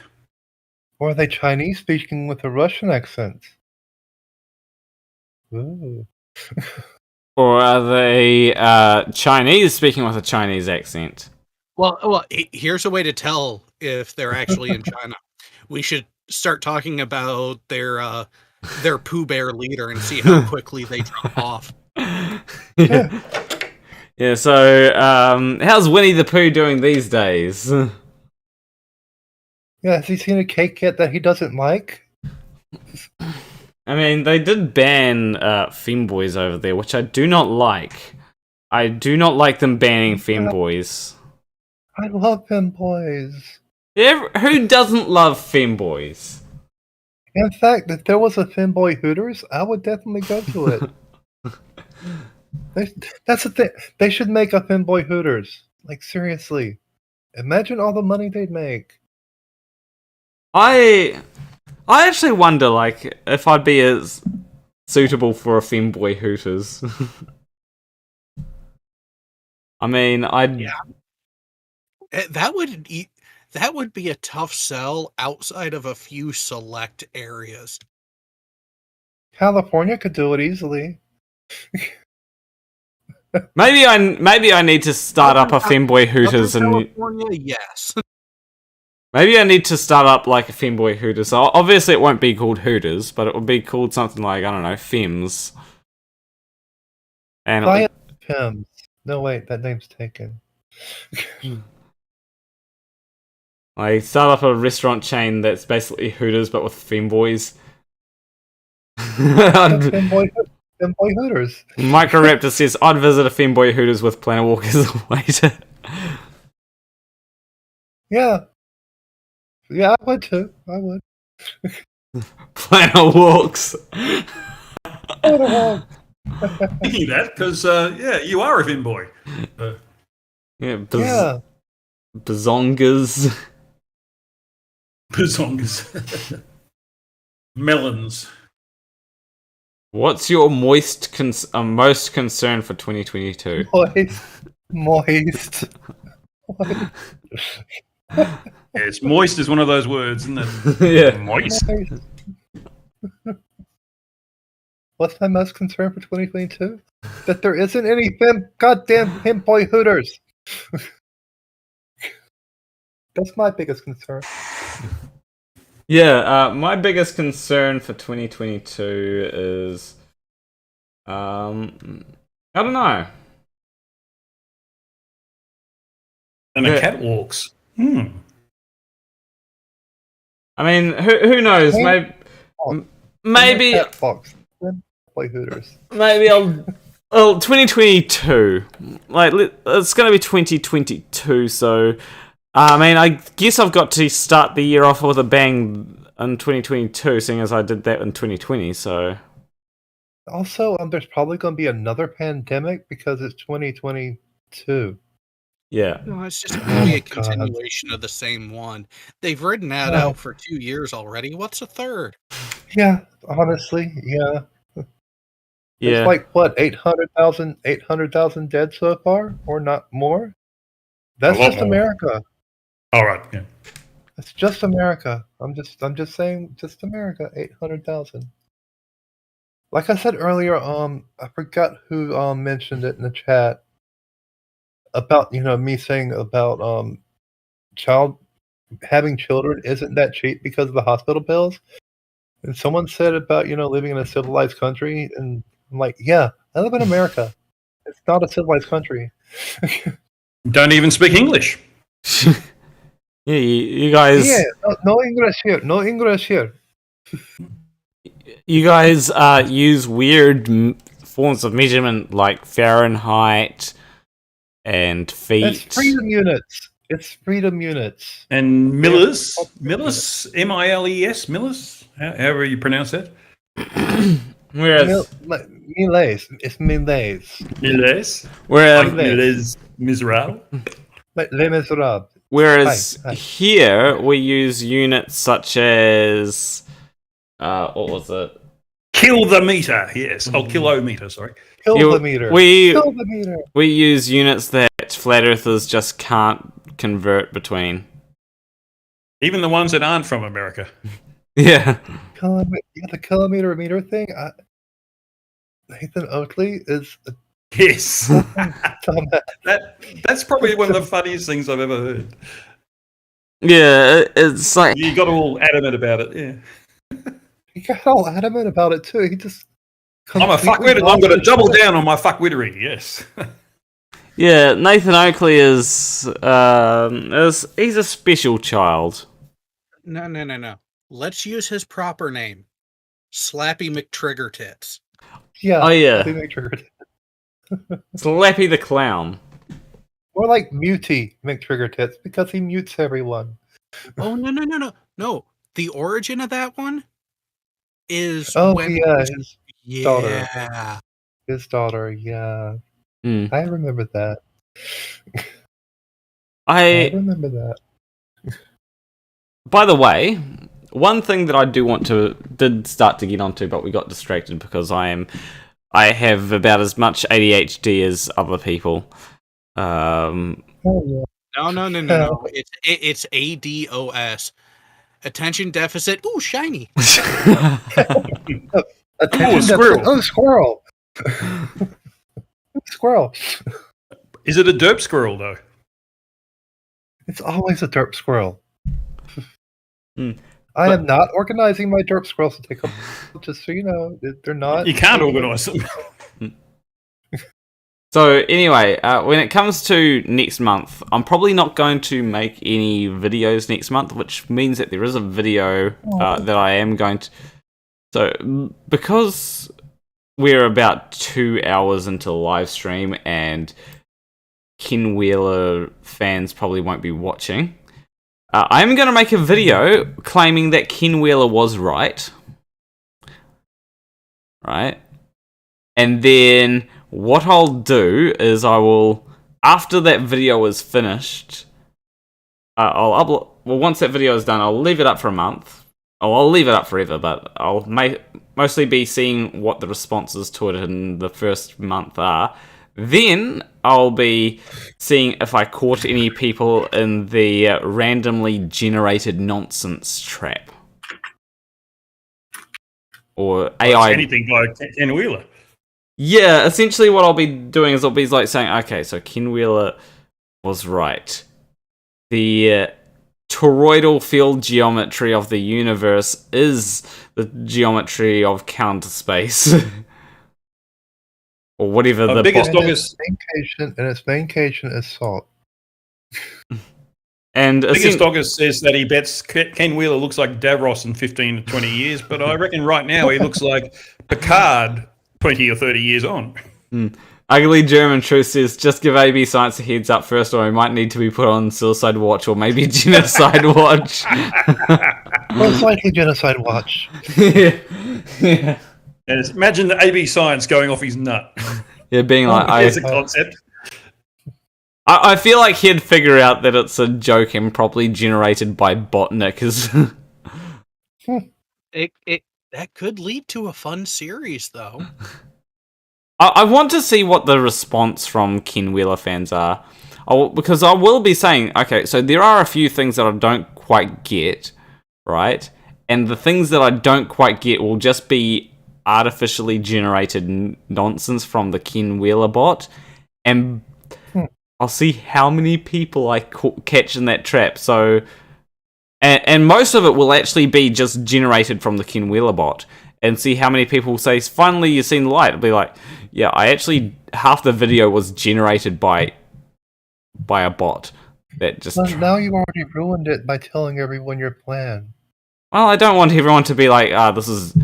G: Or are they Chinese speaking with a Russian accent? Ooh.
A: Or are they Chinese speaking with a Chinese accent?
F: Well, here's a way to tell if they're actually in China. We should start talking about their Pooh Bear leader and see how quickly they drop off.
A: Yeah. Yeah, so how's Winnie the Pooh doing these days?
G: Yeah, has he seen a cake yet that he doesn't like?
A: I mean, they did ban femboys over there, which I do not like. I do not like them banning femboys.
G: I love femboys.
A: Who doesn't love femboys?
G: In fact, if there was a Femboy Hooters, I would definitely go to it. That's the thing. They should make a Femboy Hooters. Like, seriously. Imagine all the money they'd make.
A: I actually wonder, like, if I'd be as suitable for a Femboy Hooters. I mean,
F: That would be a tough sell outside of a few select areas.
G: California could do it easily.
A: maybe I need to start up a Femboy Hooters and
F: California, yes.
A: maybe I need to start up like a Femboy Hooters. Obviously, it won't be called Hooters, but it would be called something like, I don't know, Fems. And
G: Buy Fems. No, wait, that name's taken.
A: like start up a restaurant chain that's basically Hooters but with Femboys.
G: Femboy Hooters.
A: Microraptor says, I'd visit a Femboy Hooters with Planet Walk as a waiter.
G: Yeah. Yeah, I would too. I would.
A: Planet Walks.
B: Thinking that, because, you are a Femboy.
A: Yeah, Bazongas.
B: Bazongas. Melons.
A: What's your most concern for 2022?
G: Moist.
B: Yes, moist is one of those words, isn't it?
A: Yeah.
B: Moist.
G: What's my most concern for 2022? That there isn't any goddamn Femboy Hooters. That's my biggest concern.
A: Yeah, my biggest concern for 2022 is, I don't know.
B: And a cat walks.
A: I mean, who knows? Maybe
G: Box. Femboy Hooters.
A: maybe I'll 2022. Like, it's gonna be 2022, so. I mean, I guess I've got to start the year off with a bang in 2022, seeing as I did that in 2020, so...
G: Also, there's probably going to be another pandemic because it's 2022.
A: Yeah.
F: No, it's just going to be a continuation of the same one. They've ridden that out for 2 years already. What's a third?
G: Yeah, honestly, yeah.
A: Yeah.
G: It's like, what, 800,000 dead so far? Or not more? That's
B: A lot
G: just
B: more.
G: America.
B: All right, yeah.
G: It's just America. I'm just saying, just America. 800,000. Like I said earlier, I forgot who mentioned it in the chat about me saying about having children isn't that cheap because of the hospital bills. And someone said about living in a civilized country, and I'm like, yeah, I live in America. It's not a civilized country.
B: Don't even speak English.
A: Yeah, you guys...
G: Yeah, no English here. No English here.
A: You guys use weird forms of measurement like Fahrenheit and feet.
G: It's freedom units. It's freedom units.
B: And Millers, M-I-L-E-S, Millers, however you pronounce that.
A: Whereas...
G: Millets. It's millets.
B: Millers.
A: Whereas...
B: Like Millers Miserables.
G: Like Les Miserables.
A: Whereas
G: Hi.
A: here we use units such as what was it?
B: Kill the meter, yes. Oh, kilometer, sorry.
G: Kill
A: Yeah,
G: the meter.
A: we-
G: Kill the meter.
A: We use units that flat earthers just can't convert between.
B: Even the ones that aren't from America.
A: Yeah.
G: The kilometer meter thing. Nathan Oakley is a
B: Yes.
G: dumbass.
B: That's probably one of the funniest things I've ever heard.
A: Yeah, it's like...
B: You got all adamant about it, yeah.
G: He got all adamant about it too. He just.
B: I'm a fuckwit and I'm going to double down on my fuckwittery, yes.
A: Yeah, Nathan Oakley is he's a special child.
F: No. Let's use his proper name. Slappy McTriggertits.
G: Yeah.
A: Oh, yeah.
G: They make triggered.
A: Slappy the Clown.
G: More like Muty McTriggertits because he mutes everyone.
F: Oh, no. The origin of that one is
G: His daughter. His daughter, yeah. I remember that. I remember that.
A: By the way, one thing that I did start to get onto, but we got distracted because I have about as much ADHD as other people.
F: No. It's ADOS. Attention deficit. Ooh, shiny.
G: Attention
B: squirrel.
G: Oh, squirrel. Squirrel.
B: Is it a derp squirrel, though?
G: It's always a derp squirrel. I am not organizing my derp squirrels to take up. Just so you know, they're not.
B: You can't organise them.
A: So anyway, when it comes to next month, I'm probably not going to make any videos next month, which means that there is a video that I am going to... So, because we're about 2 hours into the live stream and Ken Wheeler fans probably won't be watching, I'm going to make a video claiming that Ken Wheeler was right. Right? And then what I'll do is I will, after that video is finished, I'll upload... Well, once that video is done, I'll leave it up for a month. Oh, I'll leave it up forever, but I'll mostly be seeing what the responses to it in the first month are. Then I'll be seeing if I caught any people in the randomly generated nonsense trap. Or AI...
B: Anything by Ken Wheeler.
A: Yeah, essentially what I'll be doing is I'll be like saying, okay, so Ken Wheeler was right. The toroidal field geometry of the universe is the geometry of counter space. Or whatever the
B: biggest dog
G: is. Its main cation is salt.
A: And
B: biggest dogger says that he bets Ken Wheeler looks like Davros in 15 to 20 years, but I reckon right now he looks like Picard 20 or 30 years on.
A: Ugly German Truth says, just give AB Science a heads up first, or he might need to be put on suicide watch or maybe genocide watch.
G: Most likely genocide watch.
A: Yeah.
B: And imagine the AB Science going off his nut.
A: Yeah, being like,
B: There's a concept.
A: I feel like he'd figure out that it's a joke and probably generated by botnickers.
F: That could lead to a fun series, though.
A: I want to see what the response from Ken Wheeler fans are. Because I will be saying, okay, so there are a few things that I don't quite get, right? And the things that I don't quite get will just be artificially generated nonsense from the Ken Wheeler bot. And I'll see how many people I catch in that trap. So, and most of it will actually be just generated from the Ken Wheeler bot. And see how many people say, finally you've seen the light. It'll be like, yeah, half the video was generated by a bot. That just...
G: Well, now you already ruined it by telling everyone your plan.
A: Well, I don't want everyone to be like, this is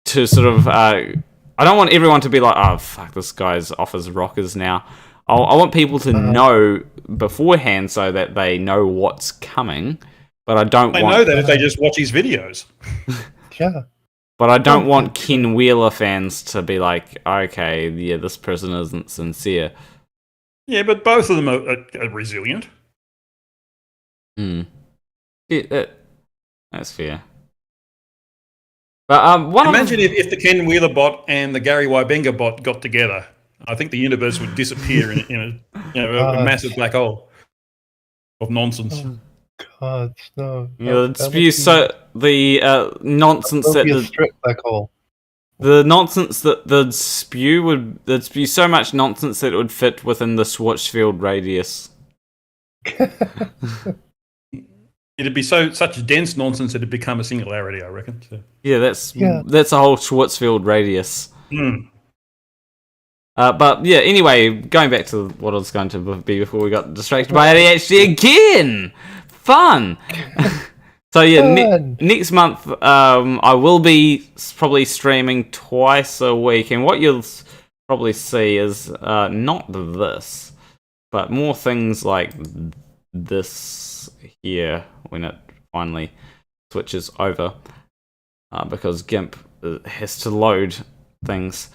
A: to sort of... I don't want everyone to be like, oh, fuck, this guy's off his rockers now. I want people to know beforehand so that they know what's coming. But I don't want...
B: They know that if they just watch his videos.
G: Yeah.
A: But I don't want Ken Wheeler fans to be like, okay, yeah, this person isn't sincere.
B: Yeah, but both of them are resilient.
A: Yeah, that's fair. But
B: imagine if the Ken Wheeler bot and the Gary Wybenga bot got together. I think the universe would disappear in a massive black hole. of nonsense.
G: God, no.
A: Yeah, the nonsense that
G: the strip black hole.
A: the nonsense that they'd spew there'd be so much nonsense that it would fit within the Schwarzschild radius.
B: It'd be such dense nonsense it'd become a singularity, I reckon. So.
A: Yeah, that's a whole Schwarzschild radius. But yeah, anyway, going back to what I was going to be before we got distracted by ADHD again. Fun. So yeah, next month I will be probably streaming twice a week, and what you'll probably see is not this, but more things like this here when it finally switches over, because GIMP has to load things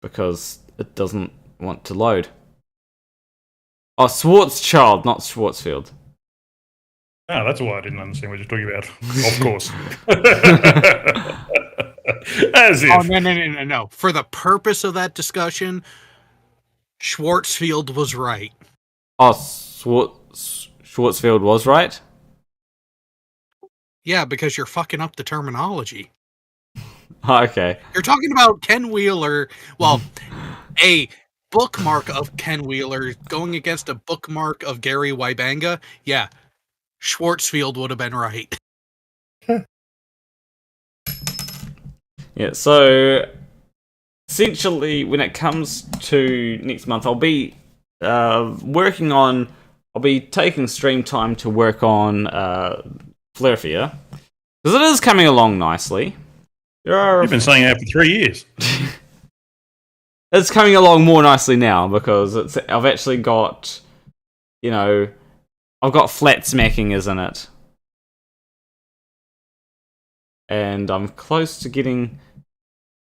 A: because it doesn't want to load. Oh, Schwarzschild, not Schwarzschild.
B: Oh, that's why I didn't understand what you're talking about. Of course. As if.
F: Oh, no. For the purpose of that discussion, Schwarzschild was right.
A: Oh, Schwarzschild was right?
F: Yeah, because you're fucking up the terminology.
A: Oh, okay.
F: You're talking about Ken Wheeler, well, a bookmark of Ken Wheeler going against a bookmark of Gary Wybanga. Yeah, Schwarzschild would have been right.
A: Yeah, so essentially when it comes to next month, I'll be taking stream time to work on Flurfia, because it is coming along nicely.
B: You've been saying that for 3 years.
A: It's coming along more nicely now because I've actually got, I've got flat smacking in it. And I'm close to getting...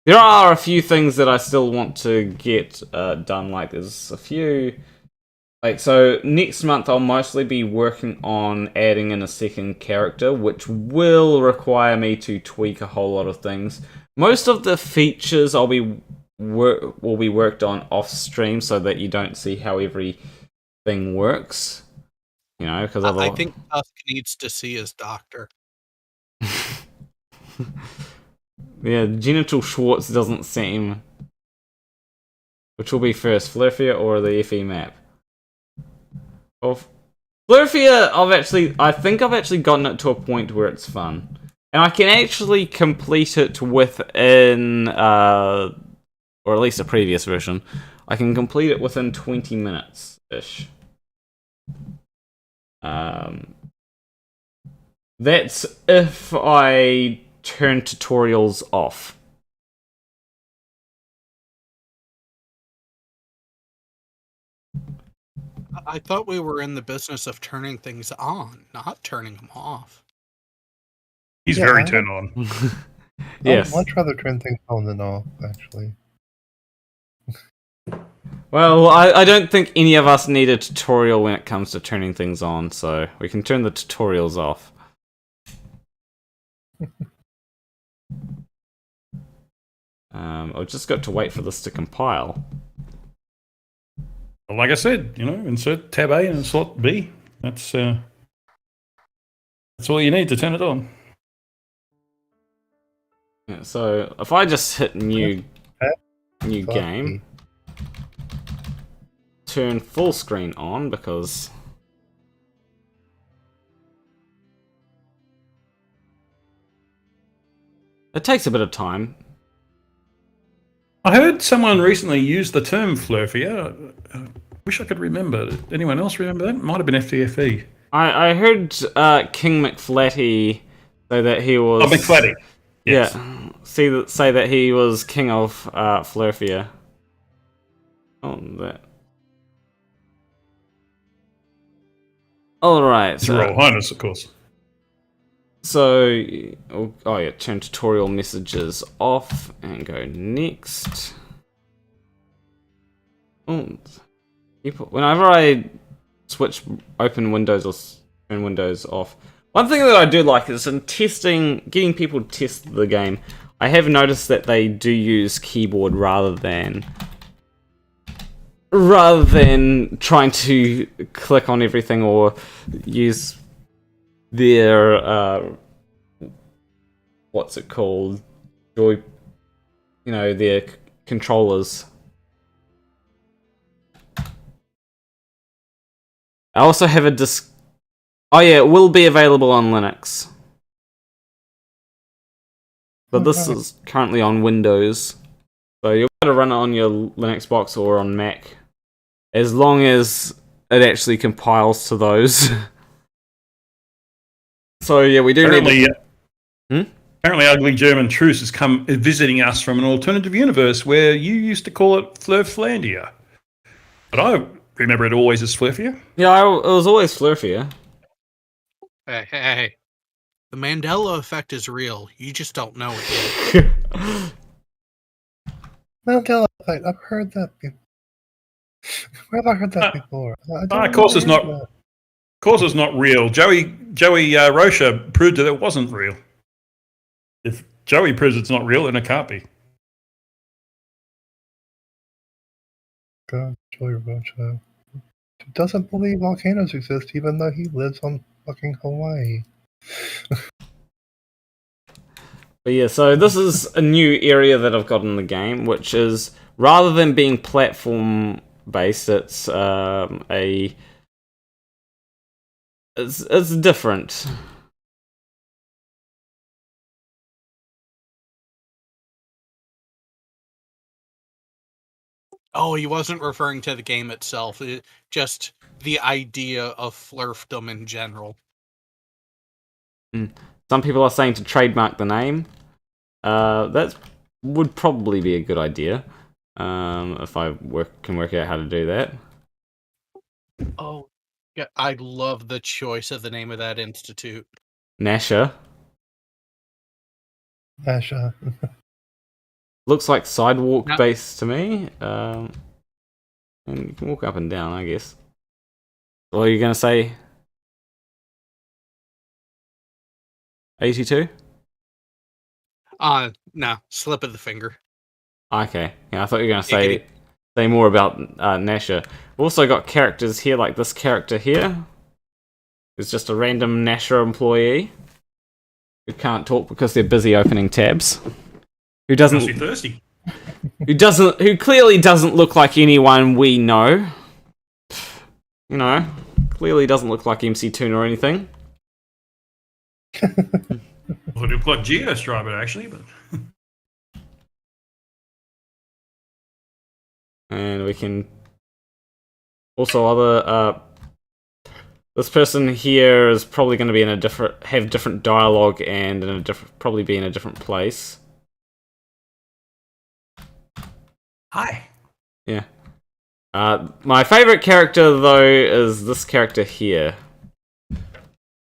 A: There are a few things that I still want to get done, like there's a few... so next month I'll mostly be working on adding in a second character, which will require me to tweak a whole lot of things. Most of the features will be worked on off stream so that you don't see how everything works. Because
F: I think Tusk needs to see his doctor.
A: Yeah, Genital Schwartz doesn't seem... Which will be first, Flurfia or the FE map? Flurfia, I think I've actually gotten it to a point where it's fun. And I can actually complete it within, or at least a previous version, I can complete it within 20 minutes-ish. That's if I turn tutorials off.
F: I thought we were in the business of turning things on, not turning them off.
B: He's very turned on.
A: Yes.
G: I'd much rather turn things on than off, actually.
A: Well, I don't think any of us need a tutorial when it comes to turning things on, so we can turn the tutorials off. I've just got to wait for this to compile.
B: Well, like I said, insert tab A and slot B. That's all you need to turn it on.
A: Yeah, so if I just hit new game, turn full screen on because it takes a bit of time.
B: I heard someone recently use the term Flurfia. I wish I could remember. Anyone else remember that? It might have been FTFE.
A: I heard King McFlatty say that he was...
B: Oh, McFlatty. Yes.
A: Yeah. Say that he was king of Flurfia. Oh, that... Alright.
B: Your Royal Highness, of course.
A: So, turn tutorial messages off and go next. Whenever I open Windows or turn Windows off, one thing that I do like is in getting people to test the game, I have noticed that they do use keyboard rather than rather than trying to click on everything or use their what's it called, joy, their controllers. I also have a oh yeah, it will be available on Linux, but this is currently on Windows, so you'll be able to run it on your Linux box or on Mac, as long as it actually compiles to those. So yeah, we do
B: Apparently,
A: need.
B: apparently, Ugly German Truce is visiting us from an alternative universe where you used to call it Flurflandia, but I remember it always as Flurfia.
A: Yeah, it was always Flurfia.
F: Hey. The Mandela effect is real. You just don't know it yet.
G: Mandela effect. I've heard that before. Where have I heard that before?
B: Of course, it's not. Of course, it's not real. Joey Rocha proved that it wasn't real. If Joey proves it's not real, then it can't be.
G: God, Joey Rocha doesn't believe volcanoes exist, even though he lives on fucking Hawaii.
A: But yeah, so this is a new area that I've got in the game, which is, rather than being platform based, it's it's different.
F: Oh, he wasn't referring to the game itself. Just the idea of flirfdom in general.
A: Some people are saying to trademark the name. That would probably be a good idea, if I can work out how to do that.
F: Oh, yeah, I love the choice of the name of that institute.
A: Nasha.
G: Asha.
A: Looks like sidewalk based to me. And you can walk up and down, I guess. What are you going to say? 82?
F: No, slip of the finger.
A: Okay. Yeah, I thought you were going to say more about Nasha. We've also got characters here, like this character here. It's just a random Nasha employee who can't talk because they're busy opening tabs. Who doesn't?
B: Must be thirsty.
A: Who clearly doesn't look like anyone we know. Clearly doesn't look like MCToon or anything.
B: Well, it looked like Geostriber actually, but.
A: And we can also other. This person here is probably going to be have different dialogue and probably be in a different place.
B: Hi.
A: Yeah. My favorite character though is this character here,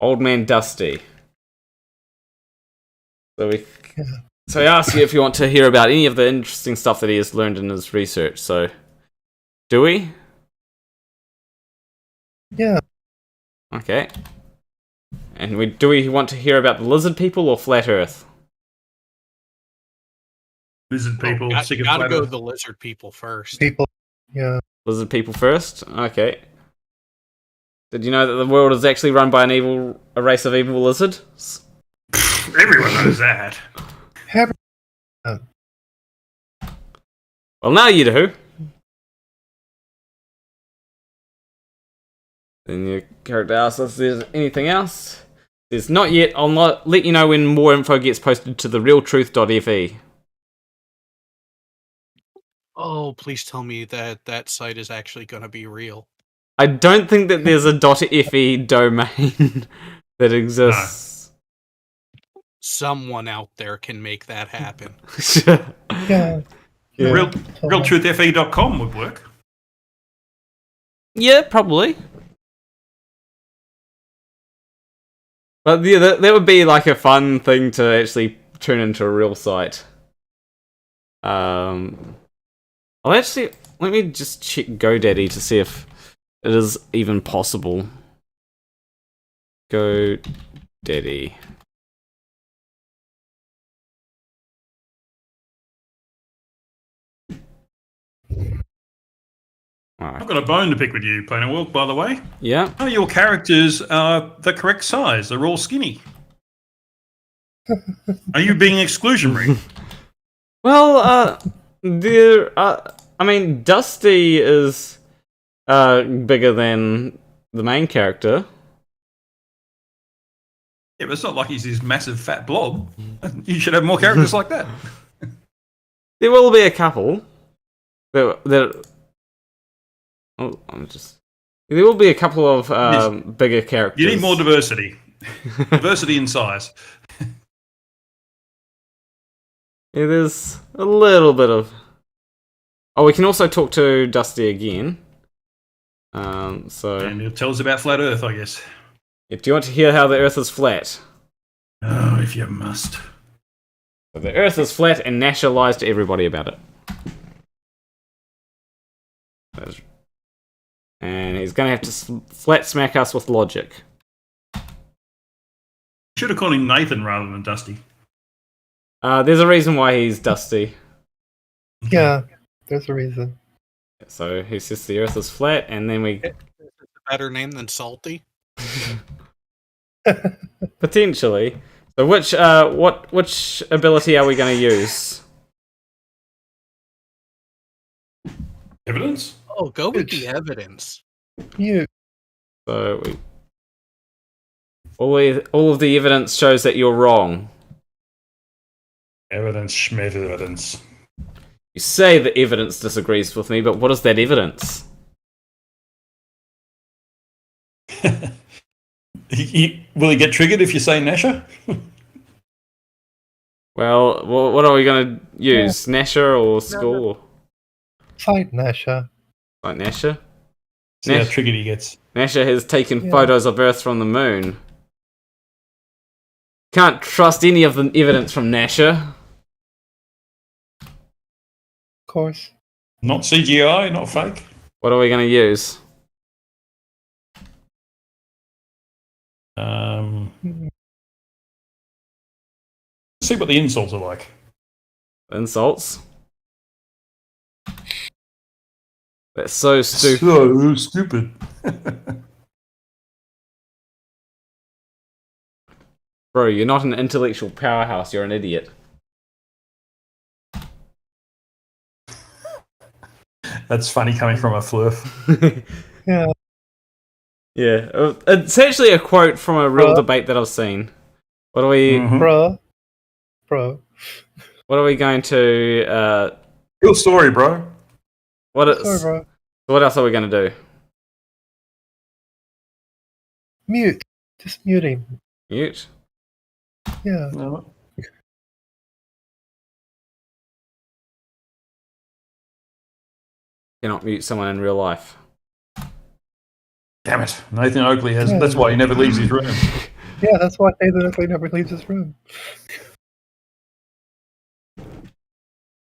A: Old Man Dusty. So I ask you if you want to hear about any of the interesting stuff that he has learned in his research. So, do we?
G: Yeah.
A: Okay. And do we want to hear about the lizard people or flat Earth?
B: Lizard people.
F: Gotta go to the lizard people first.
G: Yeah.
A: Lizard people first? Okay. Did you know that the world is actually run by a race of evil lizards?
B: Everyone knows that.
A: Well, now you do. Then your character asks us if there's anything else. There's not yet. I'll let you know when more info gets posted to the realtruth.fe.
F: Oh, please tell me that site is actually going to be real.
A: I don't think that there's a .fe domain that exists.
F: No. Someone out there can make that happen.
G: Yeah.
B: Realtruthfe.com would work.
A: Yeah, probably. But yeah, that would be like a fun thing to actually turn into a real site. Let me just check GoDaddy to see if it is even possible. GoDaddy.
B: I've got a bone to pick with you, Plain and Walk, by the way.
A: Yeah.
B: None of your characters are the correct size. They're all skinny. Are you being exclusionary?
A: Well, I mean, Dusty is bigger than the main character.
B: Yeah, but it's not like he's this massive fat blob. You should have more characters like that.
A: There will be a couple. There will be a couple of bigger characters.
B: You need more diversity. Diversity in size.
A: Yeah, there's a little bit of... Oh, we can also talk to Dusty again.
B: And he'll tell us about flat Earth, I guess.
A: Do you want to hear how the Earth is flat?
B: Oh, if you must.
A: So the Earth is flat and Nasher lies to everybody about it. And he's going to have to flat smack us with logic.
B: Should have called him Nathan rather than Dusty.
A: There's a reason why he's Dusty.
G: Yeah, there's a reason.
A: So he says the Earth is flat, and then we...
F: Is it a better name than Salty?
A: Potentially. So which ability are we going to use?
B: Evidence?
F: Oh, go with the evidence.
G: You.
A: So all of the evidence shows that you're wrong.
B: Evidence, schmed evidence.
A: You say the evidence disagrees with me, but what is that evidence?
B: Will he get triggered if you say Nasher?
A: Well, what are we going to use? Nasher or School?
G: Fight Nasha.
A: Like Nasher?
B: See how triggered he gets.
A: Nasher has taken photos of Earth from the moon. Can't trust any of the evidence from Nasher.
G: Of course.
B: Not CGI, not fake.
A: What are we going to use?
B: See what the insults are like.
A: Insults? That's so stupid.
B: So stupid.
A: Bro, you're not an intellectual powerhouse, you're an idiot.
B: That's funny coming from a flurf.
G: Yeah.
A: Yeah, it's actually a quote from a real debate that I've seen. What are we...
G: Bro.
A: What are we going to...
B: Real story, bro.
G: Sorry, bro.
A: What else are we going to do?
G: Mute. Just mute him.
A: Mute?
G: Yeah.
B: No.
A: Cannot mute someone in real life.
B: Damn it. Nathan Oakley has... That's why he never leaves his room.
G: Yeah, that's why Nathan Oakley never leaves his room.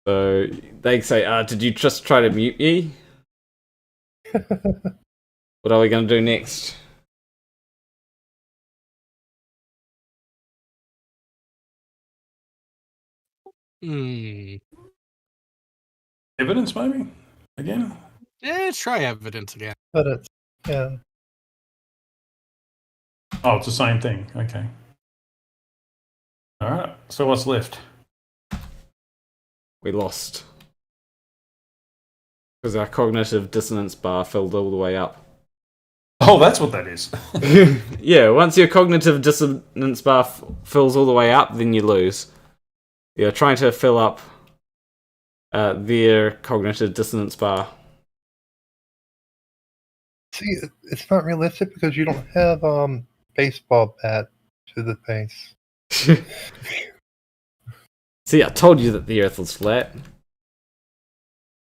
A: So, they say, did you just try to mute me? What are we going to do next?
B: Evidence, maybe? Again?
F: Yeah, let's try evidence again.
G: But it's, yeah.
B: Oh, it's the same thing. Okay. All right. So what's left?
A: We lost. Because our cognitive dissonance bar filled all the way up.
B: Oh, that's what that is.
A: Yeah, once your cognitive dissonance bar fills all the way up, then you lose. You're trying to fill up their cognitive dissonance bar.
G: See, it's not realistic because you don't have baseball bat to the face.
A: See, I told you that the Earth was flat.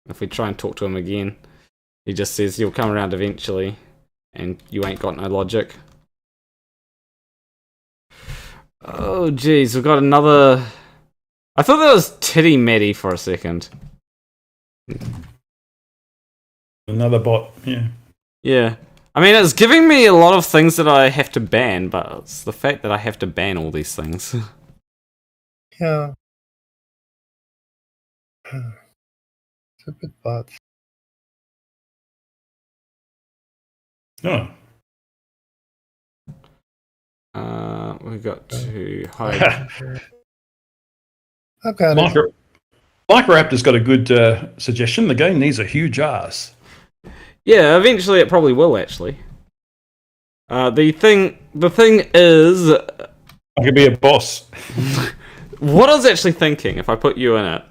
A: If we try and talk to him again, he just says you'll come around eventually, and you ain't got no logic. Oh, jeez, we've got another... I thought that was Titty Maddie for a second.
B: Another bot, yeah.
A: Yeah. I mean, it's giving me a lot of things that I have to ban, but it's the fact that I have to ban all these things.
G: Yeah. Stupid bots.
B: Oh.
A: We got to hide.
G: I've got it.
B: Microraptor's got a good suggestion. The game needs a Hugh Jarsz.
A: Yeah, eventually it probably will, actually. The thing is,
B: I could be a boss.
A: what I was actually thinking, if I put you in it,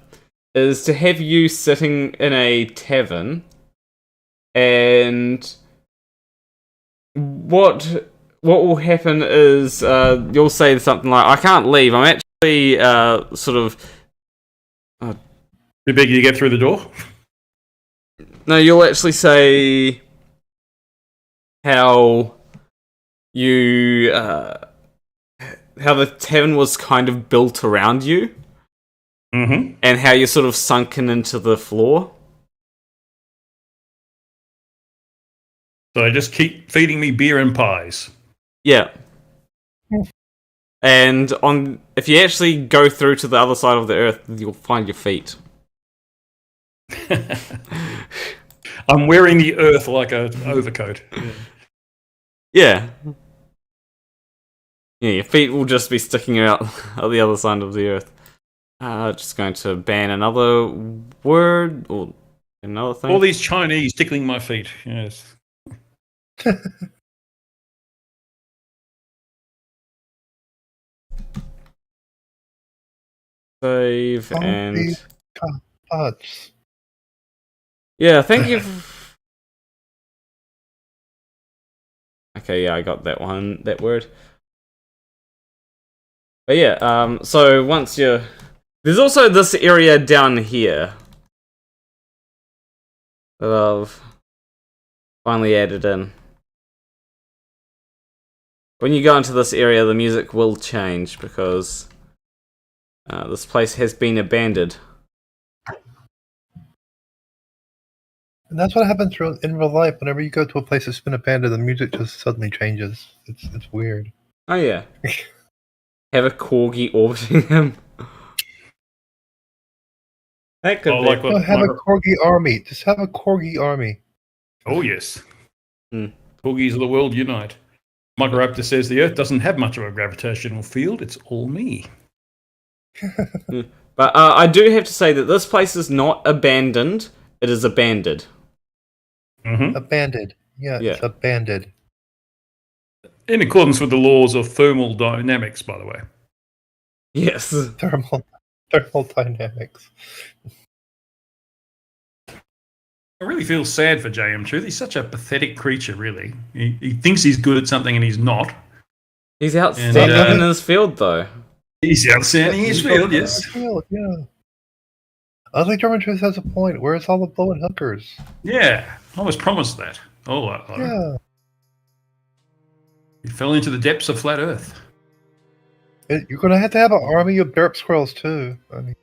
A: is to have you sitting in a tavern, and what will happen is you'll say something like, "I can't leave. I'm actually sort of."
B: Too big to get through the door?
A: No, you'll actually say how you how the tavern was kind of built around you,
B: Mm-hmm.
A: and how you're sort of sunken into the floor.
B: So they just keep feeding me beer and pies.
A: Yeah. And if you actually go through to the other side of the earth, you'll find your feet.
B: I'm wearing the earth like an overcoat.
A: Yeah. Yeah, your feet will just be sticking out at the other side of the earth. Just going to ban another word or another thing.
B: All these Chinese tickling my feet. Yes.
A: Save and
G: these pots.
A: yeah, thank you. Okay, yeah, I got that one, that word. But yeah, so once you're... There's also this area down here that I've finally added in. When you go into this area, the music will change because this place has been abandoned.
G: And that's what happens in real life. Whenever you go to a place that's been abandoned, the music just suddenly changes. It's weird.
A: Oh yeah. Have a corgi orbiting him. That could be.
B: Like what,
G: Have a corgi army. Just have a corgi army.
B: Oh, yes.
A: Hmm.
B: Corgis of the world unite. Microraptor says the Earth doesn't have much of a gravitational field. It's all me.
A: But I do have to say that this place is not abandoned. It is abandoned.
B: Mm-hmm.
G: Abandoned. Yeah,
A: Yeah.
G: it's abandoned.
B: In accordance with the laws of thermal dynamics, by the way.
A: Yes.
G: Thermal dynamics.
B: I really feel sad for JM Truth. He's such a pathetic creature, really. He thinks he's good at something and he's not.
A: He's outstanding in his field, though.
B: He's outstanding in his field, yes.
G: Yeah. I think German Truth has a point. Where's all the blowing hookers?
B: Yeah, I was promised that. Oh,
G: Yeah.
B: He fell into the depths of flat Earth.
G: You're going to have an army of derp squirrels, too. I mean,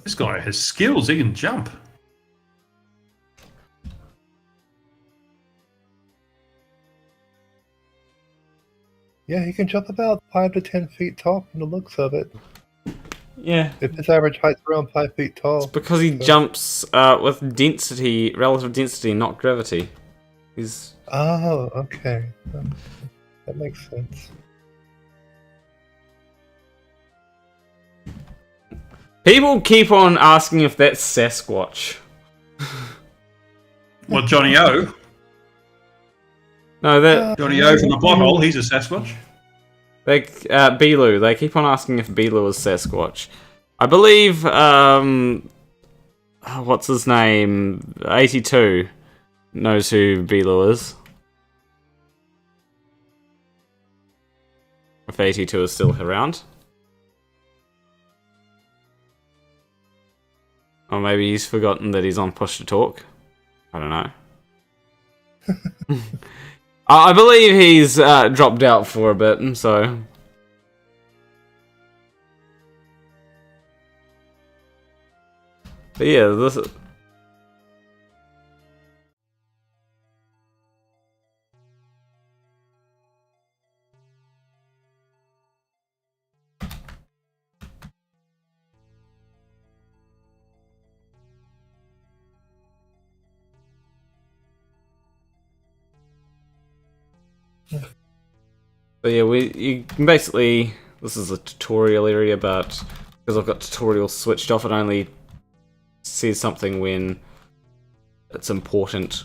B: This guy has skills. He can jump.
G: yeah, he can jump about 5 to 10 feet tall from the looks of it.
A: Yeah.
G: If his average height's around 5 feet tall.
A: It's because he jumps with density, relative density, not gravity. He's...
G: Oh, okay. That makes sense.
A: People keep on asking if that's Sasquatch.
B: What, Johnny O?
A: No, that...
B: Johnny O from the pothole, he's a Sasquatch.
A: Beeloo. They keep on asking if Beeloo is Sasquatch. I believe, what's his name? 82 knows who Beeloo is. If 82 is still around. Or maybe he's forgotten that he's on Push to Talk. I don't know. I believe he's dropped out for a bit, so... But yeah, this... So yeah, you can basically, this is a tutorial area, but because I've got tutorials switched off, it only says something when it's important.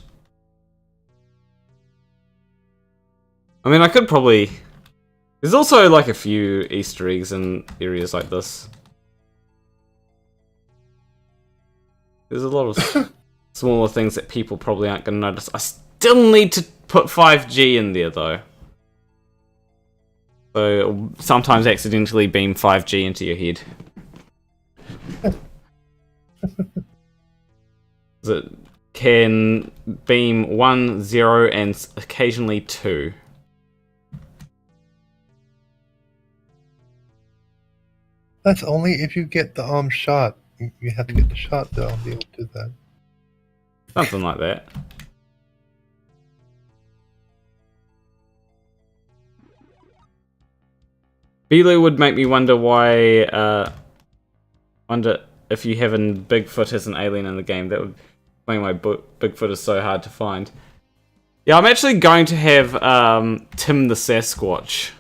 A: I mean, I could probably... There's also like a few Easter eggs in areas like this. There's a lot of smaller things that people probably aren't going to notice. I still need to put 5G in there though. So sometimes accidentally beam 5G into your head. It can beam 1, 0, and occasionally 2.
G: That's only if you get the shot. You have to get the shot to be able to do that.
A: Something like that. Belu would make me wonder why. Wonder if you have a Bigfoot as an alien in the game. That would explain why Bigfoot is so hard to find. Yeah, I'm actually going to have Tim the Sasquatch.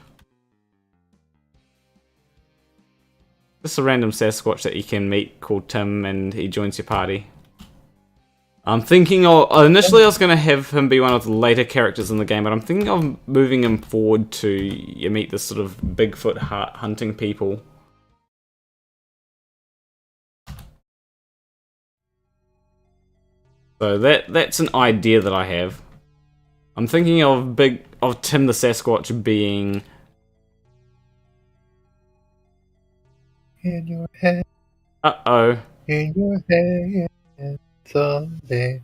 A: Just a random Sasquatch that you can meet called Tim, and he joins your party. I'm thinking of... Initially, I was going to have him be one of the later characters in the game, but I'm thinking of moving him forward to you meet this sort of Bigfoot hunting people. So that's an idea that I have. I'm thinking of Tim the Sasquatch being...
G: In your head.
A: Uh-oh.
G: In your head. Someday.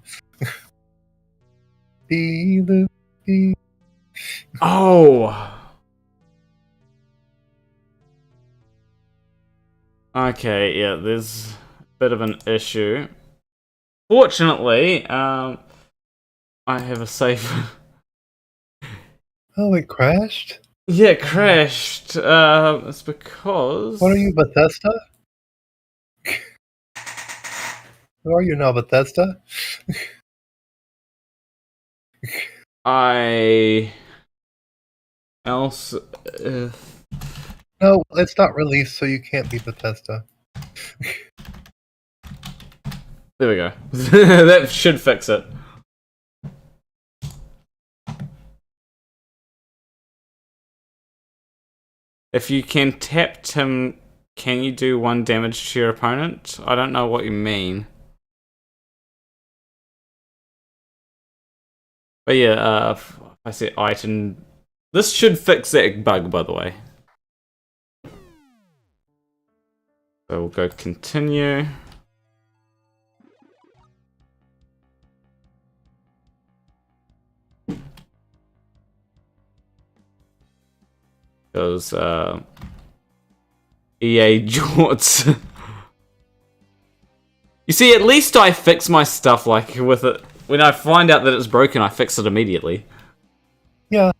G: Be the be.
A: Oh! Okay, yeah, there's a bit of an issue. Fortunately, I have a safe...
G: Oh, it crashed?
A: Yeah, it crashed. It's because...
G: What are you, Bethesda? Who are you now, Bethesda?
A: Else...
G: No, it's not released, so you can't be Bethesda.
A: There we go. That should fix it. If you can tap Tim, can you do 1 damage to your opponent? I don't know what you mean. But yeah, if I say item... This should fix that bug, by the way. So we'll go continue. Because EA jorts. You see, at least I fix my stuff like with it. When I find out that it's broken, I fix it immediately.
G: Yeah.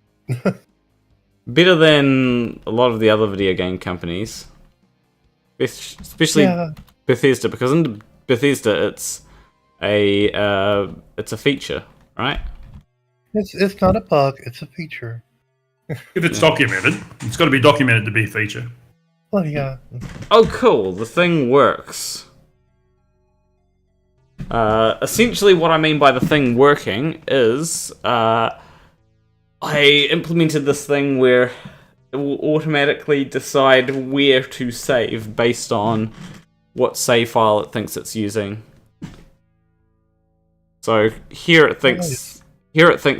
A: Better than a lot of the other video game companies. Especially Bethesda, because in Bethesda it's a feature, right?
G: It's not a bug, it's a feature.
B: If it's documented, it's got to be documented to be a feature.
G: Well, yeah.
A: Oh, cool. The thing works. Essentially, what I mean by the thing working is I implemented this thing where it will automatically decide where to save based on what save file it thinks it's using. So here it thinks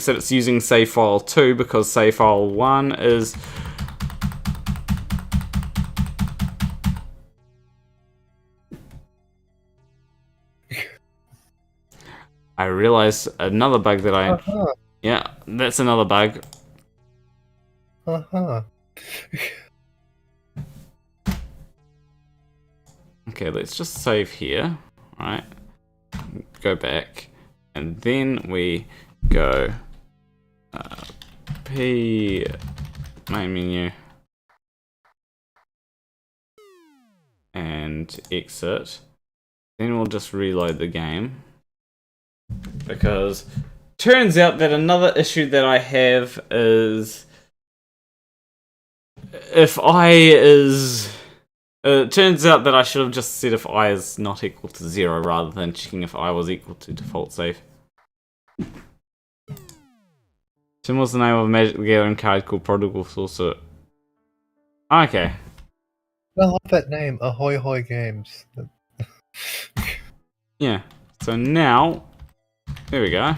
A: that it's using save file 2 because save file 1 is... I realized another bug that I... Yeah, that's another bug. Okay, let's just save here. Right. Go back. And then we go P main menu and exit. Then we'll just reload the game because turns out that another issue that I have is if I is... it turns out that I should have just said if I is not equal to 0 rather than checking if I was equal to default save. Tim was the name of a Magic the Gathering card called Prodigal Sorcerer. Okay.
G: I love that name, Ahoy Hoy Games.
A: Yeah. So now, there we go.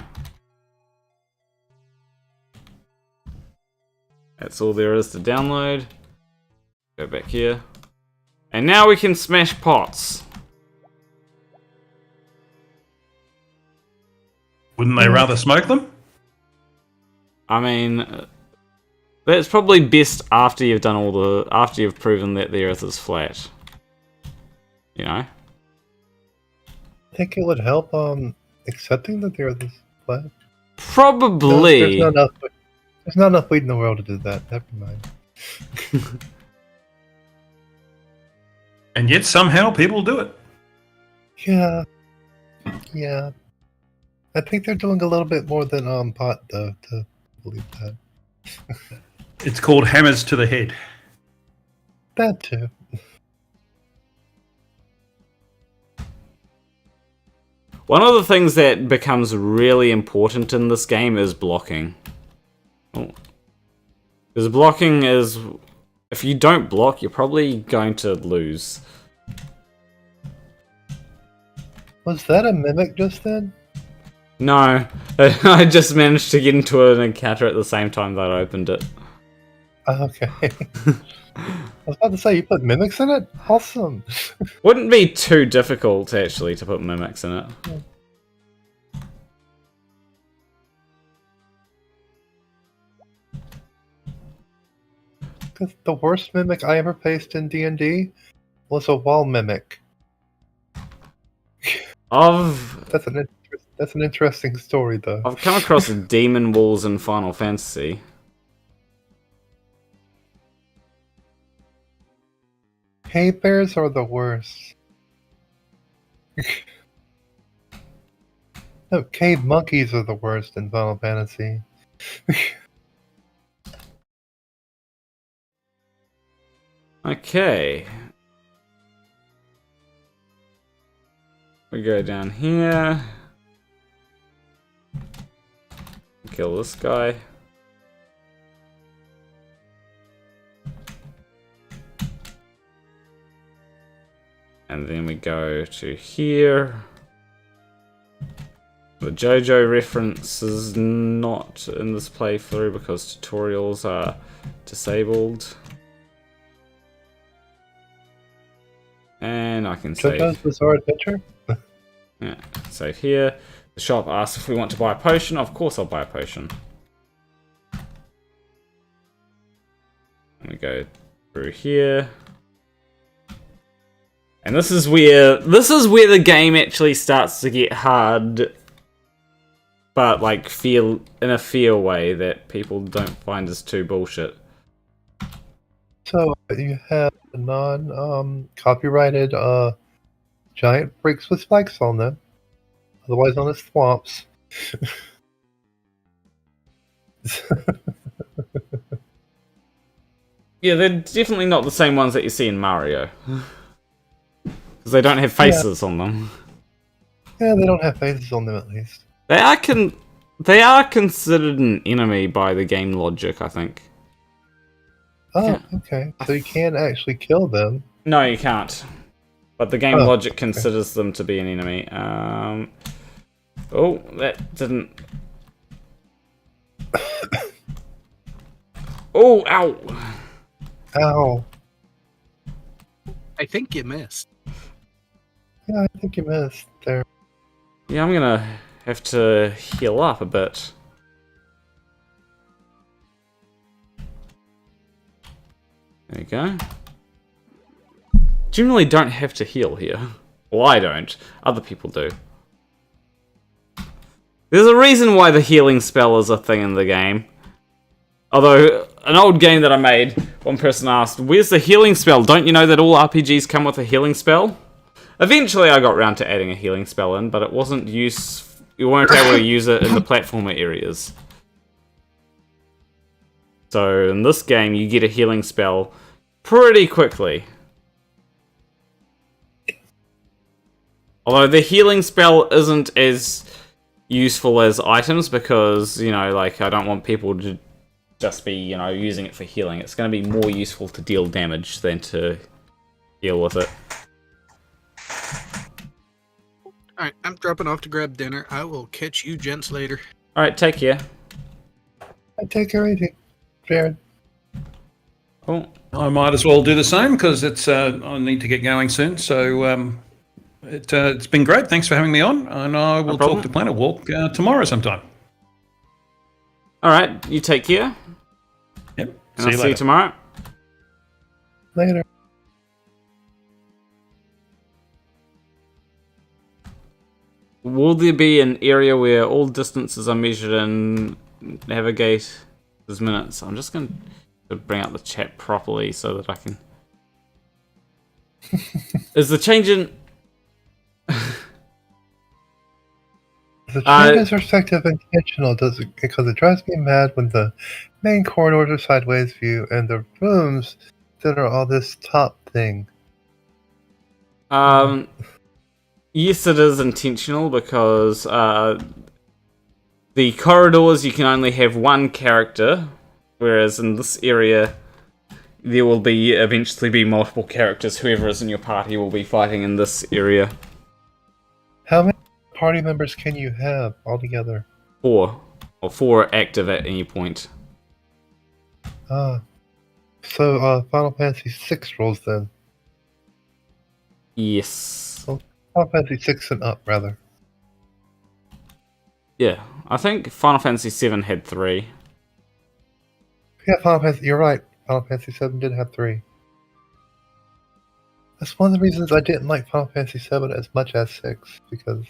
A: That's all there is to download. Go back here. And now we can smash pots.
B: Wouldn't they rather smoke them?
A: I mean, that's probably best after you've done all the... after you've proven that the Earth is flat. You know?
G: I think it would help accepting that the Earth is flat.
A: Probably.
G: There's not enough weed in the world to do that. Never mind.
B: And yet somehow people do it.
G: Yeah. Yeah. I think they're doing a little bit more than pot though to believe that.
B: It's called hammers to the head.
G: That too.
A: One of the things that becomes really important in this game is blocking. Because blocking is... if you don't block, you're probably going to lose.
G: Was that a mimic just then?
A: No, I just managed to get into an encounter at the same time that I opened it.
G: Okay. I was about to say, you put mimics in it? Awesome.
A: Wouldn't be too difficult, actually, to put mimics in it.
G: Because the worst mimic I ever faced in D&D was a wall mimic. That's an interesting story, though.
A: I've come across demon walls in Final Fantasy.
G: Cave bears are the worst. No, cave monkeys are the worst in Final Fantasy.
A: Okay. We go down here. Kill this guy. And then we go to here. The JoJo reference is not in this playthrough because tutorials are disabled. And I can save.
G: JoJo's Bizarre Adventure?
A: Yeah, save here. The shop asks if we want to buy a potion. Of course I'll buy a potion. And we go through here. And this is where the game actually starts to get hard, but like in a fair way that people don't find as too bullshit.
G: So you have non-copyrighted giant freaks with spikes on them, otherwise known as swamps.
A: Yeah, they're definitely not the same ones that you see in Mario. Because they don't have faces on them.
G: Yeah, they don't have faces on them at least.
A: They are considered an enemy by the game logic, I think.
G: Oh,
A: Yeah.
G: okay. So you can actually kill them.
A: No, you can't. But the game logic considers them to be an enemy. Oh, that didn't... Oh, ow!
G: Ow.
F: I think you missed.
G: Yeah, I think you missed there.
A: Yeah, I'm gonna have to heal up a bit. There you go. Generally don't have to heal here. Well, I don't. Other people do. There's a reason why the healing spell is a thing in the game. Although, an old game that I made, one person asked, where's the healing spell? Don't you know that all RPGs come with a healing spell? Eventually I got around to adding a healing spell in, but it wasn't you won't be able to use it in the platformer areas. So in this game, you get a healing spell pretty quickly. Although the healing spell isn't as useful as items because, you know, like, I don't want people to just be, you know, using it for healing. It's going to be more useful to deal damage than to deal with it.
F: Alright, I'm dropping off to grab dinner. I will catch you gents later.
A: Alright, take care.
G: I take care of you, Jared.
A: Cool.
B: I might as well do the same because it's I need to get going soon. So it's been great. Thanks for having me on, and I will talk to Planet Walk tomorrow sometime.
A: Alright, you take care.
B: Yep.
A: And
B: See
A: I'll
B: you
A: see
B: later.
A: you tomorrow.
G: Later.
A: Will there be an area where all distances are measured in navigate as minutes? I'm just going to bring up the chat properly so that I can... Is the change in...
G: The change is perspective intentional because it drives me mad when the main corridors are sideways view and the rooms that are all this top thing.
A: Yes, it is intentional because the corridors you can only have one character, whereas in this area there will be eventually be multiple characters. Whoever is in your party will be fighting in this area.
G: How many party members can you have altogether?
A: 4. Or 4 active at any point.
G: So Final Fantasy 6 rules then.
A: Yes.
G: Final Fantasy 6 and up, rather.
A: Yeah, I think Final Fantasy 7 had 3.
G: Yeah, Final Fantasy, you're right. Final Fantasy 7 did have 3. That's one of the reasons I didn't like Final Fantasy 7 as much as 6, because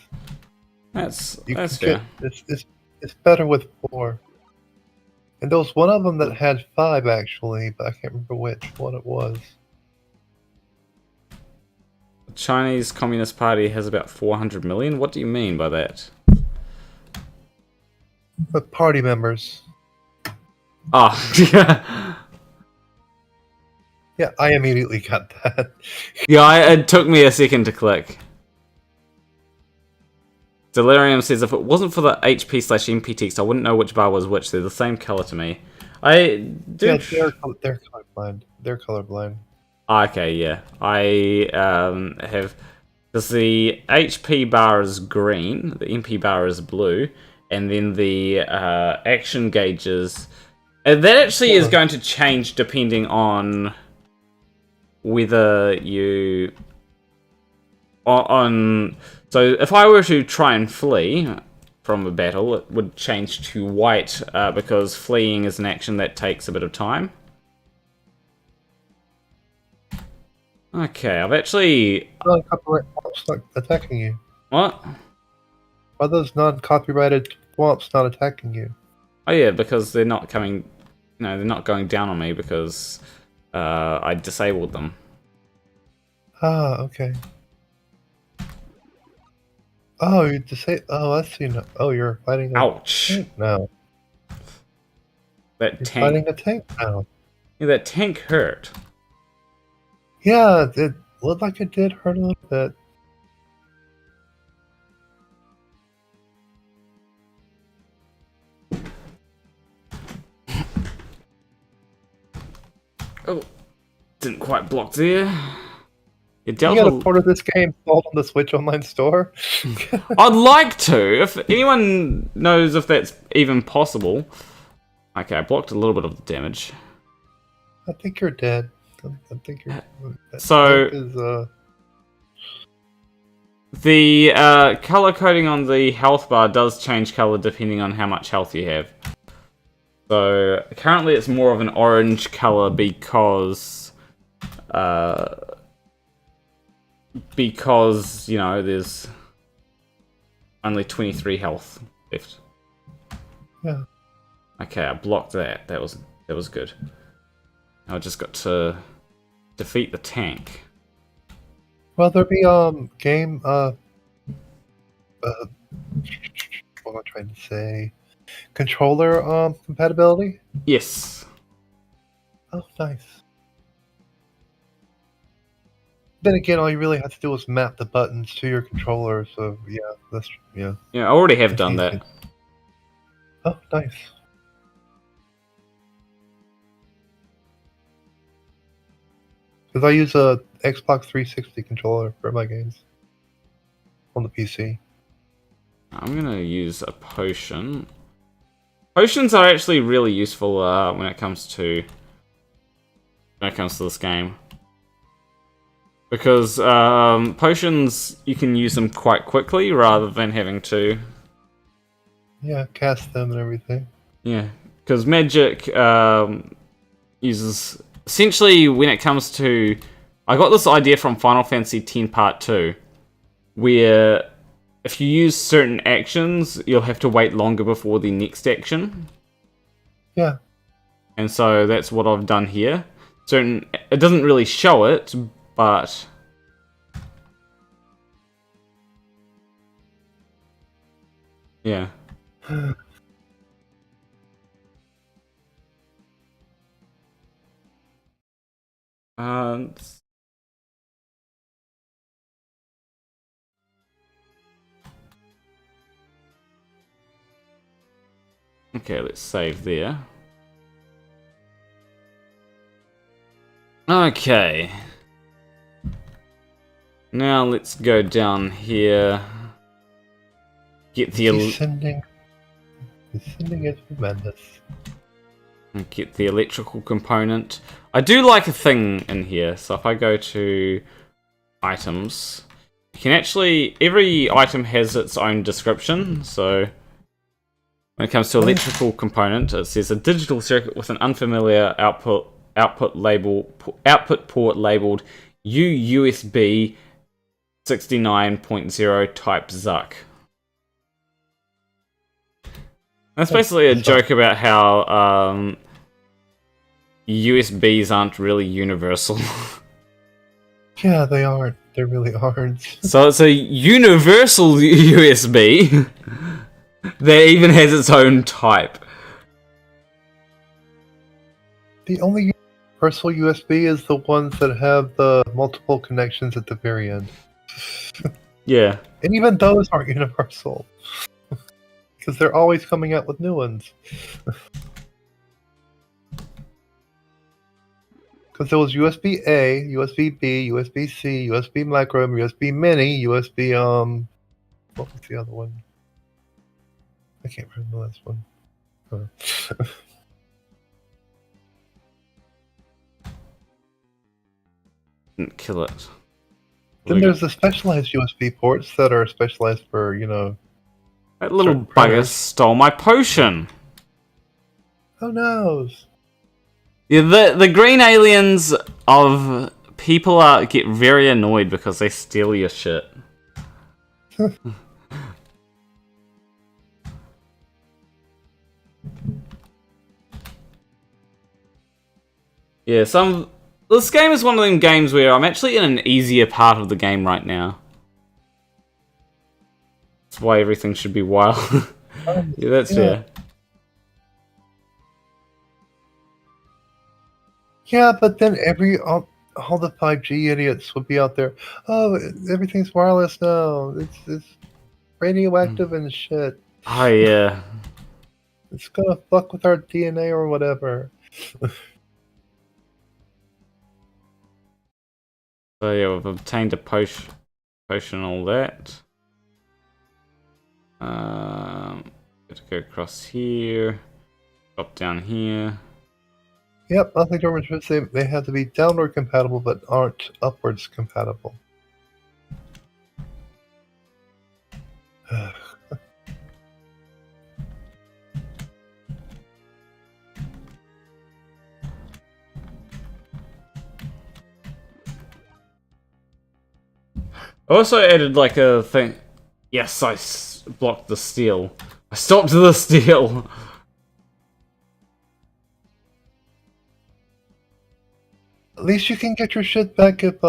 A: That's
G: you
A: fair.
G: it's better with 4. And there was one of them that had 5 actually, but I can't remember which one it was.
A: The Chinese Communist Party has about 400 million? What do you mean by that?
G: But party members.
A: Oh, yeah.
G: Yeah, I immediately got that.
A: Yeah, it took me a second to click. Delirium says, if it wasn't for the HP/MP text, I wouldn't know which bar was which. They're the same color to me. I do.
G: Yeah, they're colorblind. They're colorblind.
A: Okay, yeah. I have... Because the HP bar is green, the MP bar is blue, and then the action gauges... that actually is going to change depending on whether you... So if I were to try and flee from a battle, it would change to white because fleeing is an action that takes a bit of time. Okay, I've actually...
G: Non-copyright swamps not attacking you.
A: What?
G: Are those non-copyrighted swamps not attacking you?
A: Oh yeah, because they're not coming... No, they're not going down on me because I disabled them.
G: Ah, okay. Oh, you oh, I see. Oh, you're fighting a
A: Ouch.
G: tank now.
A: That
G: You're
A: tank...
G: fighting a tank now.
A: Yeah, that tank hurt.
G: Yeah, it looked like it did hurt a little bit.
A: Oh, didn't quite block there. It
G: You
A: dealt
G: got a
A: with...
G: port of this game sold on the Switch Online store?
A: I'd like to. If anyone knows if that's even possible. Okay, I blocked a little bit of the damage.
G: I think you're dead. I think you're.
A: So-
G: Is,
A: The color coding on the health bar does change color depending on how much health you have. So currently it's more of an orange color because you know there's only 23 health left.
G: Yeah.
A: Okay, I blocked that. That was good. I just got to defeat the tank.
G: Well, there'll be game what am I trying to say? Controller compatibility?
A: Yes.
G: Oh, nice. Then again, all you really have to do is map the buttons to your controller. So yeah.
A: Yeah, I already have
G: That's
A: done
G: easy.
A: that.
G: Oh, nice. Because I use a Xbox 360 controller for my games on the PC.
A: I'm gonna use a potion. Potions are actually really useful when it comes to this game, because potions, you can use them quite quickly rather than having to.
G: Yeah, cast them and everything.
A: Yeah, because magic uses essentially when it comes to. I got this idea from Final Fantasy X Part 2, where if you use certain actions, you'll have to wait longer before the next action.
G: Yeah.
A: And so that's what I've done here. It doesn't really show it, but yeah. Okay, let's save there. Okay. Now let's go down here. Get the
G: Descending is tremendous.
A: get the electrical component. I do like a thing in here. So if I go to items, you can actually, every item has its own description. So when it comes to electrical component, it says a digital circuit with an unfamiliar output port labeled UUSB 69.0 type ZUCK. That's basically a joke about how USBs aren't really universal.
G: Yeah, they aren't. They really aren't.
A: So it's a universal USB that even has its own type.
G: The only universal USB is the ones that have the multiple connections at the very end.
A: Yeah.
G: And even those aren't universal. Because they're always coming out with new ones. Because there was USB A, USB B, USB C, USB micro, USB mini, USB what was the other one? I can't remember the last one.
A: Didn't kill it.
G: Then there's the specialized USB ports that are specialized for,
A: That little
G: certain
A: bugger
G: printers.
A: stole my potion.
G: Who knows?
A: Yeah, the green aliens of people get very annoyed because they steal your shit. Yeah, this game is one of them games where I'm actually in an easier part of the game right now. That's why everything should be wild. Yeah, that's fair.
G: Yeah, but then all the 5G idiots would be out there. Oh, everything's wireless now. It's radioactive and shit.
A: Oh yeah.
G: It's gonna fuck with our DNA or whatever.
A: So yeah, we've obtained a potion, all that. Got to go across here, drop down here.
G: Yep, I think German should say they have to be downward compatible but aren't upwards compatible.
A: I also added like a thing. Yes, I blocked the steal. I stopped the steal.
G: At least you can get your shit back if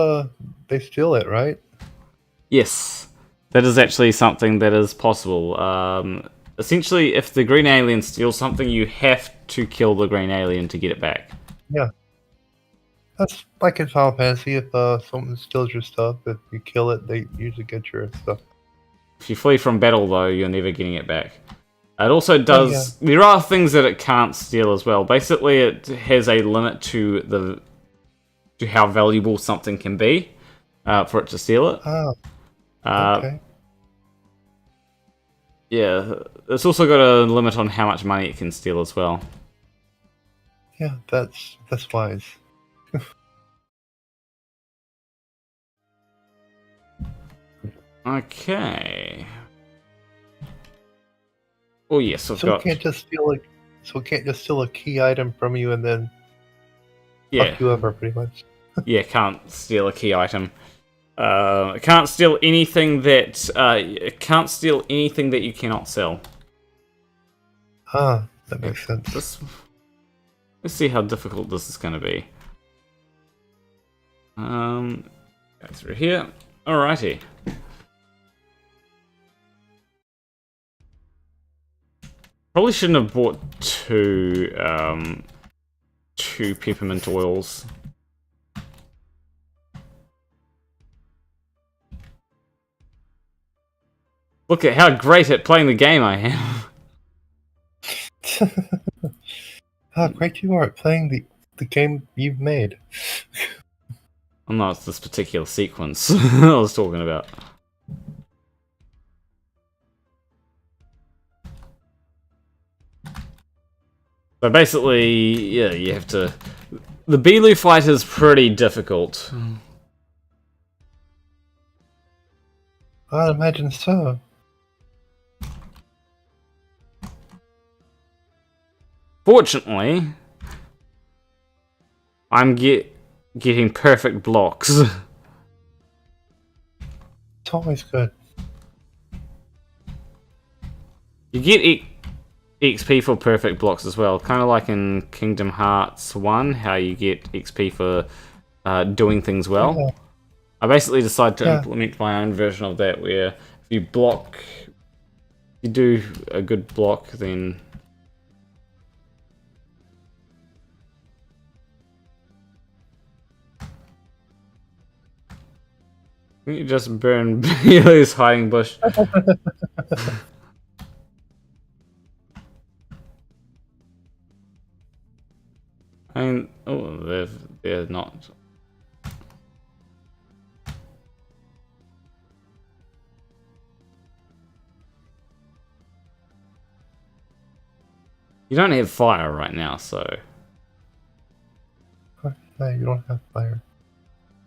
G: they steal it, right?
A: Yes, that is actually something that is possible. essentially, if the green alien steals something, you have to kill the green alien to get it back.
G: Yeah. That's like in Final Fantasy. If someone steals your stuff, if you kill it, they usually get your stuff.
A: If you flee from battle, though, you're never getting it back. It also does... There are things that it can't steal as well. Basically, it has a limit to how valuable something can be for it to steal it.
G: Oh, okay.
A: Yeah, it's also got a limit on how much money it can steal as well.
G: Yeah, that's wise.
A: Okay. Oh yes, I've
G: So
A: got...
G: we can't just steal a key item from you and then
A: Yeah,
G: fuck you over, pretty much.
A: yeah, can't steal a key item. It can't steal anything that... it can't steal anything that you cannot sell.
G: Ah, that makes sense.
A: Let's see how difficult this is going to be. Go through here. Alrighty. Probably shouldn't have bought two peppermint oils. Look at how great at playing the game I am.
G: How great you are at playing the game you've made.
A: Oh no, it's this particular sequence I was talking about. So basically, yeah, you have to... The Beeloo fight is pretty difficult.
G: I'd imagine so.
A: Fortunately, I'm getting perfect blocks.
G: It's always good.
A: You get XP for perfect blocks as well, kind of like in Kingdom Hearts 1, how you get XP for doing things well.
G: Yeah.
A: I basically decided to implement my own version of that, where if you do a good block, then... You just burn Beeloo's hiding bush. I mean, oh, they're not. You don't have fire right now, so...
G: No, you don't have fire.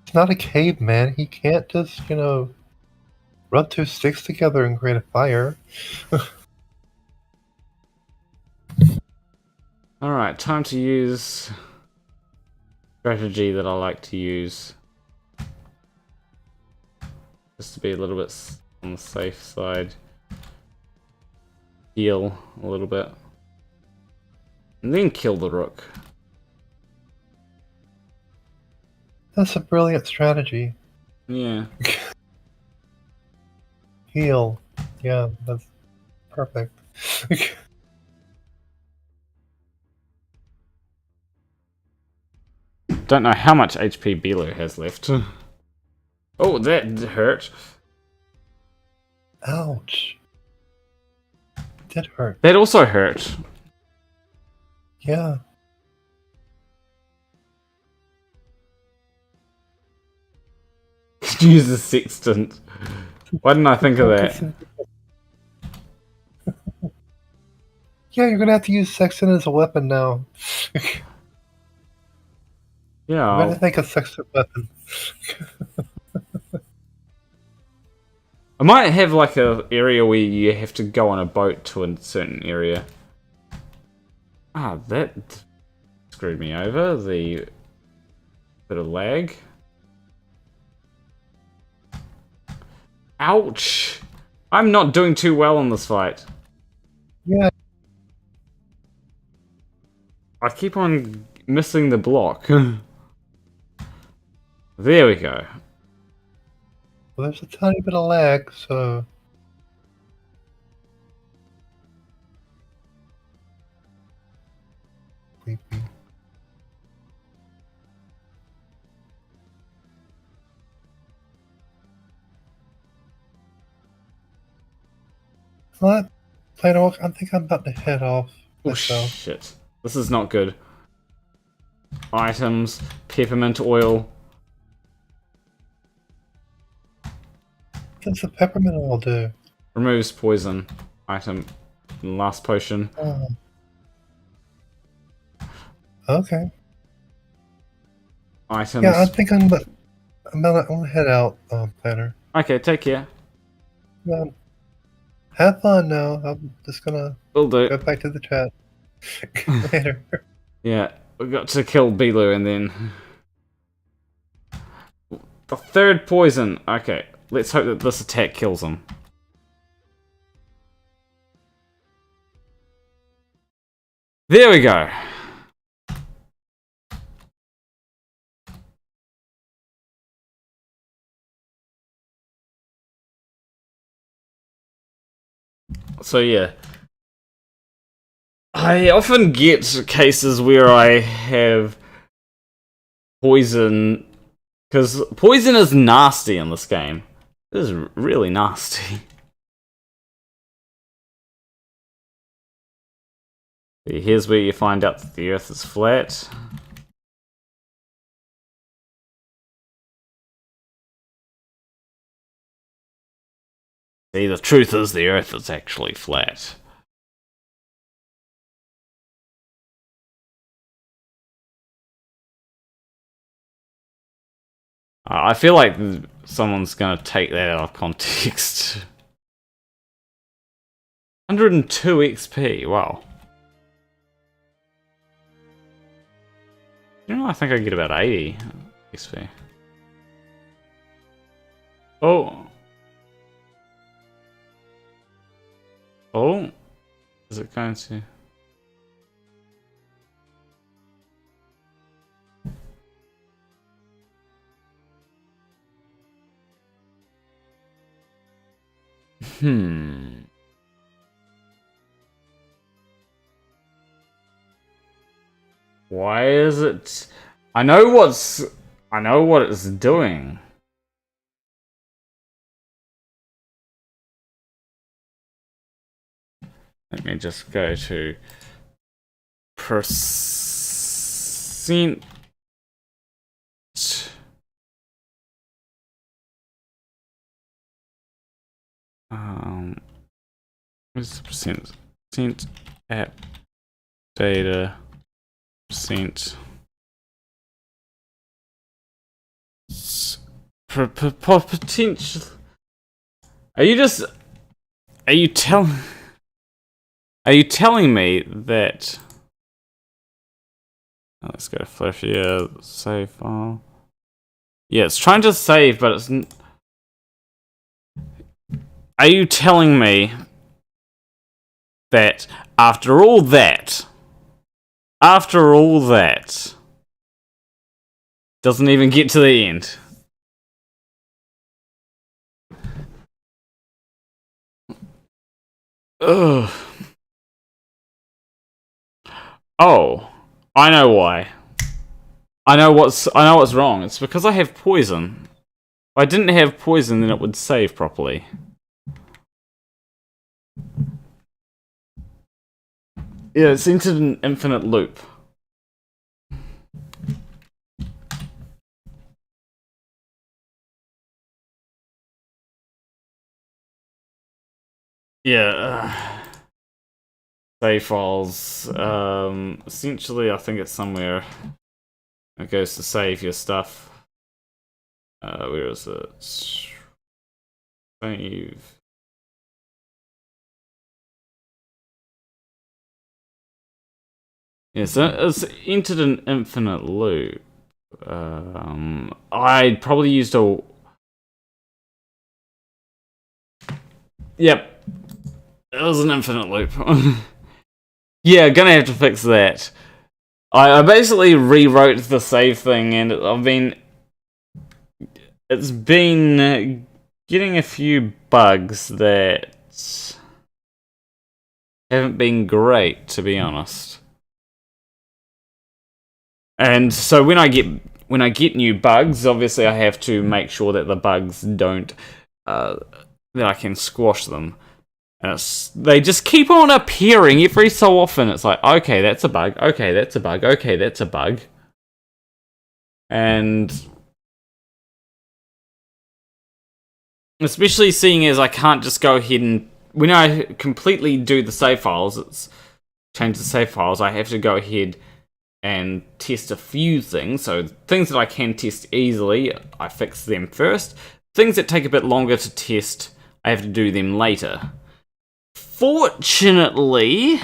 G: It's not a caveman. He can't just, rub two sticks together and create a fire.
A: Alright, time to use strategy that I like to use. Just to be a little bit on the safe side. Heal a little bit. And then kill the rook.
G: That's a brilliant strategy.
A: Yeah.
G: Heal. Yeah, that's perfect.
A: Don't know how much HP Beeloo has left. Oh, that hurt.
G: Ouch. It did hurt.
A: That also hurt.
G: Yeah.
A: Use the sextant. Why didn't I think of that?
G: Yeah, you're gonna have to use sextant as a weapon now.
A: Yeah.
G: I'm gonna make a sextant weapon.
A: I might have like a area where you have to go on a boat to a certain area. Ah, that screwed me over. The bit of lag. Ouch! I'm not doing too well in this fight.
G: Yeah.
A: I keep on missing the block. There we go.
G: Well, there's a tiny bit of lag, so... Well, Planet Walk, I think I'm about to head off.
A: Oh
G: myself.
A: shit. This is not good. Items, peppermint oil.
G: What does the peppermint oil do?
A: Removes poison. Item. Last potion.
G: Oh. Okay.
A: Items.
G: Yeah, I think I'm gonna head out, Planner.
A: Okay, take care.
G: Have fun now. I'm just gonna
A: Will do.
G: go back to the chat. Later.
A: Yeah, we got to kill Belu and then... The third poison. Okay, let's hope that this attack kills him. There we go. So yeah, I often get cases where I have poison, because poison is nasty in this game. It is really nasty. Here's where you find out that the Earth is flat. See, the truth is the Earth is actually flat. I feel like someone's gonna take that out of context. 102 XP, wow. You know, I think I get about 80 XP. Oh. Oh. Is it going to... Why is it... I know what it's doing. Let me just go to percent. What's the percent? Percent app data percent potential. Are you telling me that... Oh, let's go to Flash. Yeah, save file. Yeah, it's trying to save, but it's... Are you telling me that after all that, doesn't even get to the end? Ugh. Oh, I know why. I know what's wrong. It's because I have poison. If I didn't have poison, then it would save properly. Yeah, it's entered an infinite loop. Yeah. Save files. Essentially, I think it's somewhere. It goes to save your stuff. Where is it? Save. Yeah, so it's entered an infinite loop. I probably used a... Yep. It was an infinite loop. Yeah, gonna have to fix that. I basically rewrote the save thing, and it's been getting a few bugs that haven't been great, to be honest. And so when I get new bugs, obviously I have to make sure that the bugs don't that I can squash them. And they just keep on appearing every so often. It's like, okay, that's a bug. Okay, that's a bug. Okay, that's a bug. And especially seeing as I can't just go ahead and... When I completely do the save files, change the save files, I have to go ahead and test a few things. So things that I can test easily, I fix them first. Things that take a bit longer to test, I have to do them later. Fortunately,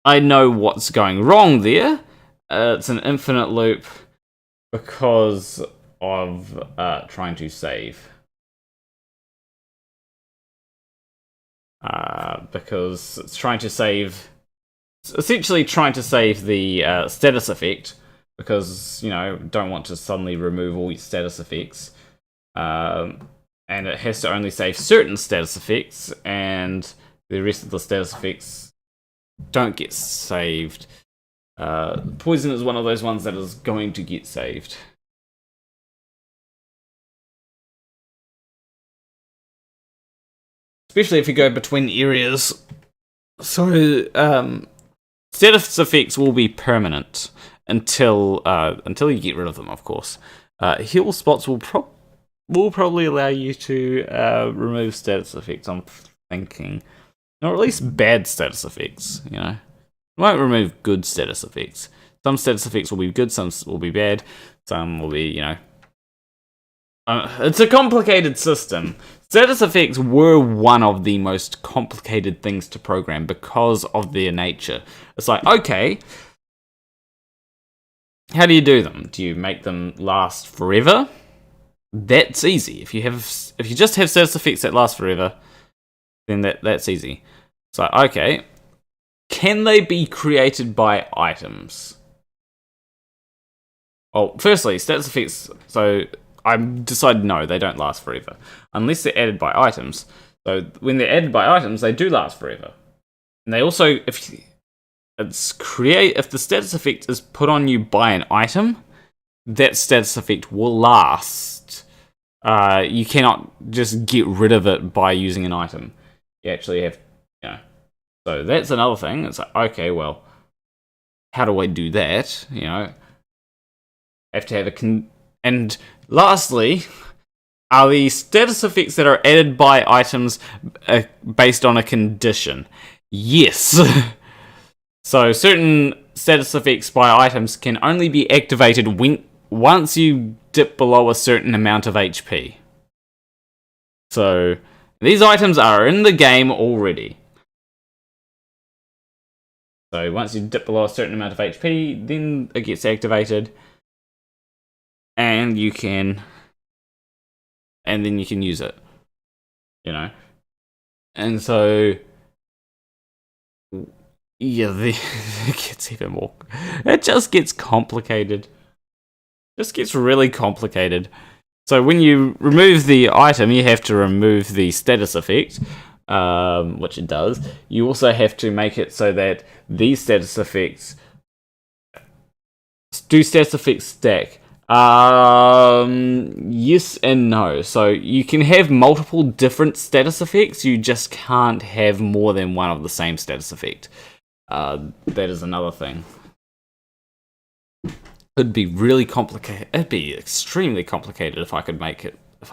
A: I know what's going wrong there. It's an infinite loop because of trying to save. Because it's trying to save... It's essentially trying to save the status effect, because, you know, don't want to suddenly remove all your status effects. And it has to only save certain status effects, and the rest of the status effects don't get saved. Poison is one of those ones that is going to get saved. Especially if you go between areas. So, status effects will be permanent until you get rid of them, of course. Heal spots will probably allow you to remove status effects, I'm thinking. Or at least bad status effects, you know. It won't remove good status effects. Some status effects will be good, some will be bad, some will be, you know... it's a complicated system. Status effects were one of the most complicated things to program because of their nature. It's like, okay, how do you do them? Do you make them last forever? That's easy. If you just have status effects that last forever, then that's easy. So, okay, can they be created by items? Well, firstly, status effects, so I decided no, they don't last forever. Unless they're added by items. So when they're added by items, they do last forever. And they also, if the status effect is put on you by an item, that status effect will last. You cannot just get rid of it by using an item. You actually have, you know. So that's another thing. It's like, okay, well, how do I do that? You know, I have to have and lastly, are the status effects that are added by items based on a condition? Yes. So certain status effects by items can only be activated once you dip below a certain amount of HP. So these items are in the game already. So once you dip below a certain amount of HP, then it gets activated. And then you can use it, you know. And so, yeah, it gets even more. It just gets complicated. Just gets really complicated. So when you remove the item, you have to remove the status effect, which it does. You also have to make it so that these status effects stack. Yes and no. So you can have multiple different status effects, you just can't have more than one of the same status effect. That is another thing. It'd be really complicated. It'd be extremely complicated if I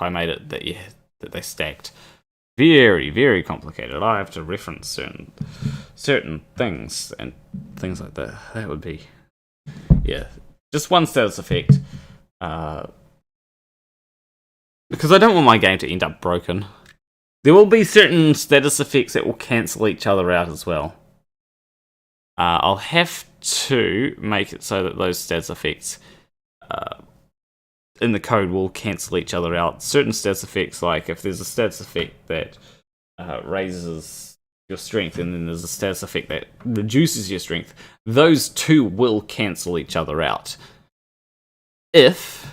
A: made it that they stacked. Very, very complicated. I have to reference certain things and things like that. That would be, yeah, just one status effect. Because I don't want my game to end up broken. There will be certain status effects that will cancel each other out as well. I'll have to make it so that those status effects in the code will cancel each other out. Certain status effects, like if there's a status effect that raises your strength and then there's a status effect that reduces your strength, those two will cancel each other out. But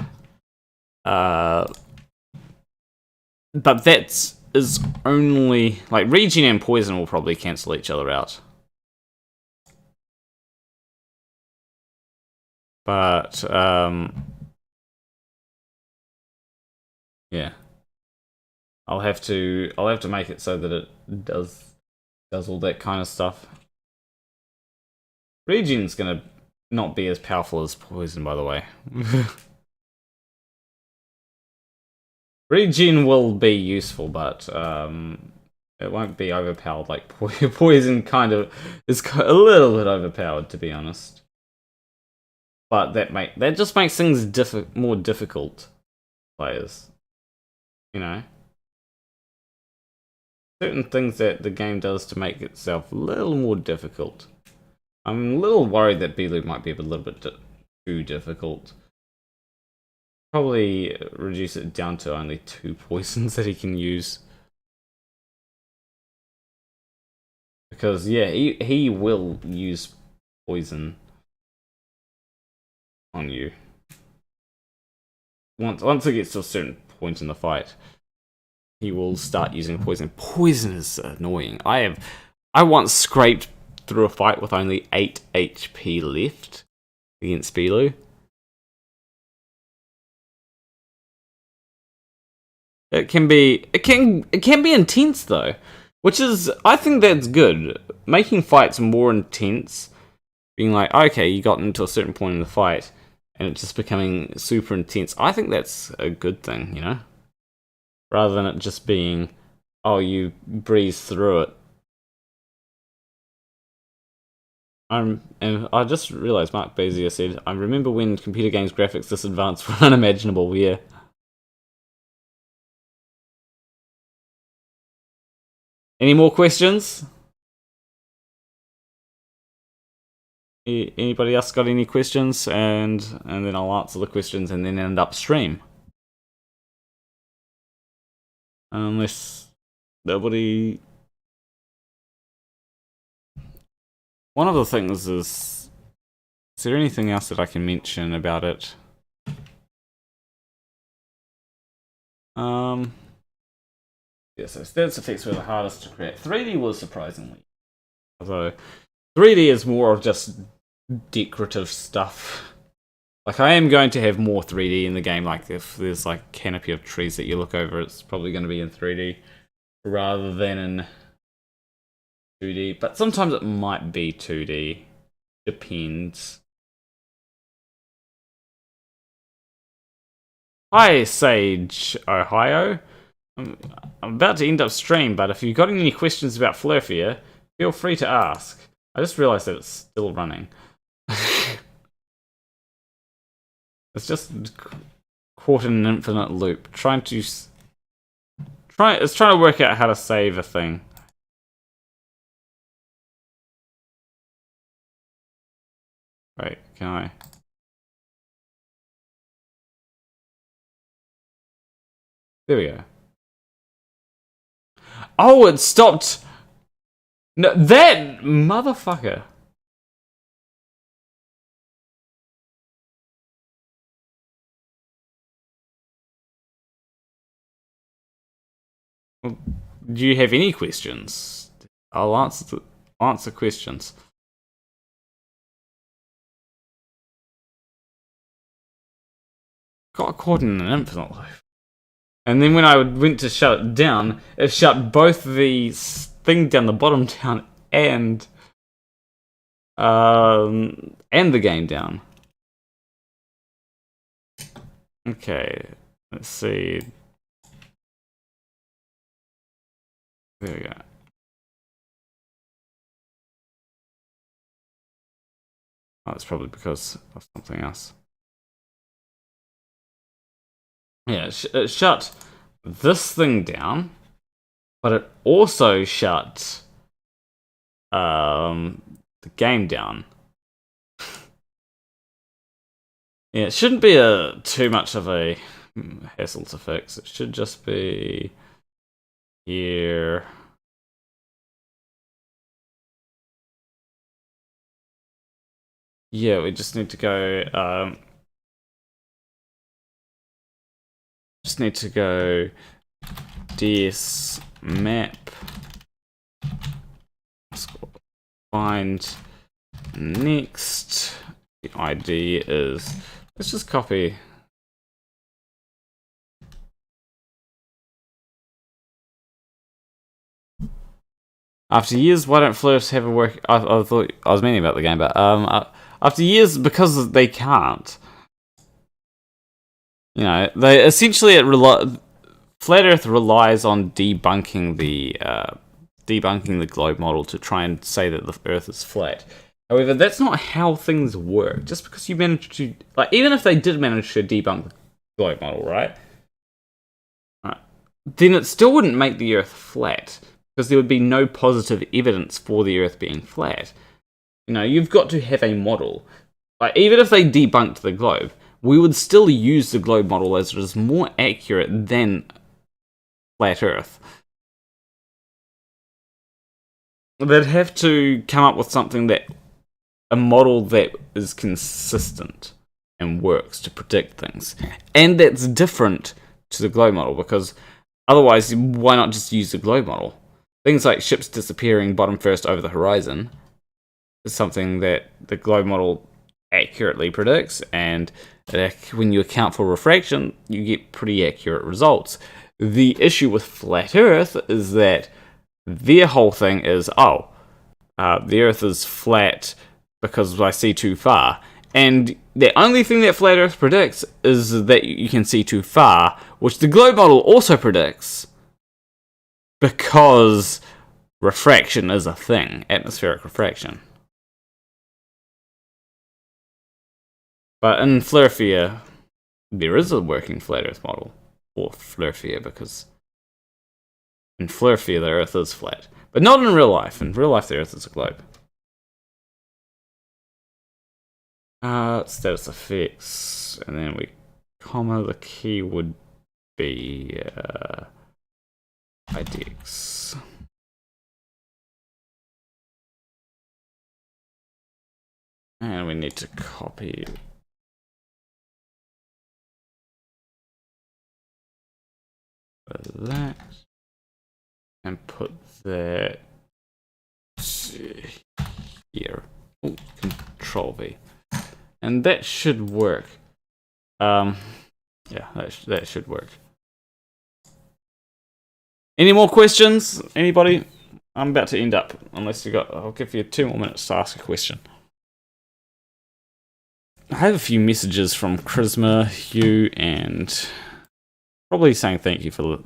A: that is only, like, regen and poison will probably cancel each other out. But yeah, I'll have to make it so that it does all that kind of stuff. Regen's gonna not be as powerful as poison, by the way. Regen will be useful, but it won't be overpowered like poison. Kind of is a little bit overpowered, to be honest. But that just makes things more difficult, players. You know, certain things that the game does to make itself a little more difficult. I'm a little worried that B-Loop might be a little bit too difficult. Probably reduce it down to only 2 poisons that he can use. Because yeah, he will use poison on you. Once it gets to a certain point in the fight, he will start using poison. Poison is annoying. I once scraped through a fight with only 8 HP left against Belu. It can be intense though, which is, I think that's good. Making fights more intense, being like, okay, you got into a certain point in the fight, and it just becoming super intense. I think that's a good thing, you know? Rather than it just being, oh, you breeze through it. And I just realized Mark Bazier said, I remember when computer games graphics this advanced were unimaginable, yeah. Any more questions? Anybody else got any questions? And then I'll answer the questions and then end up stream. Unless nobody... One of the things is there anything else that I can mention about it? Yeah, so stats effects were the hardest to create. 3D was surprisingly. Although 3D is more of just decorative stuff. Like, I am going to have more 3D in the game. Like, if there's like canopy of trees that you look over, it's probably going to be in 3D rather than in 2D. But sometimes it might be 2D. Depends. Hi, Sage Ohio. I'm about to end up stream, but if you've got any questions about Flurfier, feel free to ask. I just realized that it's still running. It's just caught in an infinite loop, it's trying to work out how to save a thing. Wait, can I? There we go. Oh, it stopped. No, that motherfucker. Well, do you have any questions? I'll answer questions. Got caught in an infinite loop. And then when I went to shut it down, it shut both the thing down the bottom down and the game down. Okay, let's see. There we go. Oh, it's probably because of something else. Yeah, it shut this thing down, but it also shut the game down. Yeah, it shouldn't be too much of a hassle to fix. It should just be here. Yeah, we just need to go. Just need to go ds map, find next. The ID is, let's just copy. After years, why don't flirts have a work? I thought I was meaning about the game, but after years, because they can't. You know, they essentially Flat Earth relies on debunking the globe model to try and say that the Earth is flat. However, that's not how things work. Just because you manage to, like, even if they did manage to debunk the globe model, right? Then it still wouldn't make the Earth flat, because there would be no positive evidence for the Earth being flat. You know, you've got to have a model. Like, even if they debunked the globe, we would still use the globe model as it is more accurate than flat Earth. They'd have to come up with something a model that is consistent and works to predict things. And that's different to the globe model, because otherwise, why not just use the globe model? Things like ships disappearing bottom first over the horizon is something that the globe model accurately predicts, and when you account for refraction, you get pretty accurate results. The issue with flat Earth is that their whole thing is, the Earth is flat because I see too far. And the only thing that flat Earth predicts is that you can see too far, which the globe model also predicts, because refraction is a thing, atmospheric refraction. But in Flurfia, there is a working flat Earth model for Flurfia, because in Flurfia the Earth is flat. But not in real life. In real life the Earth is a globe. Status effects, and then comma, the key would be IDX. And we need to copy that and put that here. Ooh, Control V. And that should work. Yeah, that should work. Any more questions? Anybody? I'm about to end up. I'll give you 2 more minutes to ask a question. I have a few messages from Charisma, Hugh, and probably saying thank you for the.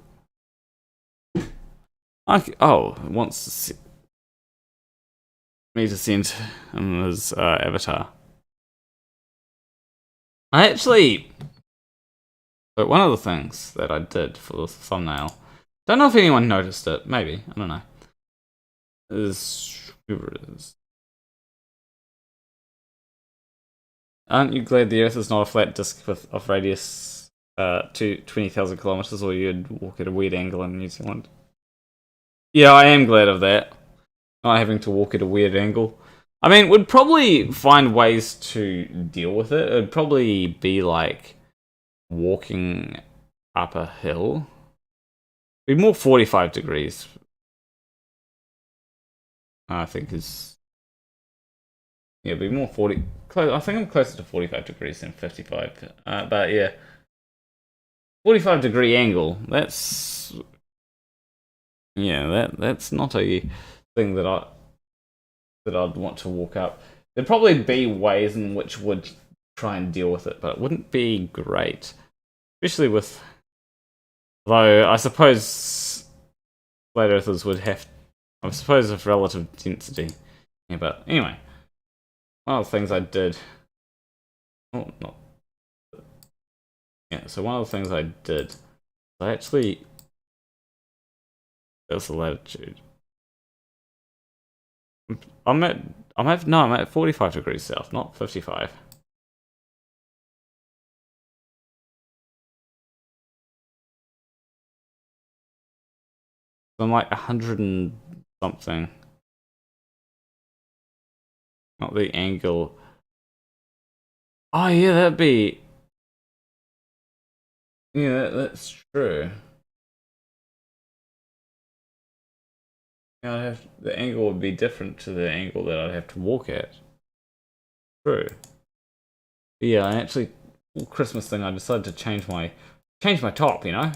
A: Wants me to send him his avatar. But one of the things that I did for the thumbnail, don't know if anyone noticed it, maybe, I don't know, aren't you glad the Earth is not a flat disk of radius to 20,000 kilometers, or you'd walk at a weird angle in New Zealand? Yeah, I am glad of that. Not having to walk at a weird angle. I mean, we'd probably find ways to deal with it. It'd probably be like walking up a hill. It'd be more 45 degrees. I think is. Yeah, it'd be more 40. I think I'm closer to 45 degrees than 55. But yeah. 45 degree angle. That's. Yeah, that's not a thing that I'd want to walk up. There'd probably be ways in which would try and deal with it, but it wouldn't be great. Especially with... Though, I suppose flat earthers would have... I suppose of relative density. Yeah, but anyway. One of the things I did... Oh, not... Yeah, so one of the things I did... I actually... There's the latitude. I'm at 45 degrees south, not 55. I'm like 100 and something. Not the angle. Oh yeah, that'd be. Yeah, that's true. The angle would be different to the angle that I'd have to walk at. True. But yeah, I actually, Christmas thing, I decided to change my top, you know?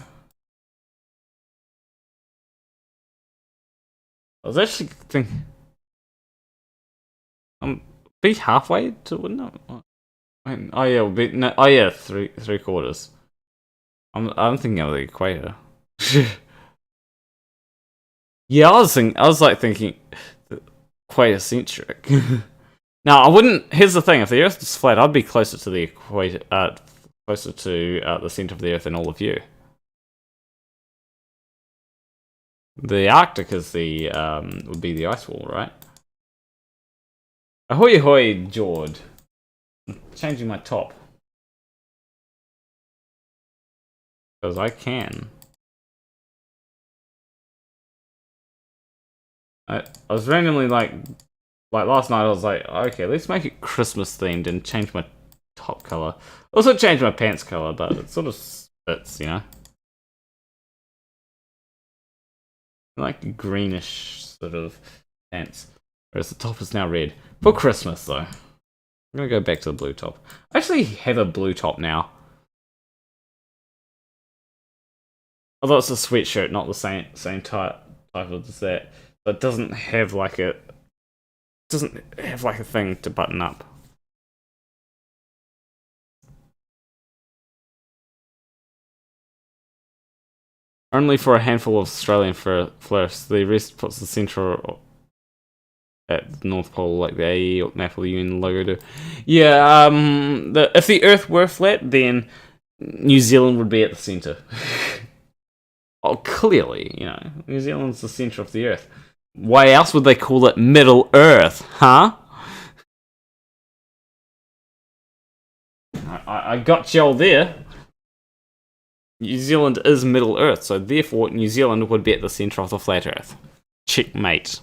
A: I was actually thinking... be halfway to... No. Oh yeah, we'll be... No, oh yeah, three quarters. I'm thinking of the equator. Yeah, I was thinking equator centric. Now, I wouldn't. Here's the thing: if the Earth was flat, I'd be closer to the equator, closer to the center of the Earth than all of you. The Arctic is the would be the ice wall, right? Ahoy, ahoy, Jord! Changing my top because I can. I was randomly like last night I was like, okay, let's make it Christmas themed and change my top color. Also change my pants color, but it sort of fits, you know? Like greenish sort of pants. Whereas the top is now red. For Christmas though. I'm gonna go back to the blue top. I actually have a blue top now. Although it's a sweatshirt, not the same type as that. But it doesn't have like a thing to button up. Only for a handful of Australian florists. The rest puts the centre at the North Pole, like the AE map of the UN logo do. Yeah, if the Earth were flat, then New Zealand would be at the centre. Oh, clearly, you know, New Zealand's the centre of the Earth. Why else would they call it Middle Earth, huh? I got y'all there. New Zealand is Middle Earth, so therefore New Zealand would be at the centre of the flat Earth. Checkmate.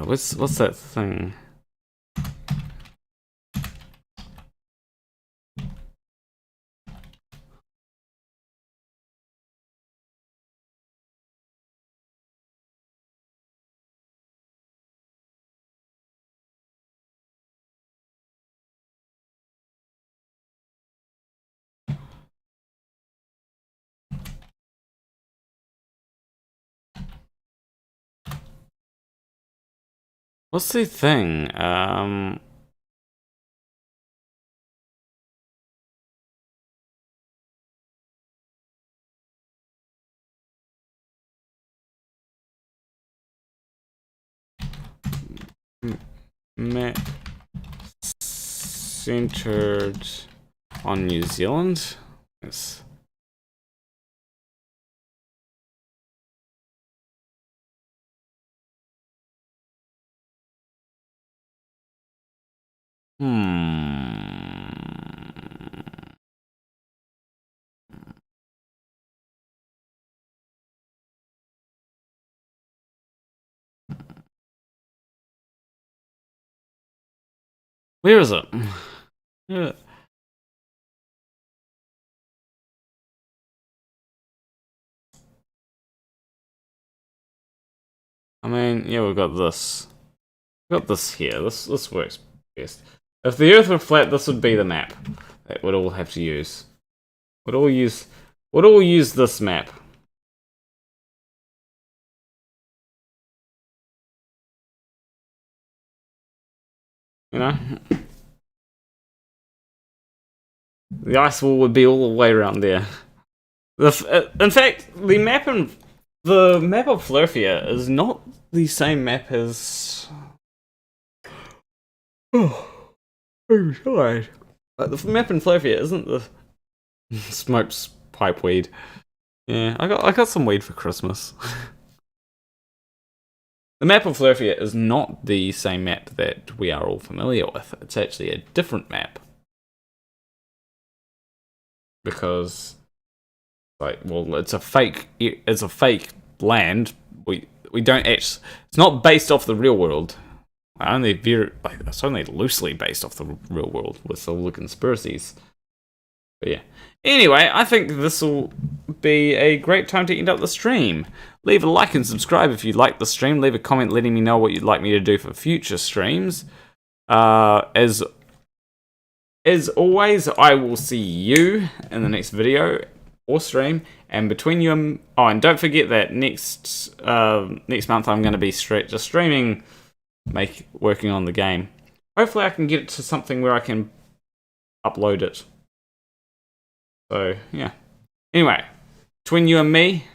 A: What's that thing? What's the thing? Map centered on New Zealand. Yes. Where is it? Yeah. I mean, yeah, we've got this. We've got this here. This works best. If the Earth were flat, this would be the map that we'd all have to use. We'd all use this map. You know? The ice wall would be all the way around there. In fact, the map of Florfia is not the same map as... Oh, I'm sorry. The map in Florfia isn't the... Smokes pipe weed. Yeah, I got some weed for Christmas. The map of Florfia is not the same map that we are all familiar with. It's actually a different map. Because, like, well, it's a fake land. We don't actually. It's not based off the real world. It's only loosely based off the real world with all the conspiracies. But yeah. Anyway, I think this will be a great time to end up the stream. Leave a like and subscribe if you like the stream. Leave a comment letting me know what you'd like me to do for future streams. As as always, I will see you in the next video or stream. And between you and don't forget that next month I'm going to be just streaming, working on the game. Hopefully I can get it to something where I can upload it. So yeah. Anyway, between you and me,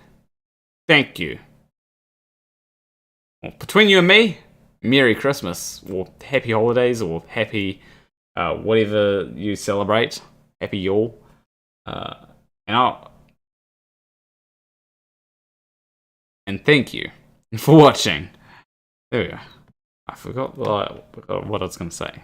A: thank you. Well, between you and me, Merry Christmas, or Happy Holidays, or Happy whatever you celebrate. Happy Yule. And thank you for watching. There we go. I forgot what I was going to say.